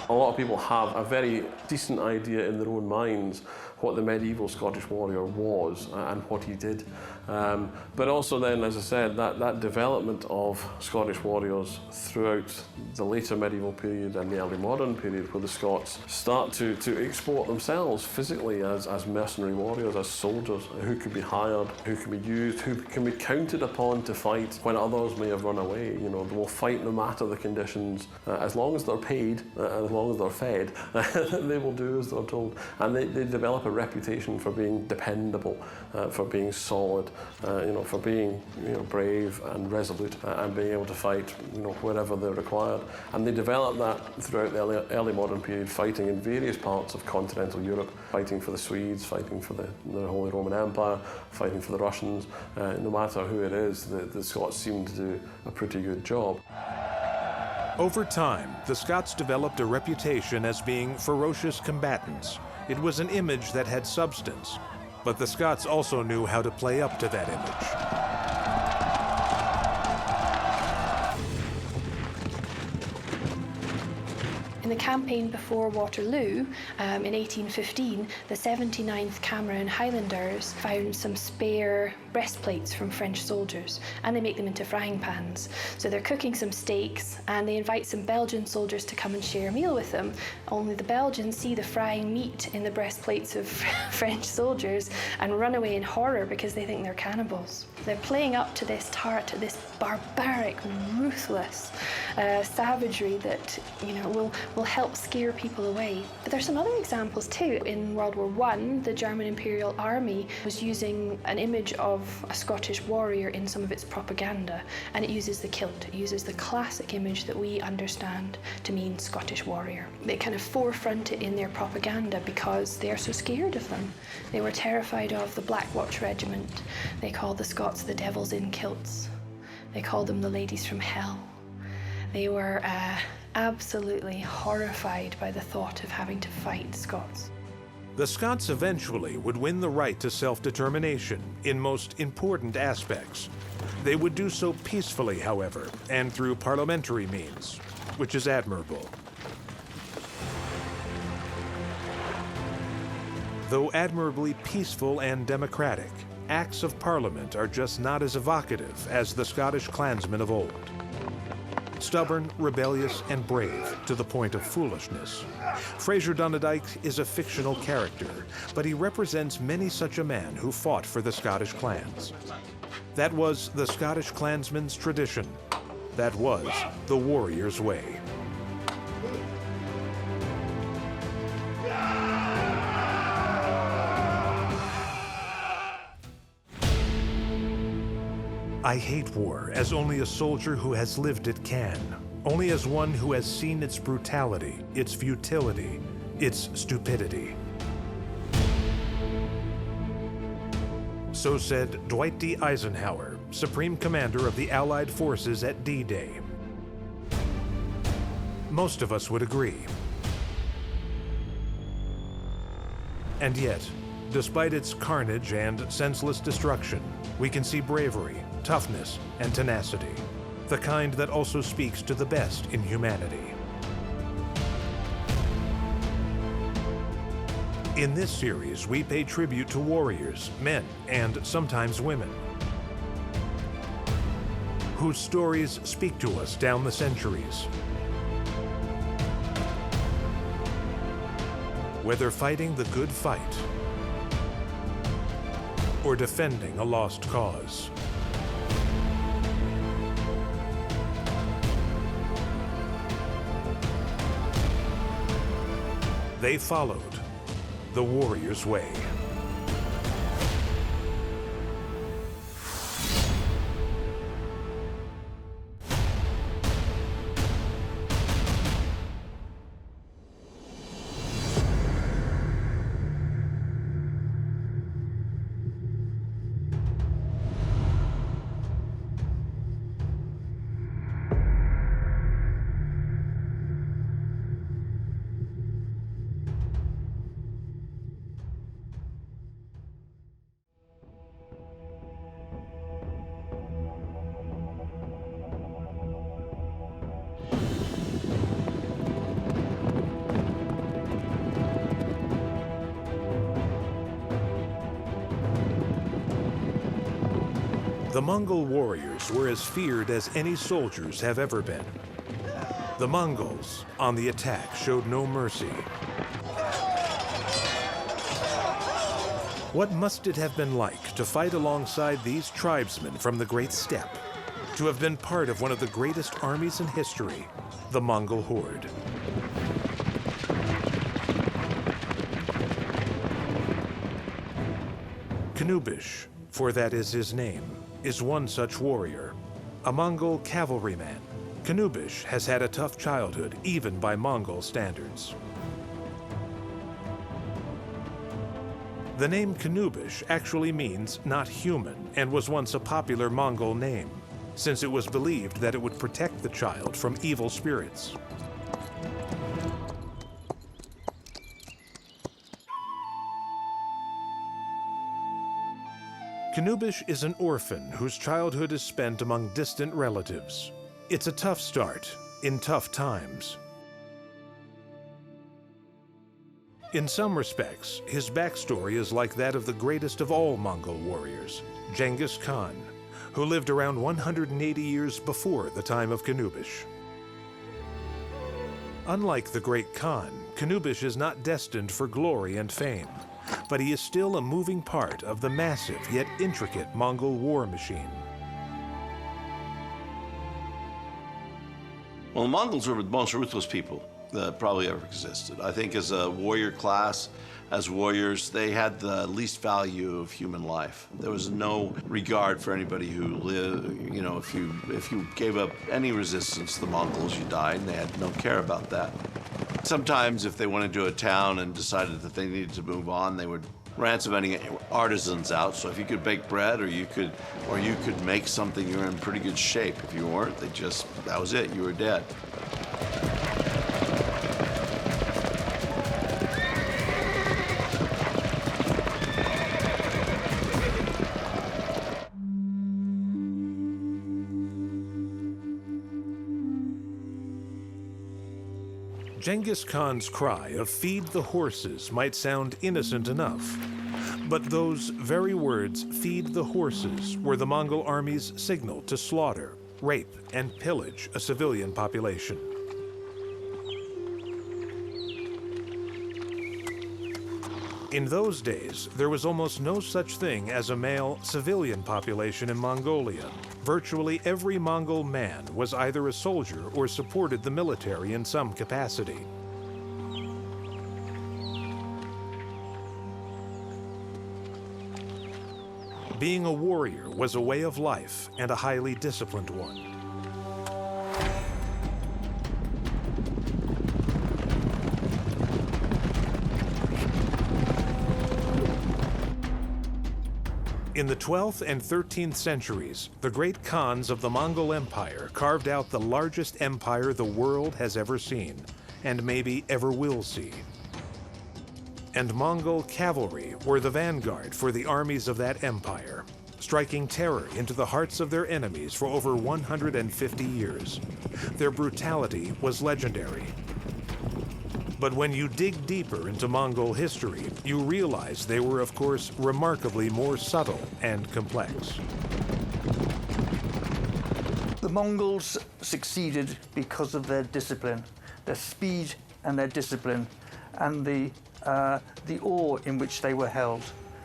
A lot of people have a very decent idea in their own minds what the medieval Scottish warrior was and what he did. But also then, as I said, that development of Scottish warriors throughout the later medieval period and the early modern period, where the Scots start to export themselves physically as mercenary warriors, as soldiers who could be hired, who can be used, who can be counted upon to fight when others may have run away. You know, they will fight no matter the conditions, as long as they're paid, as long as they're fed, they will do as they're told. And they develop a reputation for being dependable, for being solid, for being brave and resolute, and being able to fight wherever they're required. And they developed that throughout the early modern period, fighting in various parts of continental Europe, fighting for the Swedes, fighting for the Holy Roman Empire, fighting for the Russians. No matter who it is, the Scots seem to do a pretty good job. Over time, the Scots developed a reputation as being ferocious combatants. It was an image that had substance, but the Scots also knew how to play up to that image. In the campaign before Waterloo, in 1815, the 79th Cameron Highlanders found some spare breastplates from French soldiers, and they make them into frying pans. So they're cooking some steaks, and they invite some Belgian soldiers to come and share a meal with them. Only the Belgians see the frying meat in the breastplates of French soldiers and run away in horror because they think they're cannibals. They're playing up to this barbaric, ruthless savagery that will help scare people away. But there's some other examples too. In World War I, the German Imperial Army was using an image of a Scottish warrior in some of its propaganda, and it uses the kilt. It uses the classic image that we understand to mean Scottish warrior. They kind of forefront it in their propaganda because they're so scared of them. They were terrified of the Black Watch Regiment. They called the Scots the devils in kilts. They called them the ladies from hell. They were absolutely horrified by the thought of having to fight Scots. The Scots eventually would win the right to self-determination in most important aspects. They would do so peacefully, however, and through parliamentary means, which is admirable. Though admirably peaceful and democratic, acts of parliament are just not as evocative as the Scottish clansmen of old. Stubborn, rebellious, and brave to the point of foolishness. Fraser Dunderdike is a fictional character, but he represents many such a man who fought for the Scottish clans. That was the Scottish clansman's tradition. That was the warrior's way. I hate war as only a soldier who has lived it can, only as one who has seen its brutality, its futility, its stupidity. So said Dwight D. Eisenhower, Supreme Commander of the Allied forces at D-Day. Most of us would agree. And yet, despite its carnage and senseless destruction, we can see bravery, toughness, and tenacity, the kind that also speaks to the best in humanity. In this series, we pay tribute to warriors, men, and sometimes women, whose stories speak to us down the centuries. Whether fighting the good fight or defending a lost cause. They followed the warrior's way. The Mongol warriors were as feared as any soldiers have ever been. The Mongols, on the attack, showed no mercy. What must it have been like to fight alongside these tribesmen from the Great Steppe, to have been part of one of the greatest armies in history, the Mongol Horde? Knubish, for that is his name, is one such warrior. A Mongol cavalryman, Knubish has had a tough childhood even by Mongol standards. The name Knubish actually means not human and was once a popular Mongol name, since it was believed that it would protect the child from evil spirits. Knubish is an orphan whose childhood is spent among distant relatives. It's a tough start in tough times. In some respects, his backstory is like that of the greatest of all Mongol warriors, Genghis Khan, who lived around 180 years before the time of Knubish. Unlike the great Khan, Knubish is not destined for glory and fame, but he is still a moving part of the massive yet intricate Mongol war machine. Well, the Mongols were the most ruthless people that probably ever existed. I think as a warrior class, as warriors, they had the least value of human life. There was no regard for anybody who lived. You know, if you gave up any resistance to the Mongols, you died, and they had no care about that. Sometimes if they went into a town and decided that they needed to move on, they would ransom any artisans out. So if you could bake bread or you could make something, you were in pretty good shape. If you weren't, that was it, you were dead. Genghis Khan's cry of "feed the horses" might sound innocent enough, but those very words, "feed the horses," were the Mongol army's signal to slaughter, rape, and pillage a civilian population. In those days, there was almost no such thing as a male civilian population in Mongolia. Virtually every Mongol man was either a soldier or supported the military in some capacity. Being a warrior was a way of life and a highly disciplined one. In the 12th and 13th centuries, the great Khans of the Mongol Empire carved out the largest empire the world has ever seen, and maybe ever will see. And Mongol cavalry were the vanguard for the armies of that empire, striking terror into the hearts of their enemies for over 150 years. Their brutality was legendary. But when you dig deeper into Mongol history, you realize they were, of course, remarkably more subtle and complex. The Mongols succeeded because of their discipline, their speed and their discipline, and the awe in which they were held.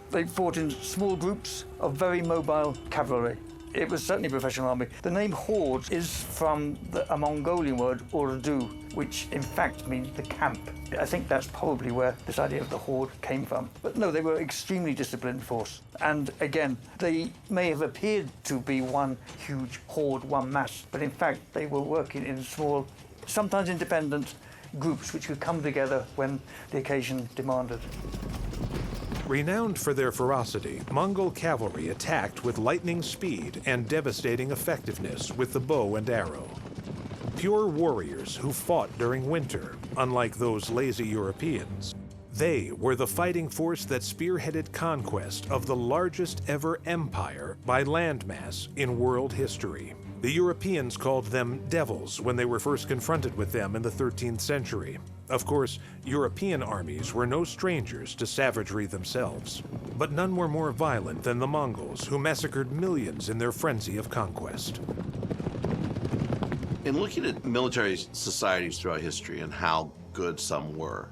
They fought in small groups of very mobile cavalry. It was certainly a professional army. The name Horde is from a Mongolian word, Ordu, which in fact means the camp. I think that's probably where this idea of the Horde came from. But no, they were an extremely disciplined force. And again, they may have appeared to be one huge horde, one mass, but in fact they were working in small, sometimes independent groups which could come together when the occasion demanded. Renowned for their ferocity, Mongol cavalry attacked with lightning speed and devastating effectiveness with the bow and arrow. Pure warriors who fought during winter, unlike those lazy Europeans. They were the fighting force that spearheaded conquest of the largest ever empire by landmass in world history. The Europeans called them devils when they were first confronted with them in the 13th century. Of course, European armies were no strangers to savagery themselves, but none were more violent than the Mongols, who massacred millions in their frenzy of conquest. In looking at military societies throughout history and how good some were,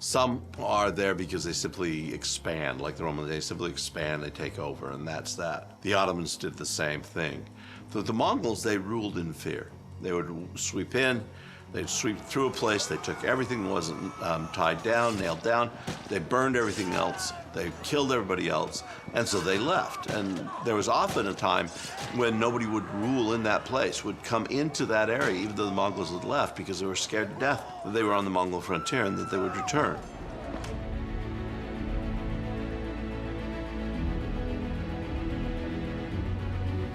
some are there because they simply expand, like the Romans, they simply expand, they take over, and that's that. The Ottomans did the same thing. The Mongols, they ruled in fear. They would sweep in, They'd sweep through a place, they took everything that wasn't tied down, nailed down, they burned everything else, they killed everybody else, and so they left. And there was often a time when nobody would rule in that place, would come into that area, even though the Mongols had left, because they were scared to death that they were on the Mongol frontier and that they would return.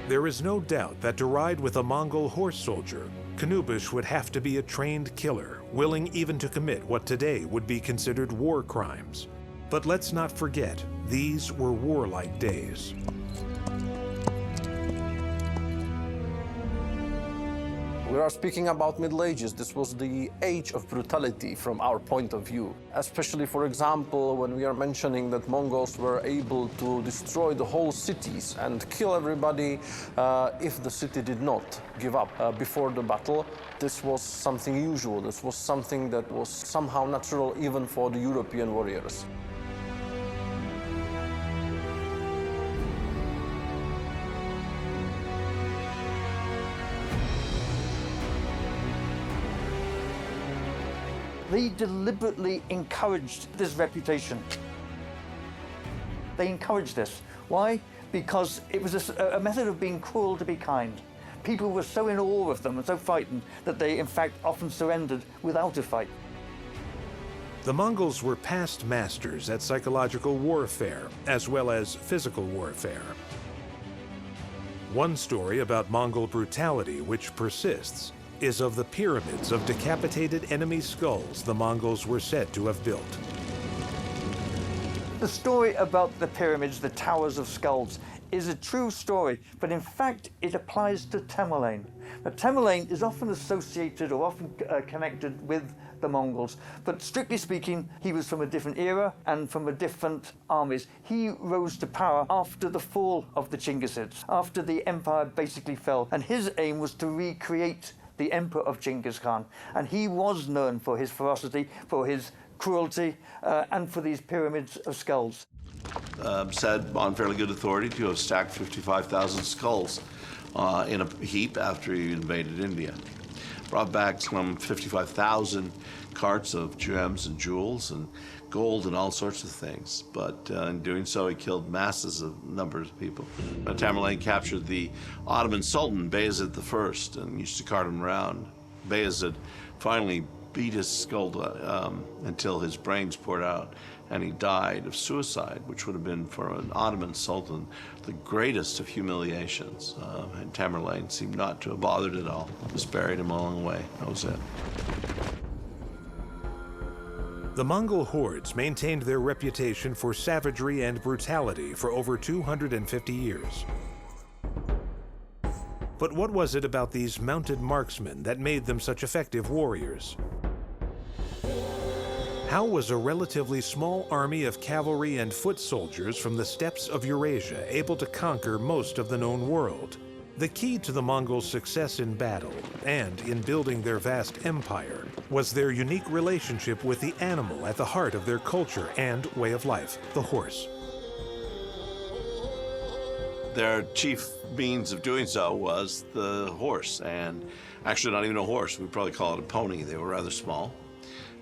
There is no doubt that to ride with a Mongol horse soldier, Knubish would have to be a trained killer, willing even to commit what today would be considered war crimes. But let's not forget, these were warlike days. We are speaking about Middle Ages. This was the age of brutality from our point of view. Especially, for example, when we are mentioning that Mongols were able to destroy the whole cities and kill everybody if the city did not give up before the battle. This was something usual. This was something that was somehow natural even for the European warriors. They deliberately encouraged this reputation. They encouraged this. Why? Because it was a method of being cruel to be kind. People were so in awe of them and so frightened that they, in fact, often surrendered without a fight. The Mongols were past masters at psychological warfare, as well as physical warfare. One story about Mongol brutality which persists is of the pyramids of decapitated enemy skulls the Mongols were said to have built. The story about the pyramids, the towers of skulls, is a true story, but in fact it applies to Tamerlane. Now, Tamerlane is often associated or often connected with the Mongols, but strictly speaking, he was from a different era and from a different armies. He rose to power after the fall of the Chinggisids, after the empire basically fell, and his aim was to recreate the emperor of Genghis Khan, and he was known for his ferocity, for his cruelty, and for these pyramids of skulls. Said on fairly good authority to have stacked 55,000 skulls in a heap after he invaded India. Brought back some 55,000 carts of gems and jewels and gold and all sorts of things. But in doing so, he killed masses of numbers of people. Tamerlane captured the Ottoman Sultan, Bayezid I, and used to cart him around. Bayezid finally beat his skull until his brains poured out, and he died of suicide, which would have been, for an Ottoman Sultan, the greatest of humiliations. And Tamerlane seemed not to have bothered at all. Just buried him along the way. That was it. The Mongol hordes maintained their reputation for savagery and brutality for over 250 years. But what was it about these mounted marksmen that made them such effective warriors? How was a relatively small army of cavalry and foot soldiers from the steppes of Eurasia able to conquer most of the known world? The key to the Mongols' success in battle and in building their vast empire was their unique relationship with the animal at the heart of their culture and way of life, the horse. Their chief means of doing so was the horse, and actually not even a horse, we'd probably call it a pony. They were rather small.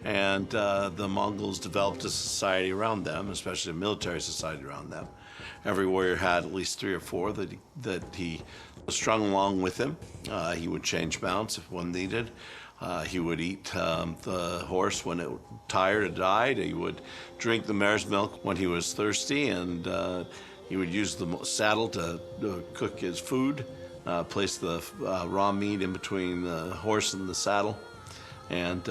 And the Mongols developed a society around them, especially a military society around them. Every warrior had at least 3 or 4 that he strung along with him. He would change mounts if one needed. He would eat the horse when it tired or died. He would drink the mare's milk when he was thirsty, and he would use the saddle to cook his food, place the raw meat in between the horse and the saddle, and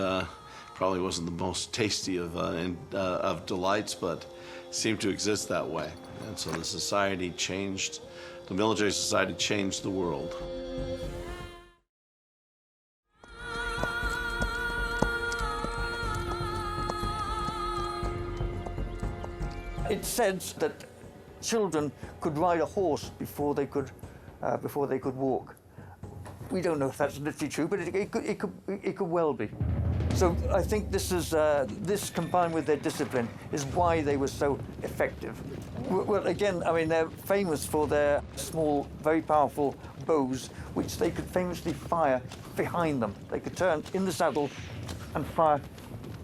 probably wasn't the most tasty of delights, but seemed to exist that way. And so the society changed, the military society changed the world. It's said that children could ride a horse before they could walk. We don't know if that's literally true, but it could well be. So I think this combined with their discipline is why they were so effective. Well, again, I mean, they're famous for their small, very powerful bows, which they could famously fire behind them. They could turn in the saddle and fire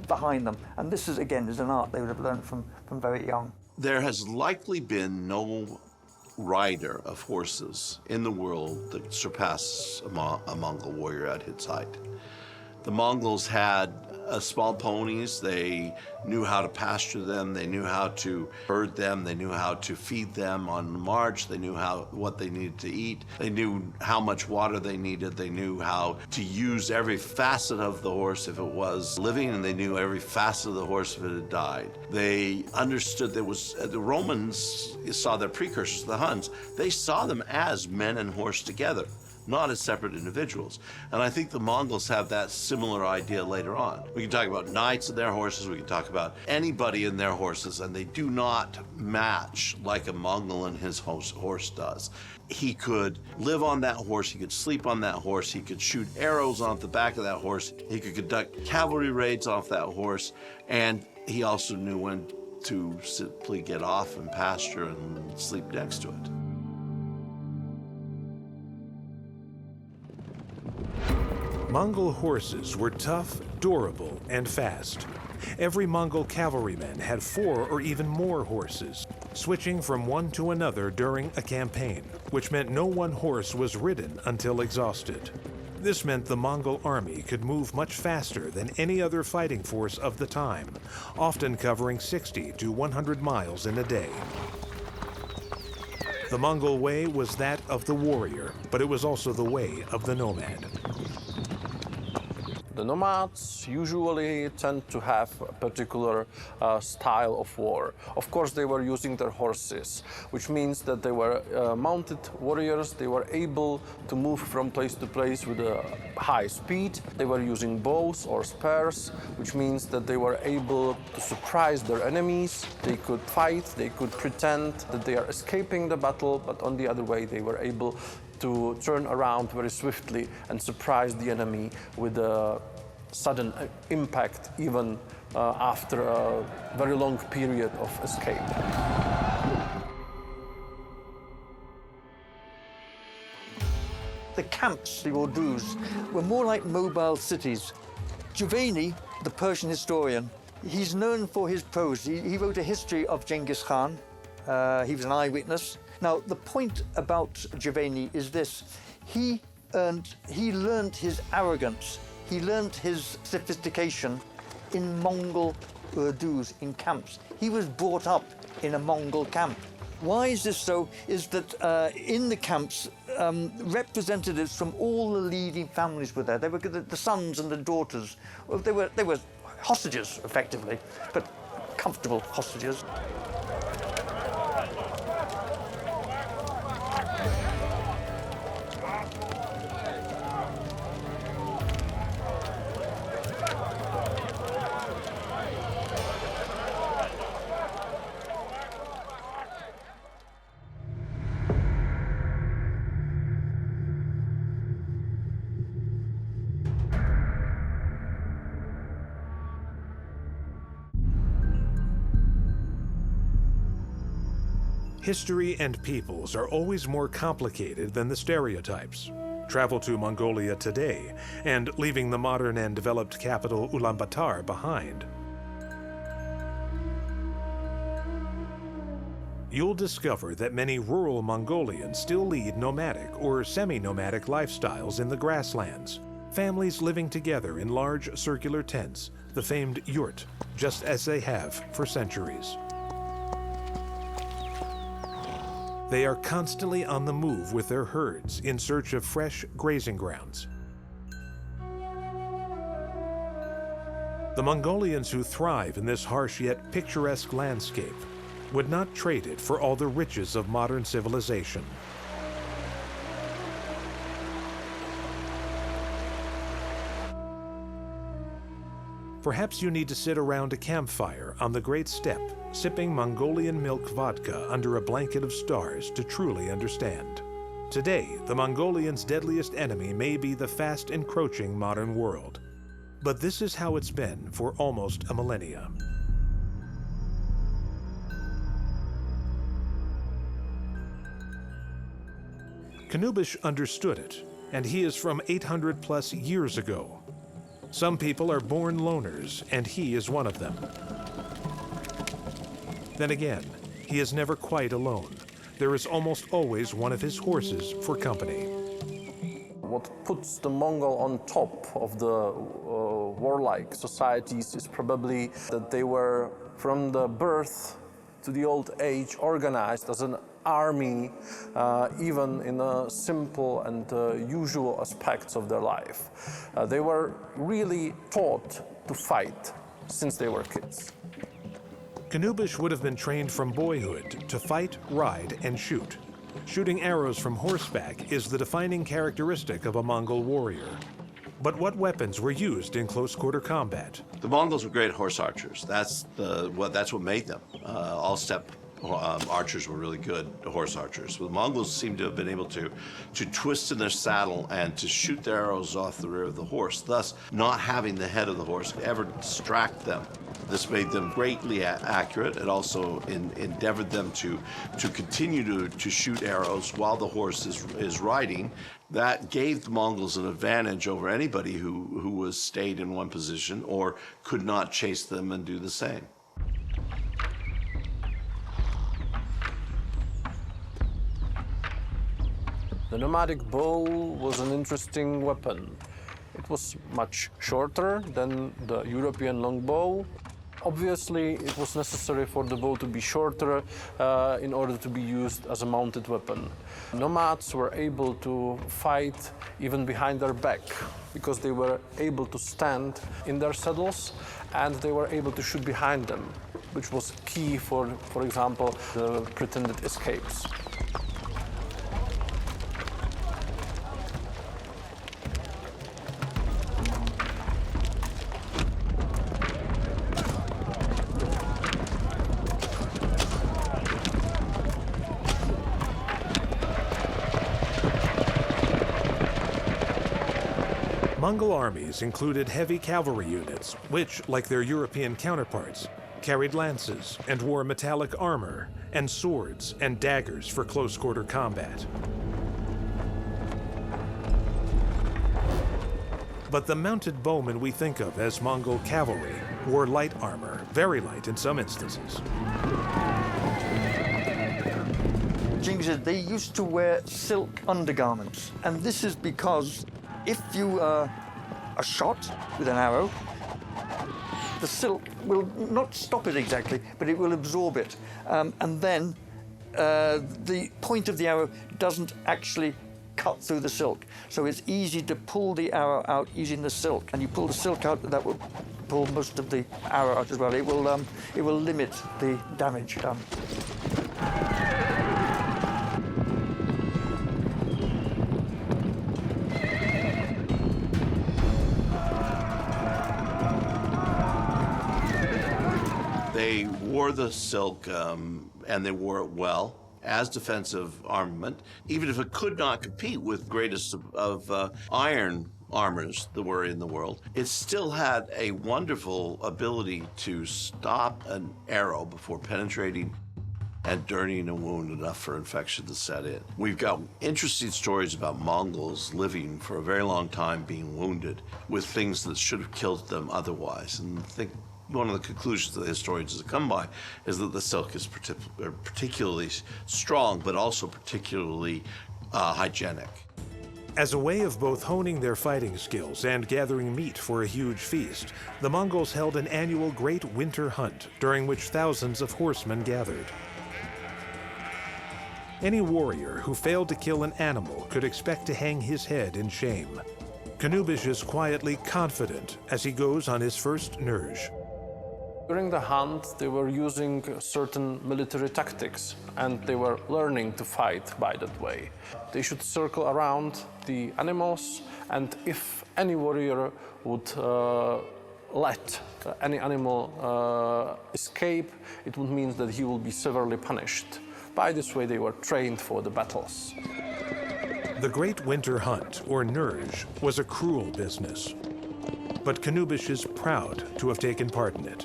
behind them. And this is, again, is an art they would have learned from very young. There has likely been no rider of horses in the world that surpasses a Mongol warrior at his height. The Mongols had small ponies. They knew how to pasture them. They knew how to herd them. They knew how to feed them on the march. They knew what they needed to eat. They knew how much water they needed. They knew how to use every facet of the horse if it was living, and they knew every facet of the horse if it had died. They understood there was, the Romans saw their precursors, the Huns, they saw them as men and horse together, not as separate individuals. And I think the Mongols have that similar idea later on. We can talk about knights and their horses, we can talk about anybody and their horses, and they do not match like a Mongol and his horse does. He could live on that horse, he could sleep on that horse, he could shoot arrows off the back of that horse, he could conduct cavalry raids off that horse, and he also knew when to simply get off and pasture and sleep next to it. Mongol horses were tough, durable, and fast. Every Mongol cavalryman had 4 or even more horses, switching from one to another during a campaign, which meant no one horse was ridden until exhausted. This meant the Mongol army could move much faster than any other fighting force of the time, often covering 60 to 100 miles in a day. The Mongol way was that of the warrior, but it was also the way of the nomad. The nomads usually tend to have a particular style of war. Of course, they were using their horses, which means that they were mounted warriors. They were able to move from place to place with a high speed. They were using bows or spears, which means that they were able to surprise their enemies. They could fight, they could pretend that they are escaping the battle, but on the other way, they were able to turn around very swiftly and surprise the enemy with a sudden impact, even after a very long period of escape. The camps, the Ordus, were more like mobile cities. Giovanni, the Persian historian, he's known for his prose. He wrote a history of Genghis Khan. He was an eyewitness. Now, the point about Giovanni is this. He learned his arrogance. He learned his sophistication in Mongol Urdus, in camps. He was brought up in a Mongol camp. Why is this so? Is that in the camps, representatives from all the leading families were there. They were the sons and the daughters. They were hostages, effectively, but comfortable hostages. History and peoples are always more complicated than the stereotypes. Travel to Mongolia today, and leaving the modern and developed capital Ulaanbaatar behind, you'll discover that many rural Mongolians still lead nomadic or semi-nomadic lifestyles in the grasslands, families living together in large circular tents, the famed yurt, just as they have for centuries. They are constantly on the move with their herds in search of fresh grazing grounds. The Mongolians who thrive in this harsh yet picturesque landscape would not trade it for all the riches of modern civilization. Perhaps you need to sit around a campfire on the Great Steppe, sipping Mongolian milk vodka under a blanket of stars to truly understand. Today, the Mongolians' deadliest enemy may be the fast encroaching modern world. But this is how it's been for almost a millennia. Knubish understood it, and he is from 800 plus years ago. Some people are born loners, and he is one of them. Then again, he is never quite alone. There is almost always one of his horses for company. What puts the Mongol on top of the warlike societies is probably that they were, from the birth to the old age, organized as an army, even in simple and usual aspects of their life. They were really taught to fight since they were kids. Knubish would have been trained from boyhood to fight, ride, and shoot. Shooting arrows from horseback is the defining characteristic of a Mongol warrior. But what weapons were used in close-quarter combat? The Mongols were great horse archers. That's what made them. All-step archers were really good horse archers. The Mongols seem to have been able to twist in their saddle and to shoot their arrows off the rear of the horse, thus not having the head of the horse ever distract them. This made them greatly accurate. It also endeavored them to continue to shoot arrows while the horse is riding. That gave the Mongols an advantage over anybody who was stayed in one position or could not chase them and do the same. The nomadic bow was an interesting weapon. It was much shorter than the European longbow. Obviously, it was necessary for the bow to be shorter in order to be used as a mounted weapon. Nomads were able to fight even behind their back because they were able to stand in their saddles and they were able to shoot behind them, which was key for example, the pretended escapes. Mongol armies included heavy cavalry units, which, like their European counterparts, carried lances and wore metallic armor and swords and daggers for close-quarter combat. But the mounted bowmen we think of as Mongol cavalry wore light armor, very light in some instances. They used to wear silk undergarments, and this is because if you are shot with an arrow, the silk will not stop it exactly, but it will absorb it. And then the point of the arrow doesn't actually cut through the silk. So it's easy to pull the arrow out using the silk. And you pull the silk out, that will pull most of the arrow out as well. It will limit the damage done. They wore the silk, and they wore it well as defensive armament, even if it could not compete with greatest of iron armors that were in the world. It still had a wonderful ability to stop an arrow before penetrating and dirtying a wound enough for infection to set in. We've got interesting stories about Mongols living for a very long time being wounded with things that should have killed them otherwise. And I think one of the conclusions that historians have come by is that the silk is particularly strong, but also particularly hygienic. As a way of both honing their fighting skills and gathering meat for a huge feast, the Mongols held an annual great winter hunt during which thousands of horsemen gathered. Any warrior who failed to kill an animal could expect to hang his head in shame. Knubish is quietly confident as he goes on his first nurge. During the hunt, they were using certain military tactics, and they were learning to fight by that way. They should circle around the animals, and if any warrior would let any animal escape, it would mean that he will be severely punished. By this way, they were trained for the battles. The Great Winter Hunt, or nurge, was a cruel business. But Knubish is proud to have taken part in it.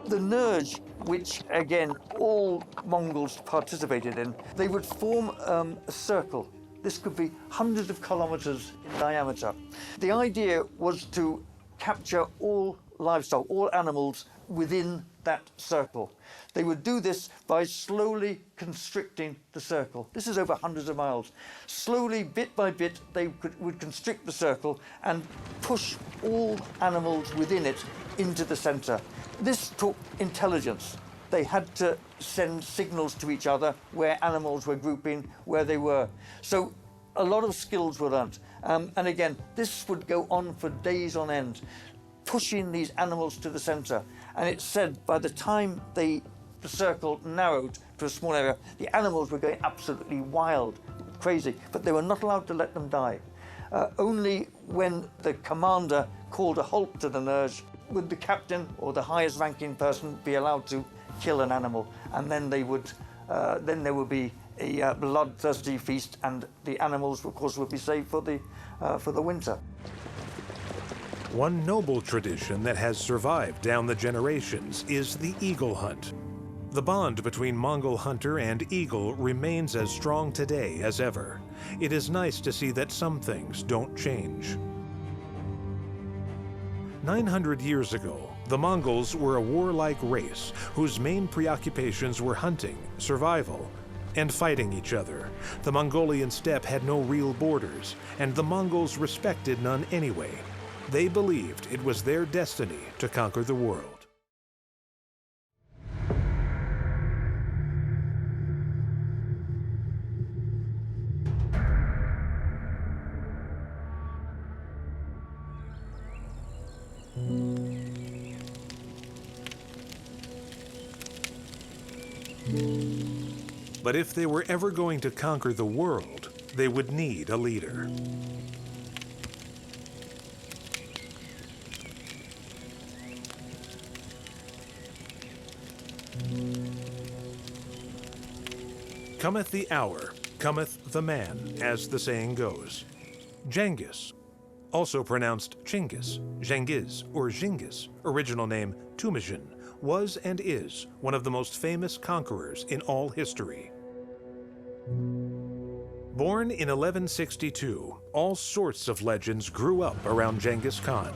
The nurge which again all Mongols participated in. They would form a circle. This could be hundreds of kilometers in diameter. The idea was to capture all livestock, all animals within that circle. They would do this by slowly constricting the circle. This is over hundreds of miles. Slowly, bit by bit, they would constrict the circle and push all animals within it into the center. This took intelligence. They had to send signals to each other where animals were grouping, where they were. So a lot of skills were learnt. And again, this would go on for days on end, pushing these animals to the center. And it's said by the time the circle narrowed to a small area, the animals were going absolutely wild, crazy, but they were not allowed to let them die. Only when the commander called a halt to the Nerj would the captain or the highest ranking person be allowed to kill an animal, and then they would, then there would be a bloodthirsty feast, and the animals, of course, would be saved for the winter. One noble tradition that has survived down the generations is the eagle hunt. The bond between Mongol hunter and eagle remains as strong today as ever. It is nice to see that some things don't change. 900 years ago, the Mongols were a warlike race whose main preoccupations were hunting, survival, and fighting each other. The Mongolian steppe had no real borders, and the Mongols respected none anyway. They believed it was their destiny to conquer the world. But if they were ever going to conquer the world, they would need a leader. Cometh the hour, cometh the man, as the saying goes. Genghis, also pronounced Chinggis, Genghis, or Zhinggis, original name Temujin, was and is one of the most famous conquerors in all history. Born in 1162, all sorts of legends grew up around Genghis Khan,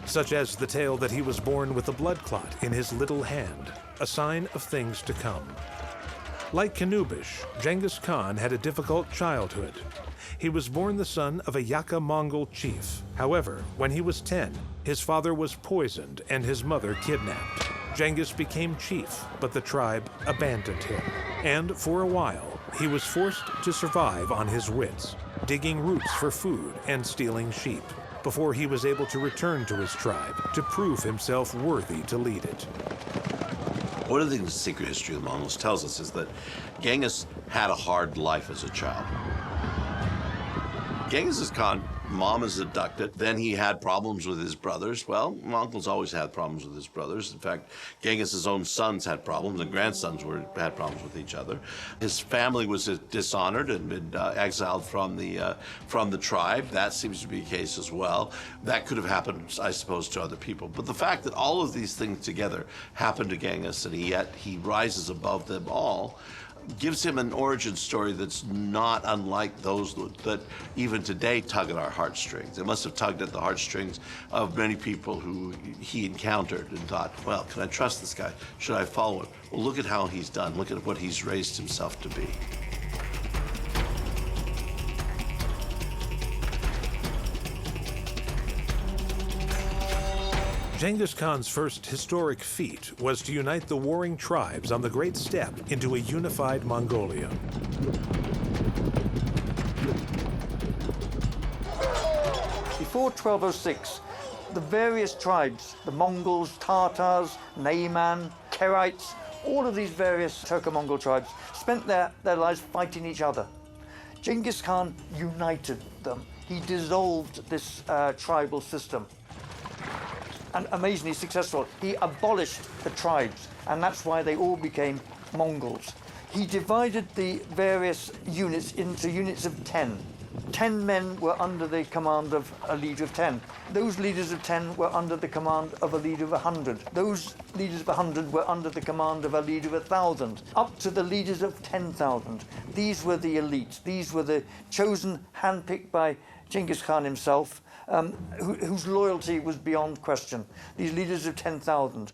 such as the tale that he was born with a blood clot in his little hand, a sign of things to come. Like Knubish, Genghis Khan had a difficult childhood. He was born the son of a Yaka Mongol chief. However, when he was 10, his father was poisoned and his mother kidnapped. Genghis became chief, but the tribe abandoned him. And for a while, he was forced to survive on his wits, digging roots for food and stealing sheep, before he was able to return to his tribe to prove himself worthy to lead it. One of the things the secret history of the Mongols tells us is that Genghis had a hard life as a child. Genghis Khan, mom is abducted. Then he had problems with his brothers. Well, Mongols always had problems with his brothers. In fact, Genghis' own sons had problems, and grandsons had problems with each other. His family was dishonored and been exiled from the tribe. That seems to be the case as well. That could have happened, I suppose, to other people. But the fact that all of these things together happened to Genghis, and yet he rises above them all, gives him an origin story that's not unlike those that even today tug at our heartstrings. It must have tugged at the heartstrings of many people who he encountered and thought, well, can I trust this guy? Should I follow him? Well, look at how he's done. Look at what he's raised himself to be. Genghis Khan's first historic feat was to unite the warring tribes on the Great Steppe into a unified Mongolia. Before 1206, the various tribes, the Mongols, Tatars, Nayman, Kerites, all of these various Turco-Mongol tribes spent their lives fighting each other. Genghis Khan united them. He dissolved this tribal system. And amazingly successful. He abolished the tribes, and that's why they all became Mongols. He divided the various units into units of 10. 10 men were under the command of a leader of 10. Those leaders of 10 were under the command of a leader of 100. Those leaders of 100 were under the command of a leader of 1,000, up to the leaders of 10,000. These were the elite. These were the chosen, handpicked by Genghis Khan himself, whose loyalty was beyond question. These leaders of 10,000.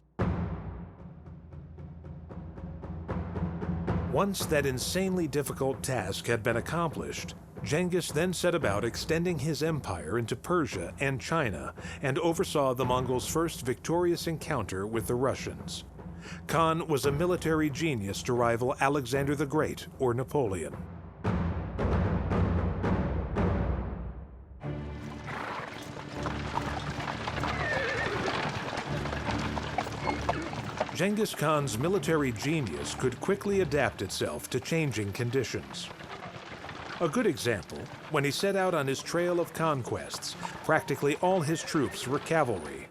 Once that insanely difficult task had been accomplished, Genghis then set about extending his empire into Persia and China and oversaw the Mongols' first victorious encounter with the Russians. Khan was a military genius to rival Alexander the Great or Napoleon. Genghis Khan's military genius could quickly adapt itself to changing conditions. A good example, when he set out on his trail of conquests, practically all his troops were cavalry.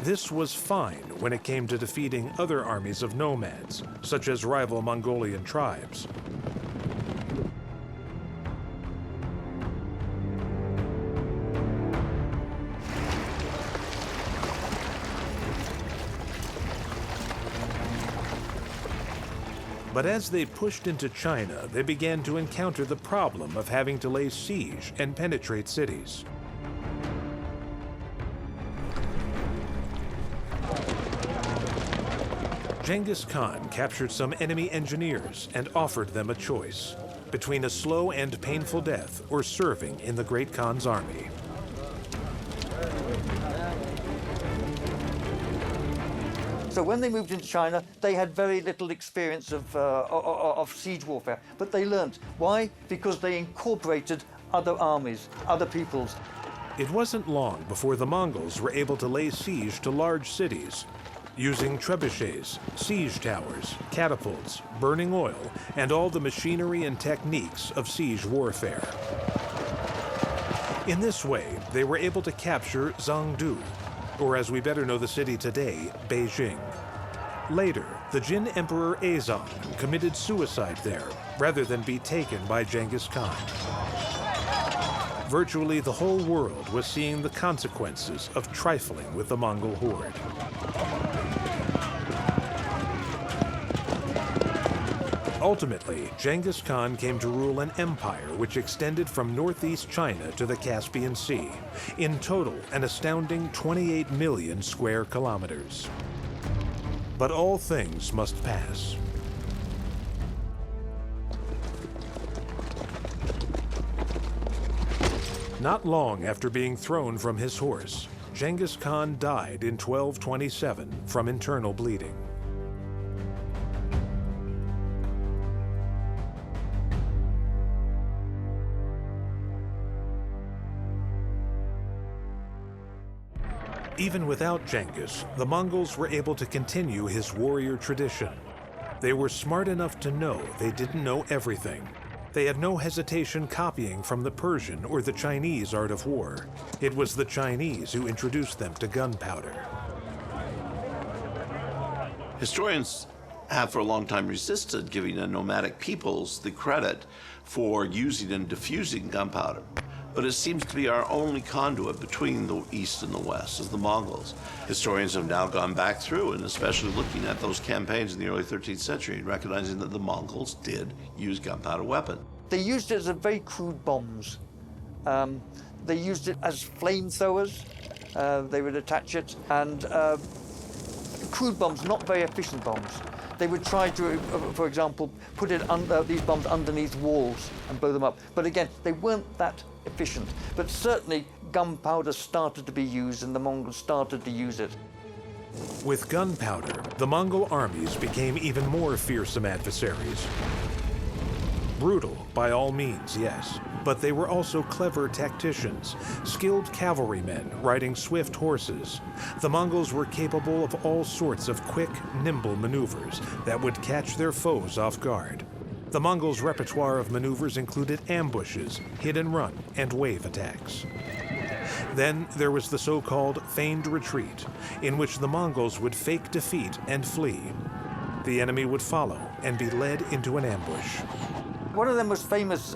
This was fine when it came to defeating other armies of nomads, such as rival Mongolian tribes. But as they pushed into China, they began to encounter the problem of having to lay siege and penetrate cities. Genghis Khan captured some enemy engineers and offered them a choice between a slow and painful death or serving in the Great Khan's army. So when they moved into China, they had very little experience of siege warfare, but they learnt. Why? Because they incorporated other armies, other peoples. It wasn't long before the Mongols were able to lay siege to large cities, using trebuchets, siege towers, catapults, burning oil, and all the machinery and techniques of siege warfare. In this way, they were able to capture Zhengdu, or as we better know the city today, Beijing. Later, the Jin Emperor Aizong committed suicide there, rather than be taken by Genghis Khan. Virtually the whole world was seeing the consequences of trifling with the Mongol horde. Ultimately, Genghis Khan came to rule an empire which extended from northeast China to the Caspian Sea, in total an astounding 28 million square kilometers. But all things must pass. Not long after being thrown from his horse, Genghis Khan died in 1227 from internal bleeding. Even without Genghis, the Mongols were able to continue his warrior tradition. They were smart enough to know they didn't know everything. They had no hesitation copying from the Persian or the Chinese art of war. It was the Chinese who introduced them to gunpowder. Historians have for a long time resisted giving the nomadic peoples the credit for using and diffusing gunpowder. But it seems to be our only conduit between the East and the West, is the Mongols. Historians have now gone back through, and especially looking at those campaigns in the early 13th century, and recognizing that the Mongols did use gunpowder weapon. They used it as a very crude bombs. They used it as flamethrowers. They would attach it, and crude bombs, not very efficient bombs. They would try to, for example, put these bombs underneath walls and blow them up. But again, they weren't that efficient. But certainly, gunpowder started to be used, and the Mongols started to use it. With gunpowder, the Mongol armies became even more fearsome adversaries. Brutal, by all means, yes, but they were also clever tacticians, skilled cavalrymen riding swift horses. The Mongols were capable of all sorts of quick, nimble maneuvers that would catch their foes off guard. The Mongols' repertoire of maneuvers included ambushes, hit and run, and wave attacks. Then there was the so-called feigned retreat, in which the Mongols would fake defeat and flee. The enemy would follow and be led into an ambush. One of the most famous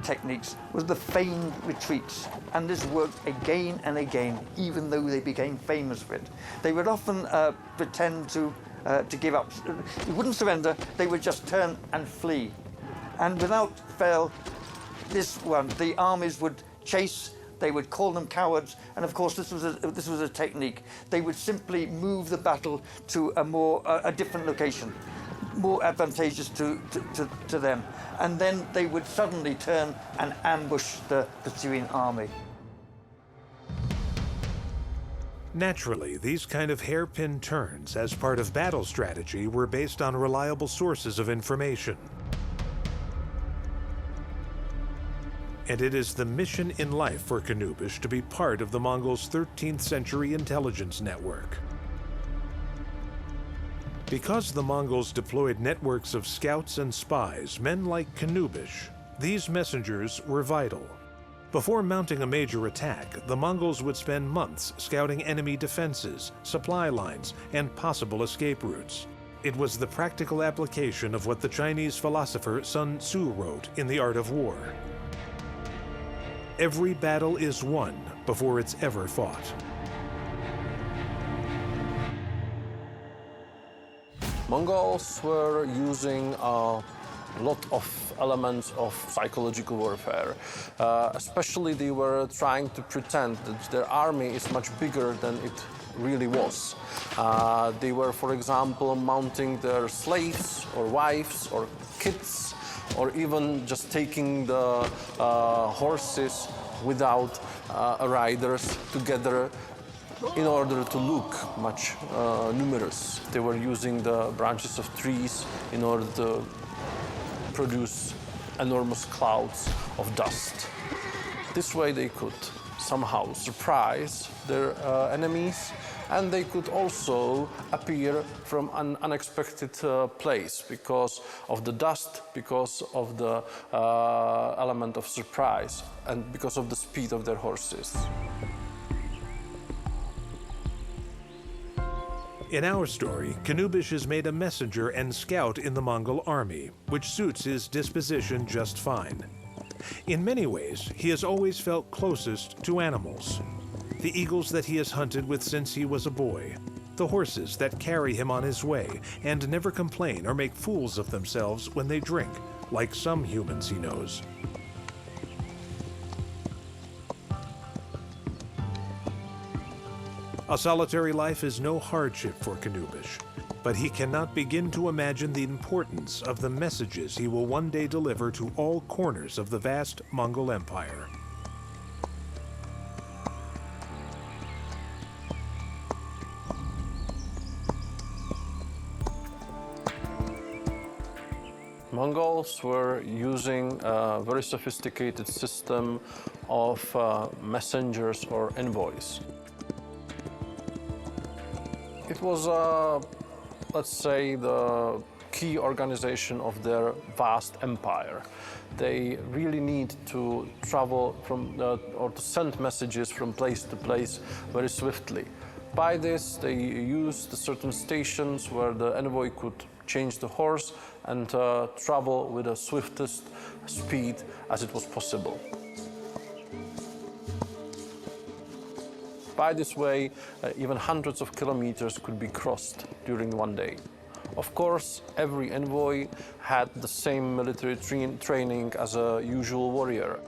techniques was the feigned retreats, and this worked again and again, even though they became famous for it. They would often pretend to give up. They wouldn't surrender, they would just turn and flee. And without fail, the armies would chase, they would call them cowards, and of course this was a technique. They would simply move the battle to a different location, more advantageous to them. And then they would suddenly turn and ambush the pursuing army. Naturally, these kind of hairpin turns as part of battle strategy were based on reliable sources of information. And it is the mission in life for Knubish to be part of the Mongols' 13th century intelligence network. Because the Mongols deployed networks of scouts and spies, men like Knubish, these messengers were vital. Before mounting a major attack, the Mongols would spend months scouting enemy defenses, supply lines, and possible escape routes. It was the practical application of what the Chinese philosopher Sun Tzu wrote in The Art of War. Every battle is won before it's ever fought. Mongols were using a lot of elements of psychological warfare. Especially they were trying to pretend that their army is much bigger than it really was. They were, for example, mounting their slaves or wives or kids, or even just taking the horses without riders together in order to look much numerous. They were using the branches of trees in order to produce enormous clouds of dust. This way they could somehow surprise their enemies, and they could also appear from an unexpected place because of the dust, because of the element of surprise, and because of the speed of their horses. In our story, Knubish is made a messenger and scout in the Mongol army, which suits his disposition just fine. In many ways, he has always felt closest to animals. The eagles that he has hunted with since he was a boy, the horses that carry him on his way and never complain or make fools of themselves when they drink, like some humans he knows. A solitary life is no hardship for Knubish, but he cannot begin to imagine the importance of the messages he will one day deliver to all corners of the vast Mongol Empire. Mongols were using a very sophisticated system of messengers or envoys. It was, let's say, the key organization of their vast empire. They really need to travel or to send messages from place to place very swiftly. By this, they used certain stations where the envoy could change the horse and travel with the swiftest speed as it was possible. By this way, even hundreds of kilometers could be crossed during one day. Of course, every envoy had the same military training as a usual warrior.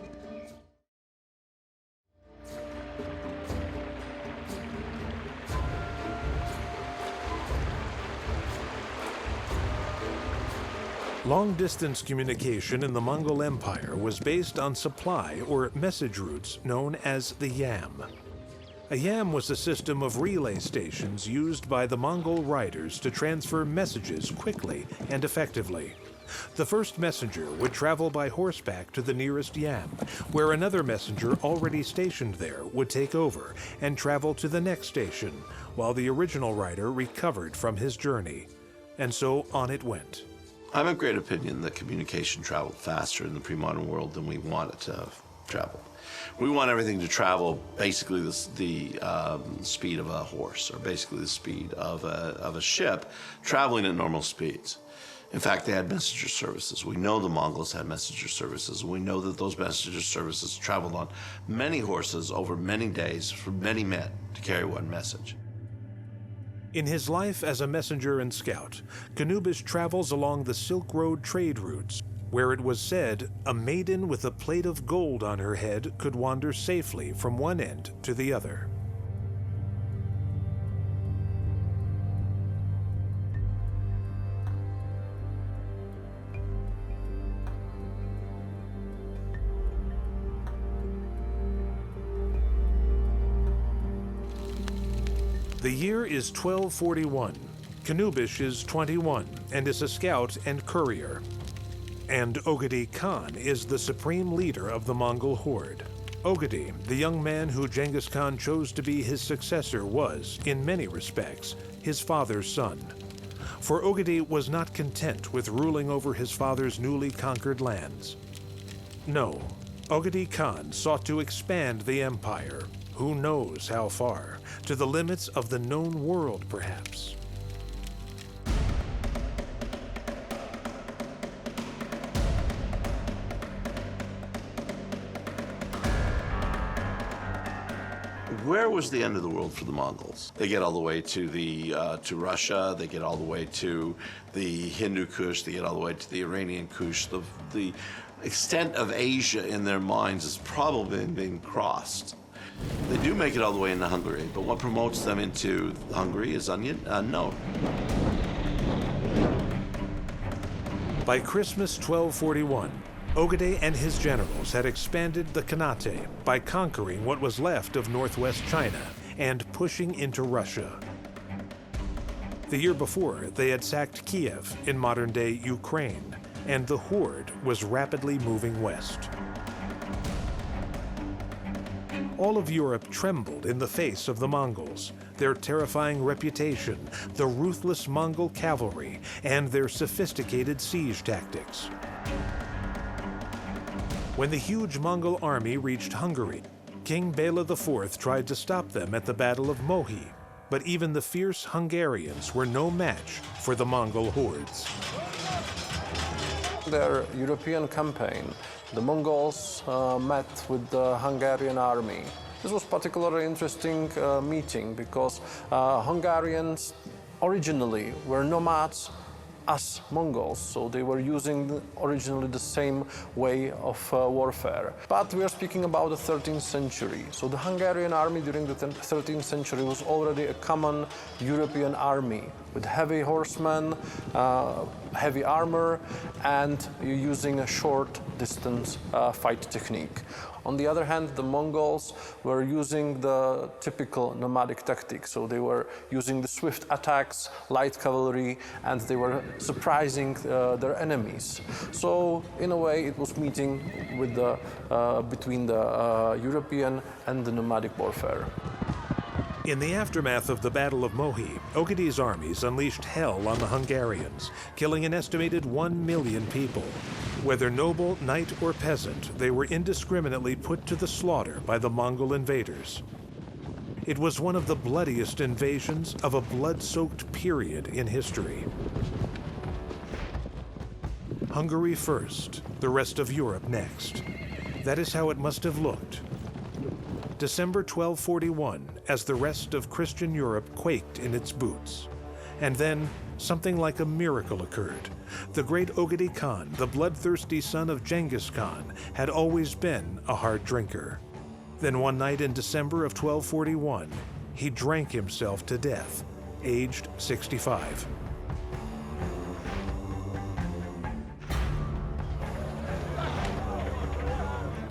Long-distance communication in the Mongol Empire was based on supply or message routes known as the yam. A yam was a system of relay stations used by the Mongol riders to transfer messages quickly and effectively. The first messenger would travel by horseback to the nearest yam, where another messenger already stationed there would take over and travel to the next station, while the original rider recovered from his journey. And so on it went. I'm of great opinion that communication traveled faster in the pre-modern world than we want it to travel. We want everything to travel basically the speed of a horse, or basically the speed of a ship, traveling at normal speeds. In fact, they had messenger services. We know the Mongols had messenger services. We know that those messenger services traveled on many horses over many days for many men to carry one message. In his life as a messenger and scout, Knubish travels along the Silk Road trade routes, where it was said a maiden with a plate of gold on her head could wander safely from one end to the other. The year is 1241. Knubish is 21 and is a scout and courier. And Ogedei Khan is the supreme leader of the Mongol horde. Ogedei, the young man who Genghis Khan chose to be his successor, was, in many respects, his father's son. For Ogedei was not content with ruling over his father's newly conquered lands. No, Ogedei Khan sought to expand the empire, who knows how far, to the limits of the known world, perhaps. Where was the end of the world for the Mongols? They get all the way to Russia. They get all the way to the Hindu Kush. They get all the way to the Iranian Kush. The extent of Asia in their minds has probably been crossed. They do make it all the way into Hungary, but what promotes them into Hungary is unknown. By Christmas 1241, Ogedei and his generals had expanded the Khanate by conquering what was left of northwest China and pushing into Russia. The year before, they had sacked Kiev in modern-day Ukraine, and the horde was rapidly moving west. All of Europe trembled in the face of the Mongols, their terrifying reputation, the ruthless Mongol cavalry, and their sophisticated siege tactics. When the huge Mongol army reached Hungary, King Bela IV tried to stop them at the Battle of Mohi, but even the fierce Hungarians were no match for the Mongol hordes. Their European campaign, the Mongols met with the Hungarian army. This was particularly interesting meeting because Hungarians originally were nomads as Mongols, so they were using originally the same way of warfare. But we are speaking about the 13th century, so the Hungarian army during the 13th century was already a common European army with heavy horsemen, heavy armor, and using a short distance fight technique. On the other hand, the Mongols were using the typical nomadic tactics, so they were using the swift attacks, light cavalry, and they were surprising their enemies. So, in a way, it was meeting with between the European and the nomadic warfare. In the aftermath of the Battle of Mohi, Ogedei's armies unleashed hell on the Hungarians, killing an estimated 1 million people. Whether noble, knight, or peasant, they were indiscriminately put to the slaughter by the Mongol invaders. It was one of the bloodiest invasions of a blood-soaked period in history. Hungary first, the rest of Europe next. That is how it must have looked. December 1241, as the rest of Christian Europe quaked in its boots. And then, something like a miracle occurred. The great Ogedei Khan, the bloodthirsty son of Genghis Khan, had always been a hard drinker. Then one night in December of 1241, he drank himself to death, aged 65.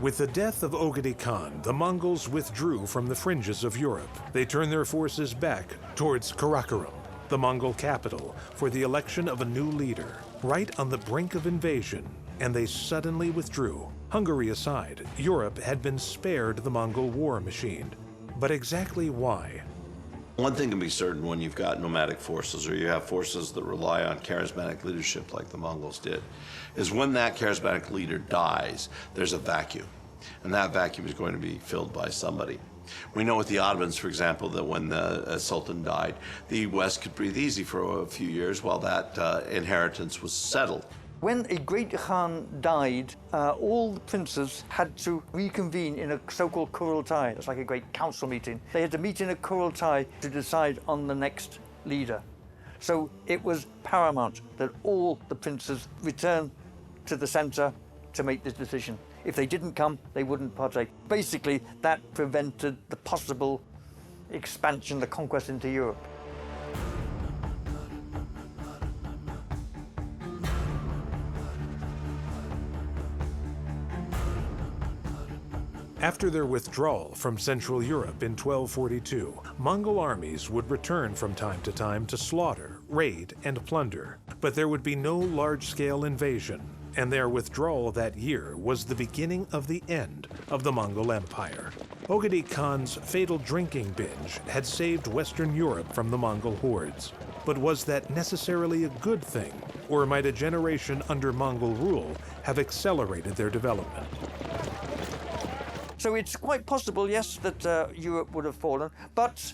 With the death of Ogedei Khan, the Mongols withdrew from the fringes of Europe. They turned their forces back towards Karakorum, the Mongol capital, for the election of a new leader. Right on the brink of invasion, and they suddenly withdrew. Hungary aside, Europe had been spared the Mongol war machine. But exactly why? One thing can be certain when you've got nomadic forces, or you have forces that rely on charismatic leadership like the Mongols did, is when that charismatic leader dies, there's a vacuum. And that vacuum is going to be filled by somebody. We know with the Ottomans, for example, that when the Sultan died, the West could breathe easy for a few years while that inheritance was settled. When a great Khan died, all the princes had to reconvene in a so-called Kurultai. It's like a great council meeting. They had to meet in a Kurultai to decide on the next leader. So it was paramount that all the princes return to the center to make this decision. If they didn't come, they wouldn't partake. Basically, that prevented the possible expansion, the conquest into Europe. After their withdrawal from Central Europe in 1242, Mongol armies would return from time to time to slaughter, raid, and plunder. But there would be no large-scale invasion, and their withdrawal that year was the beginning of the end of the Mongol Empire. Ogedei Khan's fatal drinking binge had saved Western Europe from the Mongol hordes. But was that necessarily a good thing, or might a generation under Mongol rule have accelerated their development? So it's quite possible, yes, that Europe would have fallen, but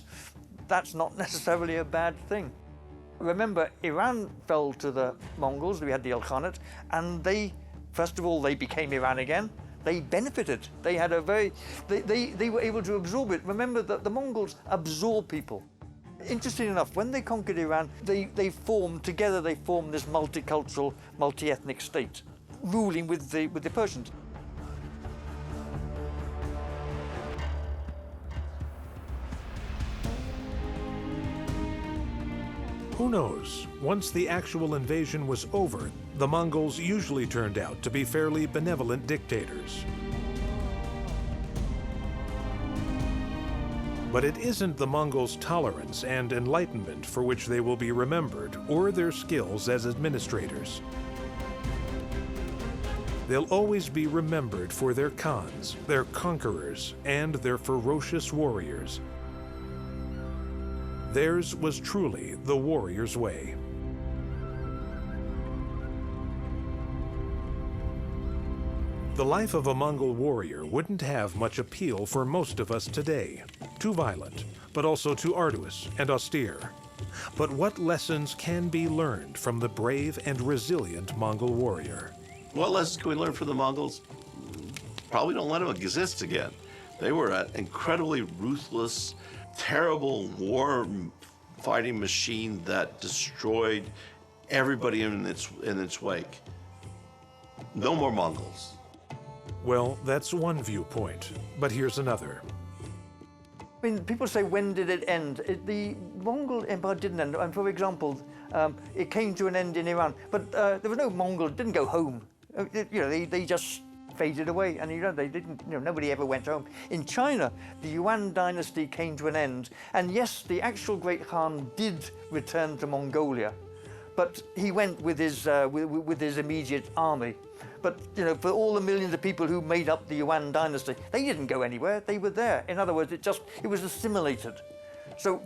that's not necessarily a bad thing. Remember, Iran fell to the Mongols. We had the Ilkhanate, and they, first of all, they became Iran again. They benefited. They had a very, they were able to absorb it. Remember that the Mongols absorb people. Interesting enough, when they conquered Iran, they formed together. They formed this multicultural, multi-ethnic state, ruling with the Persians. Who knows? Once the actual invasion was over, the Mongols usually turned out to be fairly benevolent dictators. But it isn't the Mongols' tolerance and enlightenment for which they will be remembered, or their skills as administrators. They'll always be remembered for their Khans, their conquerors, and their ferocious warriors. Theirs was truly the warrior's way. The life of a Mongol warrior wouldn't have much appeal for most of us today. Too violent, but also too arduous and austere. But what lessons can be learned from the brave and resilient Mongol warrior? What lessons can we learn from the Mongols? Probably don't let them exist again. They were an incredibly ruthless, terrible war-fighting machine that destroyed everybody in its wake. No more Mongols. Well, that's one viewpoint, but here's another. I mean, people say, when did it end? The Mongol Empire didn't end. And for example, it came to an end in Iran, but there was no Mongol, didn't go home. They just faded away, and they didn't. Nobody ever went home. In China, the Yuan dynasty came to an end, and yes, the actual Great Khan did return to Mongolia, but he went with his immediate army. But for all the millions of people who made up the Yuan dynasty, they didn't go anywhere. They were there. In other words, it was assimilated. So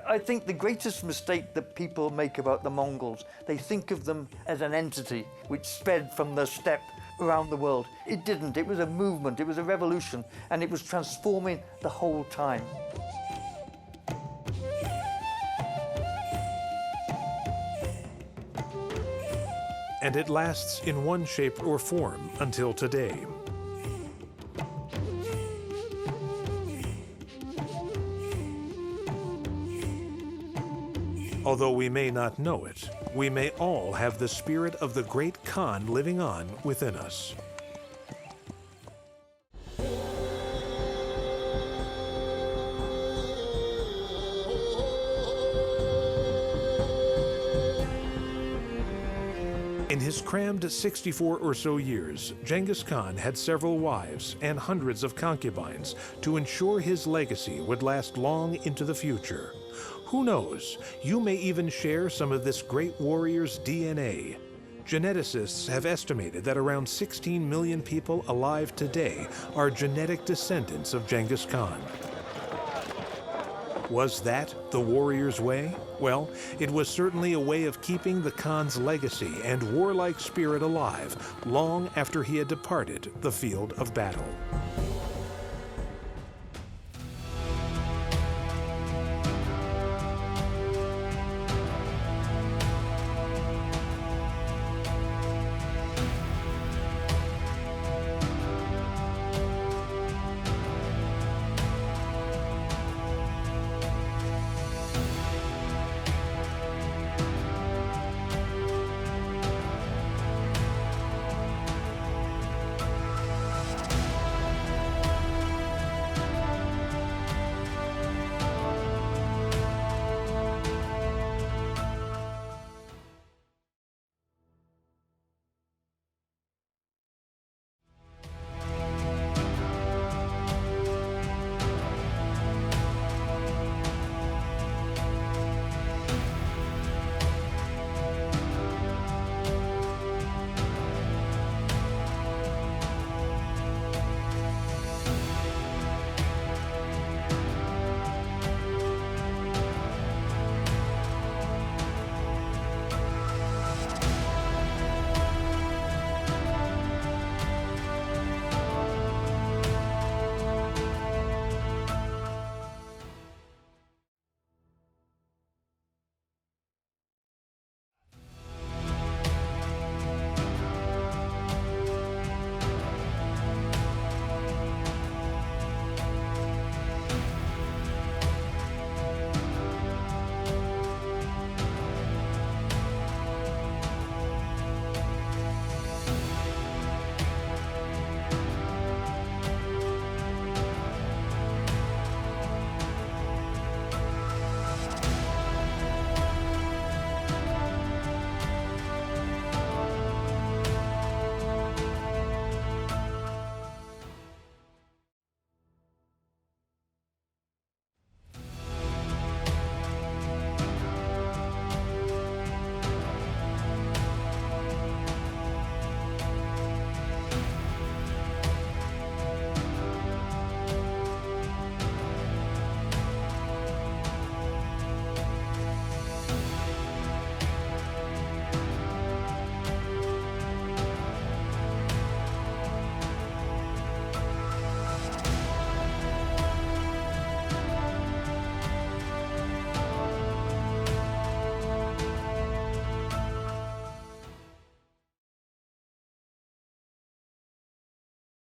I think the greatest mistake that people make about the Mongols, they think of them as an entity which spread from the steppe around the world. It didn't. It was a movement. It was a revolution, and it was transforming the whole time. And it lasts in one shape or form until today. Although we may not know it, we may all have the spirit of the great Khan living on within us. In his crammed 64 or so years, Genghis Khan had several wives and hundreds of concubines to ensure his legacy would last long into the future. Who knows, you may even share some of this great warrior's DNA. Geneticists have estimated that around 16 million people alive today are genetic descendants of Genghis Khan. Was that the warrior's way? Well, it was certainly a way of keeping the Khan's legacy and warlike spirit alive long after he had departed the field of battle.